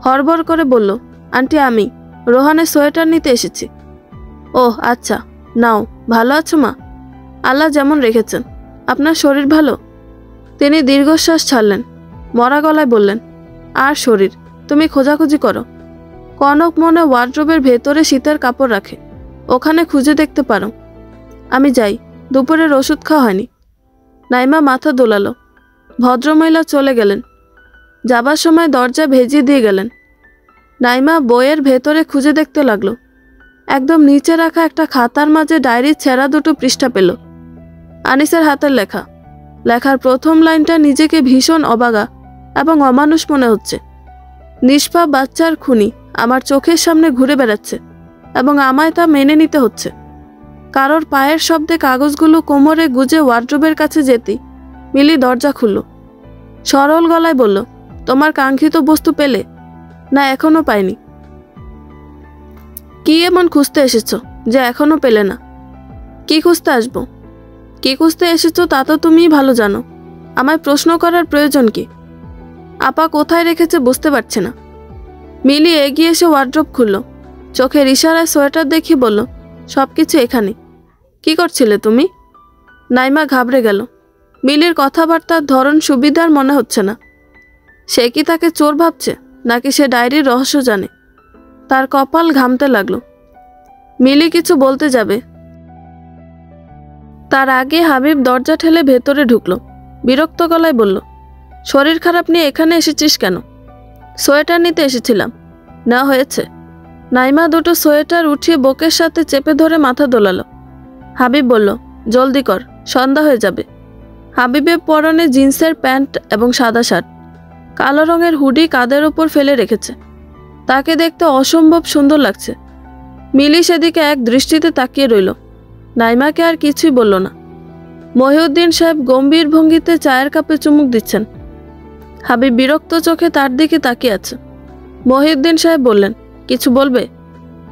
হড়বড় করে বলল, আন্টি আমি রোহানের সোয়েটার নিতে এসেছি। ওহ আচ্ছা, নাও। ভালো আছো মা? আল্লাহ যেমন রেখেছেন। আপনার শরীর ভালো? তিনি দীর্ঘশ্বাস ছাড়লেন। মরা গলায় বললেন, আর শরীর? তুমি খোঁজাখুঁজি করো। কনক মনে ওয়ার্ড্রোবের ভেতরে শীতের কাপড় রাখে, ওখানে খুঁজে দেখতে পারো। আমি যাই, দুপুরের ওষুধ খাওয়া হয়নি। নাইমা মাথা দোলালো। ভদ্রমহিলা চলে গেলেন। যাবার সময় দরজা ভেজিয়ে দিয়ে গেলেন। নাইমা বইয়ের ভেতরে খুঁজে দেখতে লাগলো। একদম নিচে রাখা একটা খাতার মাঝে ডায়েরির ছেঁড়া দুটো পৃষ্ঠা পেল। আনিসের হাতের লেখা। লেখার প্রথম লাইনটা নিজেকে ভীষণ অবাগা এবং অমানুষ মনে হচ্ছে। নিষ্পাপ বাচ্চার খুনি আমার চোখের সামনে ঘুরে বেড়াচ্ছে এবং আমায় তা মেনে নিতে হচ্ছে। কারোর পায়ের শব্দে কাগজগুলো কোমরে গুজে ওয়ার্ড্রোবের কাছে যেতেই মিলি দরজা খুলল। সরল গলায় বলল, তোমার কাঙ্ক্ষিত বস্তু পেলে? না, এখনো পাইনি। কি এমন খুঁজতে এসেছো যে এখনো পেলে না? কি খুঁজতে আসবো? কি খুঁজতে এসেছো তা তো তুমিই ভালো জানো। আমায় প্রশ্ন করার প্রয়োজন কি? আপা কোথায় রেখেছে বুঝতে পারছে না। মিলি এগিয়ে এসে ওয়ার্ড্রোব খুলল। চোখের ইশারায় সোয়েটার দেখি বলল, সবকিছু এখানে। কি করছিলে তুমি? নাইমা ঘাবড়ে গেল। মিলির কথাবার্তার ধরন সুবিধার মনে হচ্ছে না। সে কি তাকে চোর ভাবছে, নাকি সে ডায়েরির রহস্য জানে? তার কপাল ঘামতে লাগলো। মিলি কিছু বলতে যাবে, তার আগে হাবিব দরজা ঠেলে ভেতরে ঢুকলো। বিরক্ত গলায় বলল, শরীর খারাপ নিয়ে এখানে এসেছিস কেন? সোয়েটার নিতে এসেছিলাম। না হয়েছে? নাইমা দুটো সোয়েটার উঠিয়ে বুকের সাথে চেপে ধরে মাথা দোলালো। হাবিব বলল, জলদি কর, সন্ধ্যা হয়ে যাবে। হাবিবের পরনে জিন্সের প্যান্ট এবং সাদা শার্ট। কালো রঙের হুডি কাঁধের ওপর ফেলে রেখেছে। তাকে দেখতে অসম্ভব সুন্দর লাগছে। মিলি সেদিকে এক দৃষ্টিতে তাকিয়ে রইল। নাইমাকে আর কিছুই বলল না। মহিউদ্দিন সাহেব গম্ভীর ভঙ্গিতে চায়ের কাপে চুমুক দিচ্ছেন। হাবিব বিরক্ত চোখে তার দিকে তাকিয়ে আছে। মহিউদ্দিন সাহেব বললেন, কিছু বলবে?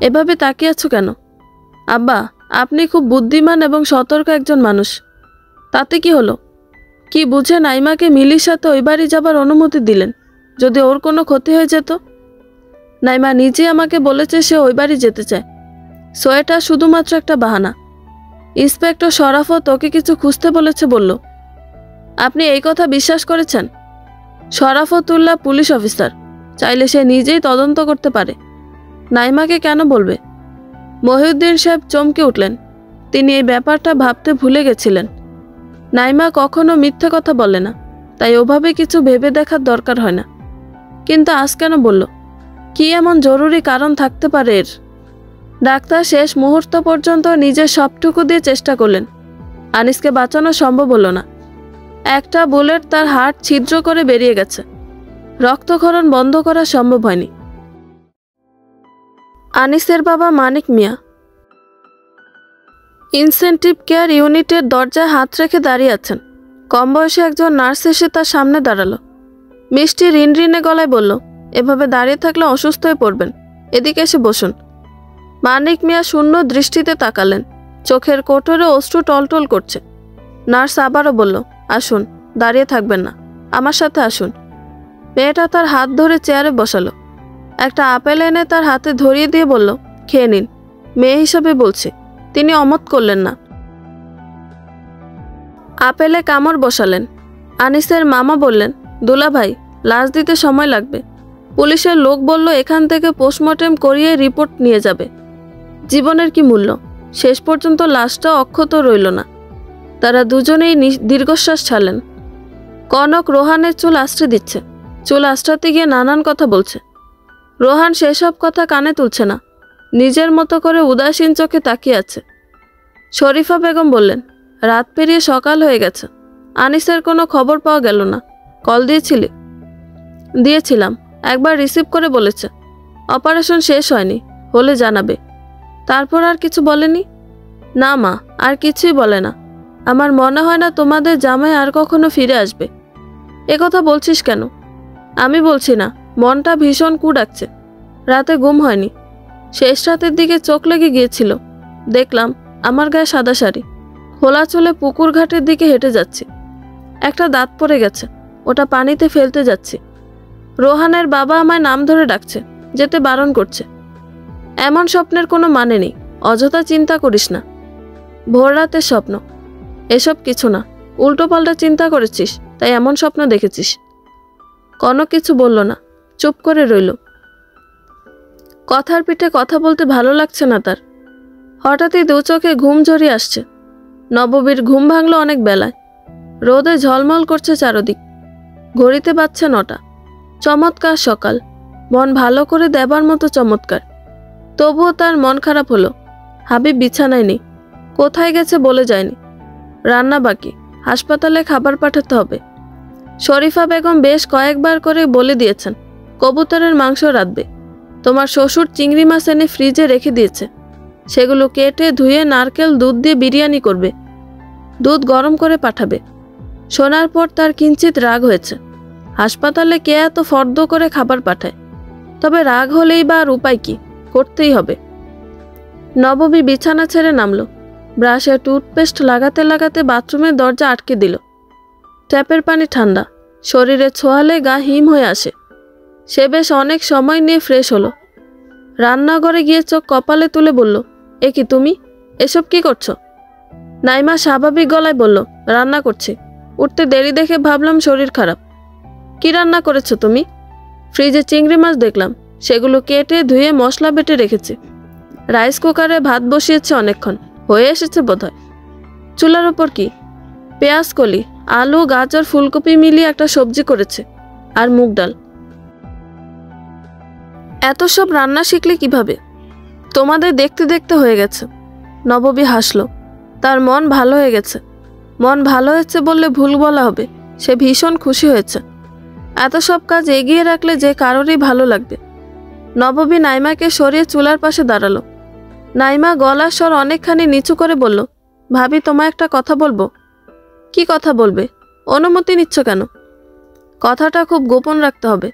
এভাবে তাকিয়ে আছো কেন? আব্বা, আপনি খুব বুদ্ধিমান এবং সতর্ক একজন মানুষ। তাতে কি হলো? কি বুঝে নাইমাকে মিলির সাথে ওই বাড়ি যাবার অনুমতি দিলেন? যদি ওর কোনো ক্ষতি হয়ে যেত? নাইমা নিজে আমাকে বলেছে সে ওই বাড়ি যেতে চায়। সোয়েটার শুধুমাত্র একটা বাহানা। ইন্সপেক্টর শরাফত ওকে কিছু খুঁজতে বলেছে বলল। আপনি এই কথা বিশ্বাস করেছেন? শরাফতুল্লাহ পুলিশ অফিসার, চাইলে সে নিজেই তদন্ত করতে পারে। নাইমাকে কেন বলবে? মহিউদ্দিন সাহেব চমকে উঠলেন। তিনি এই ব্যাপারটা ভাবতে ভুলে গেছিলেন। নাইমা কখনো মিথ্যে কথা বলে না, তাই ওভাবে কিছু ভেবে দেখার দরকার হয় না। কিন্তু আজ কেন বলল? কি এমন জরুরি কারণ থাকতে পারে এর? ডাক্তার শেষ মুহূর্ত পর্যন্ত নিজের সবটুকু দিয়ে চেষ্টা করলেন। আনিসকে বাঁচানো সম্ভব হলো না। একটা বুলেট তার হার্ট ছিদ্র করে বেরিয়ে গেছে। রক্তক্ষরণ বন্ধ করা সম্ভব হয়নি। আনিসের বাবা মানিক মিয়া ইনসেনটিভ কেয়ার ইউনিটের দরজায় হাত রেখে দাঁড়িয়ে আছেন। কম বয়সী একজন নার্স এসে তার সামনে দাঁড়ালো। মিষ্টি রিনরিনে গলায় বলল, এভাবে দাঁড়িয়ে থাকলে অসুস্থ হয়ে পড়বেন, এদিকে এসে বসুন। মানিক মিয়া শূন্য দৃষ্টিতে তাকালেন। চোখের কোটরে অশ্রু টলটল করছে। নার্স আবারও বলল, আসুন, দাঁড়িয়ে থাকবেন না, আমার সাথে আসুন। মেয়েটা তার হাত ধরে চেয়ারে বসালো। একটা আপেল এনে তার হাতে ধরিয়ে দিয়ে বলল, খেয়ে নিন। মেয়ে হিসাবে বলছি। তিনি অমত করলেন না। আপেলে কামড় বসালেন। আনিসের মামা বললেন, দুলা ভাই, লাশ দিতে সময় লাগবে। পুলিশের লোক বলল এখান থেকে পোস্টমর্টেম করিয়ে রিপোর্ট নিয়ে যাবে। জীবনের কি মূল্য? শেষ পর্যন্ত লাশটা অক্ষত রইল না। তারা দুজনেই দীর্ঘশ্বাস ছাড়লেন। কনক রোহানের চুল আশ্রে দিচ্ছে। চুল আশ্রাতে গিয়ে নানান কথা বলছে। রোহান সেসব কথা কানে তুলছে না, নিজের মতো করে উদাসীন চোখে তাকিয়ে আছে। শরীফা বেগম বললেন, রাত পেরিয়ে সকাল হয়ে গেছে, আনিসের কোনো খবর পাওয়া গেল না। কল দিয়েছিলে? দিয়েছিলাম, একবার রিসিভ করে বলেছে অপারেশন শেষ হয়নি, হলে জানাবে। তারপর আর কিছু বলেনি? না মা, আর কিছুই বলে না। আমার মনে হয় না তোমাদের জামাই আর কখনো ফিরে আসবে। কথা বলছিস কেন? আমি বলছি না, মনটা ভীষণ কুড়াচ্ছে। রাতে ঘুম হয়নি। শেষ রাতের দিকে চোখ লেগে গিয়েছিল। দেখলাম আমার গায়ে সাদা শাড়ি, খোলা চুলে পুকুর ঘাটের দিকে হেঁটে যাচ্ছি। একটা দাঁত পড়ে গেছে, ওটা পানিতে ফেলতে যাচ্ছি। রোহানের বাবা আমায় নাম ধরে ডাকছে, যেতে বারণ করছে। এমন স্বপ্নের কোনো মানে নেই, অযথা চিন্তা করিস না। ভোর রাতের স্বপ্ন, এসব কিছু না। উল্টোপাল্টা চিন্তা করেছিস, তাই এমন স্বপ্ন দেখেছিস। কনক কিছু বলল না, চুপ করে রইল। কথার পিঠে কথা বলতে ভালো লাগছে না তার। হঠাৎই দু চোখে ঘুম ঝরিয়ে আসছে। নববীর ঘুম ভাঙল অনেক বেলায়। রোদে ঝলমল করছে চারদিক। ঘড়িতে বাজছে 9টা। চমৎকার সকাল, মন ভালো করে দেবার মতো চমৎকার। তবুও তার মন খারাপ হলো। হাবিব বিছানায় নেই, কোথায় গেছে বলে যায়নি। রান্না বাকি, হাসপাতালে খাবার পাঠাতে হবে। শরীফা বেগম বেশ কয়েকবার করে বলে দিয়েছেন কবুতরের মাংস রাঁধবে। তোমার শ্বশুর চিংড়ি মাছ এনে ফ্রিজে রেখে দিয়েছে। সেগুলো কেটে ধুয়ে নারকেল দুধ দিয়ে বিরিয়ানি করবে। দুধ গরম করে পাঠাবে। শোনার পর তার কিঞ্চিত রাগ হয়েছে। হাসপাতালে কে এত ফর্দ করে খাবার পাঠায়? তবে রাগ হলেই বা আর উপায় কি, করতেই হবে। নববী বিছানা ছেড়ে নামলো। ব্রাশে টুথপেস্ট লাগাতে লাগাতে বাথরুমের দরজা আটকে দিল। ট্যাপের পানি ঠান্ডা, শরীরে ছোঁয়ালে গা হিম হয়ে আসে। সে বেশ অনেক সময় নিয়ে ফ্রেশ হলো। রান্নাঘরে গিয়ে চোখ কপালে তুলে বলল, এ কি তুমি? এসব কি করছো? নাইমা স্বাভাবিক গলায় বলল, রান্না করছি। উঠতে দেরি দেখে ভাবলাম শরীর খারাপ। কি রান্না করেছো তুমি? ফ্রিজে চিংড়ি মাছ দেখলাম, সেগুলো কেটে ধুয়ে মশলা বেটে রেখেছি। রাইস কুকারে ভাত বসিয়েছে অনেকক্ষণ, হয়ে এসেছে বোধহয়। চুলার ওপর কি? পেঁয়াজ কলি, আলু, গাজর, ফুলকপি মিলিয়ে একটা সবজি করেছে, আর মুগ ডাল। এত সব রান্না শিখলে কিভাবে? তোমাদের দেখতে দেখতে হয়ে গেছে। নববী হাসল। তার মন ভালো হয়ে গেছে। মন ভালো হয়েছে বললে ভুল বলা হবে। সে ভীষণ খুশি হয়েছে। এত সব কাজ এগিয়ে রাখলে যে কারোরই ভালো লাগবে। নববী নাইমাকে সরিয়ে চুলার পাশে দাঁড়ালো। নাইমা গলার স্বর অনেকখানি নিচু করে বলল, ভাবি তোমায় একটা কথা বলবো। কি কথা বলবে? অনুমতি নিচ্ছ কেন? কথাটা খুব গোপন রাখতে হবে,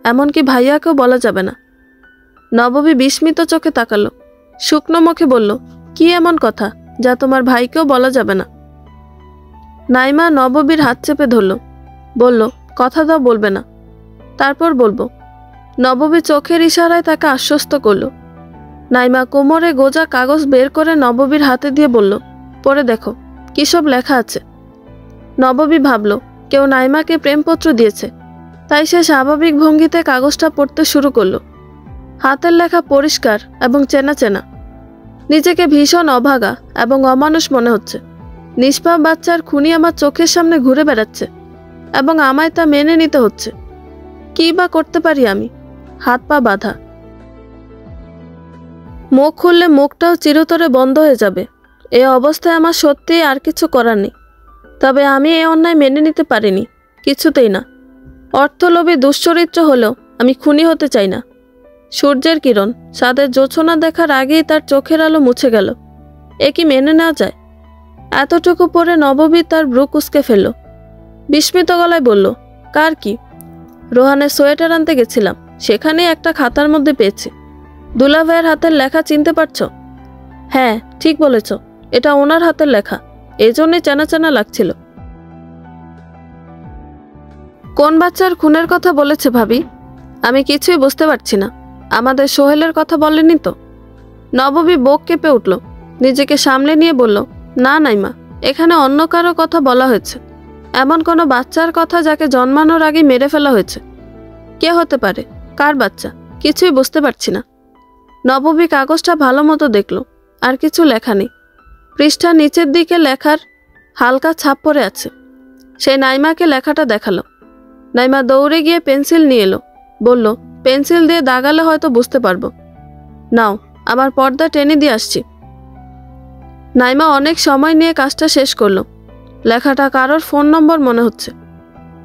এমনকি ভাইয়াকেও বলা যাবে না। নববী বিস্মিত চোখে তাকালো। শুকনো মুখে বলল, কি এমন কথা যা তোমার ভাইকেও বলা যাবে না? নাইমা নববীর হাত চেপে ধরল, বলল, কথা দাও বলবে না। তারপর বলবো। নববী চোখের ইশারায় তাকে আশ্বস্ত করল। নাইমা কোমরে গোজা কাগজ বের করে নববীর হাতে দিয়ে বলল, পড়ে দেখো কি সব লেখা আছে। নববী ভাবল কেউ নাইমাকে প্রেমপত্র দিয়েছে, তাই সে স্বাভাবিক ভঙ্গিতে কাগজটা পড়তে শুরু করলো। হাতের লেখা পরিষ্কার এবং চেনা চেনা। নিজেকে ভীষণ অভাগা এবং অমানুষ মনে হচ্ছে। নিষ্পাপ বাচ্চার খুনি আমার চোখের সামনে ঘুরে বেড়াচ্ছে এবং আমায় তা মেনে নিতে হচ্ছে। কি বা করতে পারি আমি? হাত পা বাঁধা। মুখ খুললে মুখটাও চিরতরে বন্ধ হয়ে যাবে। এ অবস্থায় আমার সত্যিই আর কিছু করার নেই। তবে আমি এ অন্যায় মেনে নিতে পারিনি, কিছুতেই না। অর্থলোভী দুশ্চরিত্র হলেও আমি খুনি হতে চাই না। সূর্যের কিরণ চাঁদের জোছনা দেখার আগেই তার চোখের আলো মুছে গেল। এ কি মেনে নেওয়া যায়? এতটুকু পরে নববী তার ব্রু কুঁচকে ফেলল। বিস্মিত গলায় বলল, কার কি? রোহানের সোয়েটার আনতে গেছিলাম, সেখানেই একটা খাতার মধ্যে পেয়েছি। দুলাভাইয়ের হাতের লেখা চিনতে পারছ? হ্যাঁ, ঠিক বলেছ, এটা ওনার হাতের লেখা। এজন্যই চেনা চেনা লাগছিল। কোন বাচ্চার খুনের কথা বলেছে ভাবি? আমি কিছুই বুঝতে পারছি না। আমাদের সোহেলের কথা বলেনি তো? নববী বুক কেঁপে উঠল। নিজেকে সামলে নিয়ে বলল, না নাইমা, এখানে অন্য কারো কথা বলা হয়েছে। এমন কোনো বাচ্চার কথা যাকে জন্মানোর আগে মেরে ফেলা হয়েছে। কে হতে পারে? কার বাচ্চা? কিছুই বুঝতে পারছি না। নববী কাগজটা ভালো মতো দেখল। আর কিছু লেখা নেই। পৃষ্ঠা নিচের দিকে লেখার হালকা ছাপ পড়ে আছে। সে নাইমাকে লেখাটা দেখালো। নাইমা দৌড়ে গিয়ে পেন্সিল নিয়ে এলো। বলল, পেন্সিল দিয়ে দাগালে হয়তো বুঝতে পারবো। নাও, আমার পর্দা টেনে দিয়ে আসছি। নাইমা অনেক সময় নিয়ে কাজটা শেষ করলো। লেখাটা কারোর ফোন নম্বর মনে হচ্ছে।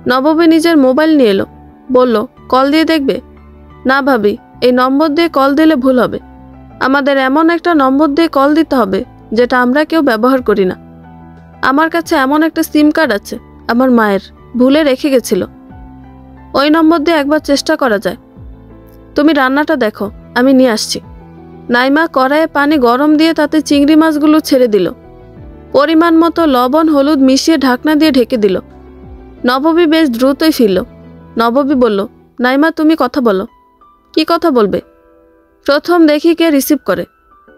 নববী নিজের মোবাইল নিয়ে এলো। বলল, কল দিয়ে দেখবে? না ভাবি, এই নম্বর দিয়ে কল দিলে ভুল হবে। আমাদের এমন একটা নম্বর দিয়ে কল দিতে হবে যেটা আমরা কেউ ব্যবহার করি না। আমার কাছে এমন একটা সিম কার্ড আছে, আমার মায়ের ভুলে রেখে গেছিল। ওই নম্বর দিয়ে একবার চেষ্টা করা যায়। তুমি রান্নাটা দেখো, আমি নিয়ে আসছি। নাইমা কড়াইয়ে পানি গরম দিয়ে তাতে চিংড়ি মাছগুলো ছেড়ে দিল। পরিমাণ মতো লবণ হলুদ মিশিয়ে ঢাকনা দিয়ে ঢেকে দিল। নববী বেশ দ্রুতই ফিরল। নববী বলল, নাইমা তুমি কথা বলো। কি কথা বলবে? প্রথম দেখি কে রিসিভ করে,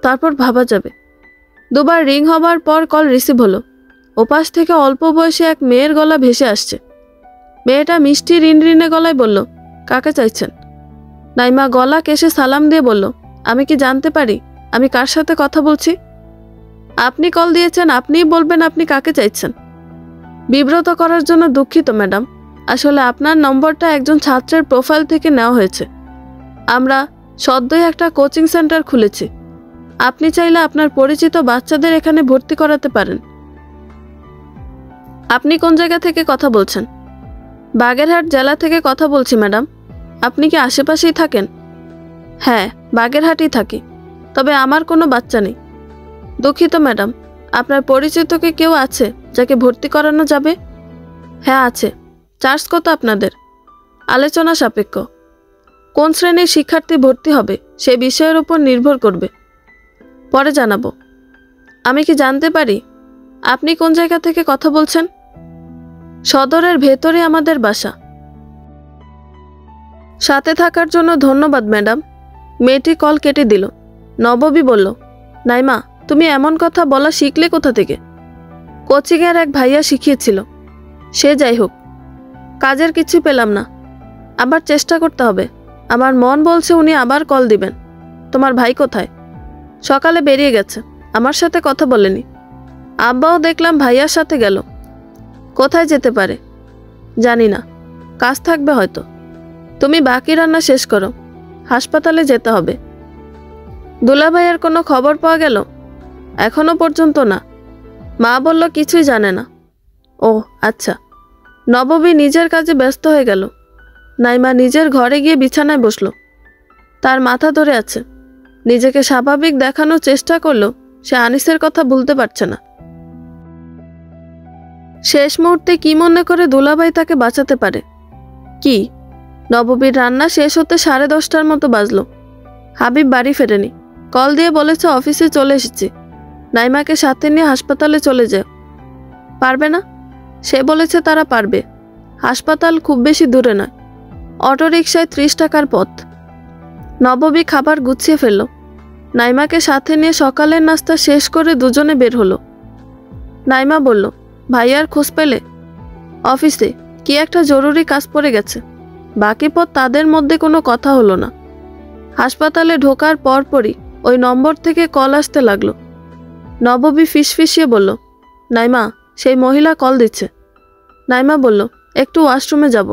তারপর ভাবা যাবে। দুবার রিং হবার পর কল রিসিভ হলো। ওপাশ থেকে অল্প বয়সে এক মেয়ের গলা ভেসে আসছে। মেয়েটা মিষ্টি রিনরিনে গলায় বলল, কাকে চাইছেন? নাইমা গলা কেশে সালাম দিয়ে বলল, আমি কি জানতে পারি আমি কার সাথে কথা বলছি? আপনি কল দিয়েছেন, আপনিই বলবেন আপনি কাকে চাইছেন। বিব্রত করার জন্য দুঃখিত ম্যাডাম, আসলে আপনার নম্বরটা একজন ছাত্রের প্রোফাইল থেকে নেওয়া হয়েছে। আমরা সদ্যই একটা কোচিং সেন্টার খুলেছি। আপনি চাইলে আপনার পরিচিত বাচ্চাদের এখানে ভর্তি করাতে পারেন। আপনি কোন জায়গা থেকে কথা বলছেন? বাগেরহাট জেলা থেকে কথা বলছি ম্যাডাম। আপনি কি আশেপাশেই থাকেন? হ্যাঁ, বাগেরহাটই থাকি, তবে আমার কোনো বাচ্চা নেই। দুঃখিত ম্যাডাম, আপনার পরিচিত কি কেউ আছে যাকে ভর্তি করানো যাবে? হ্যাঁ আছে। চার্জ কত আপনাদের? আলোচনা সাপেক্ষ। কোন শ্রেণীর শিক্ষার্থী ভর্তি হবে সে বিষয়ের উপর নির্ভর করবে। পরে জানাবো। আমি কি জানতে পারি আপনি কোন জায়গা থেকে কথা বলছেন? সদরের ভেতরে আমাদের বাসা। সাথে থাকার জন্য ধন্যবাদ ম্যাডাম। মেয়েটি কল কেটে দিল। নববী বলল, নাইমা তুমি এমন কথা বলা শিখলে কোথা থেকে? কোচিংয়ের এক ভাইয়া শিখিয়েছিল। সে যাই হোক, কাজের কিছু পেলাম না। আবার চেষ্টা করতে হবে। আমার মন বলছে উনি আবার কল দিবেন। তোমার ভাই কোথায়? সকালে বেরিয়ে গেছে, আমার সাথে কথা বলেনি। আব্বাও দেখলাম ভাইয়ার সাথে গেল। কোথায় যেতে পারে জানি না, কাজ থাকবে হয়তো। তুমি বাকি রান্না শেষ করো, হাসপাতালে যেতে হবে। দুলাভাইয়ের কোনো খবর পাওয়া গেল? এখনো পর্যন্ত না। মা বলল কিছুই জানে না। ও আচ্ছা। নববী নিজের কাজে ব্যস্ত হয়ে গেল। নাইমা নিজের ঘরে গিয়ে বিছানায় বসল। তার মাথা ধরে আছে। নিজেকে স্বাভাবিক দেখানোর চেষ্টা করলো সে আনিসের কথা ভুলতে পারছে না। শেষ মুহূর্তে কি মনে করে দুলাভাই তাকে বাঁচাতে পারে? কি? নববীর রান্না শেষ হতে 10:30টার মতো বাজলো। হাবিব বাড়ি ফেরেনি। কল দিয়ে বলেছে অফিসে চলে এসেছি, নাইমাকে সাথে নিয়ে হাসপাতালে চলে যায়। পারবে না? সে বলেছে তারা পারবে। হাসপাতাল খুব বেশি দূরে নয়, অটোরিকশায় 30 টাকার পথ। নববী খাবার গুছিয়ে ফেলল। নাইমাকে সাথে নিয়ে সকালের নাস্তা শেষ করে দুজনে বের হলো। নাইমা বলল, ভাইয়ার খোঁজ পেলে? অফিসে কি একটা জরুরি কাজ পড়ে গেছে। বাকি পথ তাদের মধ্যে কোনো কথা হলো না। হাসপাতালে ঢোকার পরপরই ওই নম্বর থেকে কল আসতে লাগলো। নববী ফিসফিসিয়ে বলল, নাইমা সেই মহিলা কল দিচ্ছে। নাইমা বলল, একটু ওয়াশরুমে যাব।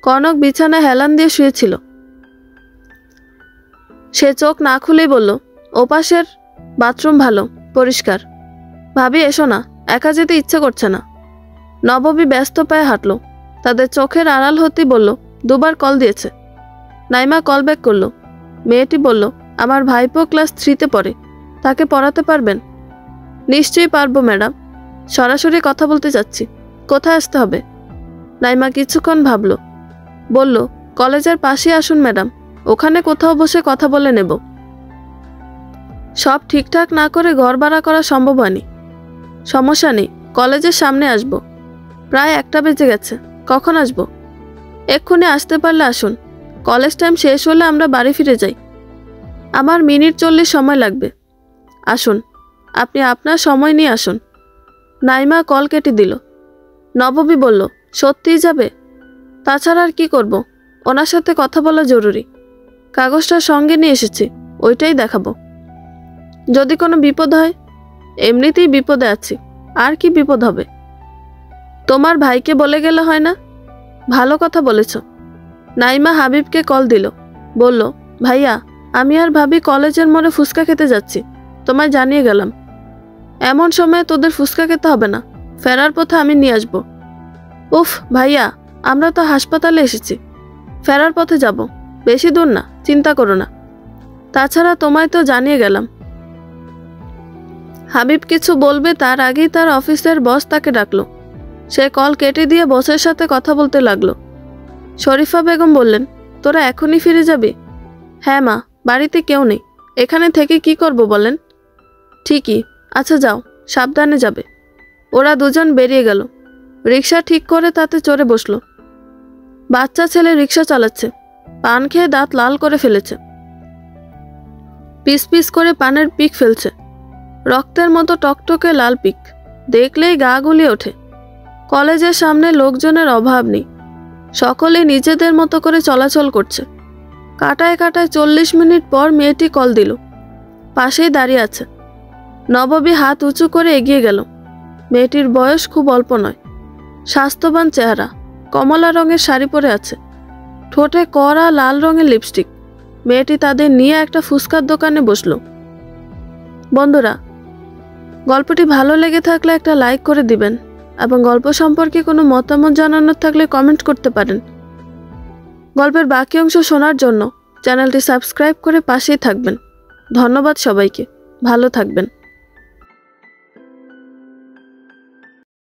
কনক বিছানায় হেলান দিয়ে শুয়েছিল। সে চোখ না খুলেই বলল, ওপাশের বাথরুম ভালো, পরিষ্কার। ভাবি এসো না, একা যেতে ইচ্ছে করছে না। নববী ব্যস্ত পায়ে হাঁটল। তাদের চোখের আড়াল হতেই বলল, দুবার কল দিয়েছে। নাইমা কল ব্যাক করল। মেয়েটি বলল, আমার ভাইপো ক্লাস 3-তে পড়ে, তাকে পড়াতে পারবেন? নিশ্চয়ই পারবো ম্যাডাম, সরাসরি কথা বলতে চাচ্ছি। কোথায় আসতে হবে? নাইমা কিছুক্ষণ ভাবল, বলল, কলেজের পাশে আসুন ম্যাডাম, ওখানে কোথাও বসে কথা বলে নেব। সব ঠিকঠাক না করে ঘর ভাড়া করা সম্ভব হয়নি। সমস্যা নেই, কলেজের সামনে আসব। প্রায় 1টা বেজে গেছে, কখন আসব? এক্ষুনি আসতে পারলে আসুন, কলেজ টাইম শেষ হলে আমরা বাড়ি ফিরে যাই। আমার মিনিট 40 সময় লাগবে। আসুন, আপনি আপনার সময় নিয়ে আসুন। নাইমা কল কেটে দিল। নববী বলল, সত্যিই যাবে? তাছাড়া আর কি করব, ওনার সাথে কথা বলা জরুরি। কাগজটা সঙ্গে নিয়ে এসেছি, ওইটাই দেখাবো। যদি কোনো বিপদ হয়? এমনিতেই বিপদে আছি, আর কি বিপদ হবে? তোমার ভাইকে বলে গেলে হয় না? ভালো কথা বলেছ। নাইমা হাবিবকে কল দিল। বলল, ভাইয়া আমি আর ভাবি কলেজের মোড়ে ফুচকা খেতে যাচ্ছি, তোমায় জানিয়ে গেলাম। এমন সময় তোদের ফুচকা খেতে হবে না, ফেরার পথে আমি নিয়ে আসবো। উফ ভাইয়া, আমরা তো হাসপাতালে এসেছি, ফেরার পথে যাব, বেশি দূর না, চিন্তা করো না। তাছাড়া তোমায় তো জানিয়ে গেলাম। হাবিব কিছু বলবে তার আগেই তার অফিসের বস তাকে ডাকলো। সে কল কেটে দিয়ে বসের সাথে কথা বলতে লাগলো। শরীফা বেগম বললেন, তোরা এখনই ফিরে যাবি? হ্যাঁ মা, বাড়িতে কেউ নেই, এখানে থেকে কি করব বলেন? ঠিকই, আচ্ছা যাও, সাবধানে যাবে। ওরা দুজন বেরিয়ে গেল। রিক্সা ঠিক করে তাতে চড়ে বসলো। বাচ্চা ছেলে রিক্সা চালাচ্ছে, পান খেয়ে দাঁত লাল করে ফেলেছে। পিস পিস করে পানের পিক ফেলছে, রক্তের মতো টকটকে লাল পিক, দেখলেই গা গুলিয়ে ওঠে। কলেজের সামনে লোকজনের অভাব নেই, সকলে নিজেদের মতো করে চলাচল করছে। কাটায় কাটায় 40 মিনিট পর মেয়েটি কল দিল। পাশেই দাঁড়িয়ে আছে। নববী হাত উঁচু করে এগিয়ে গেল। মেয়েটির বয়স খুব অল্প নয়, স্বাস্থ্যবান চেহারা, কমলা রঙের শাড়ি পরে আছে, ঠোঁটে কড়া লাল রঙের লিপস্টিক। মেয়েটি তাদের নিয়ে একটা ফুচকার দোকানে বসলো। বন্ধুরা, গল্পটি ভালো লেগে থাকলে একটা লাইক করে দিবেন এবং গল্প সম্পর্কে কোনো মতামত জানানোর থাকলে কমেন্ট করতে পারেন। গল্পের বাকি অংশ শোনার জন্য চ্যানেলটি সাবস্ক্রাইব করে পাশেই থাকবেন। ধন্যবাদ সবাইকে, ভালো থাকবেন।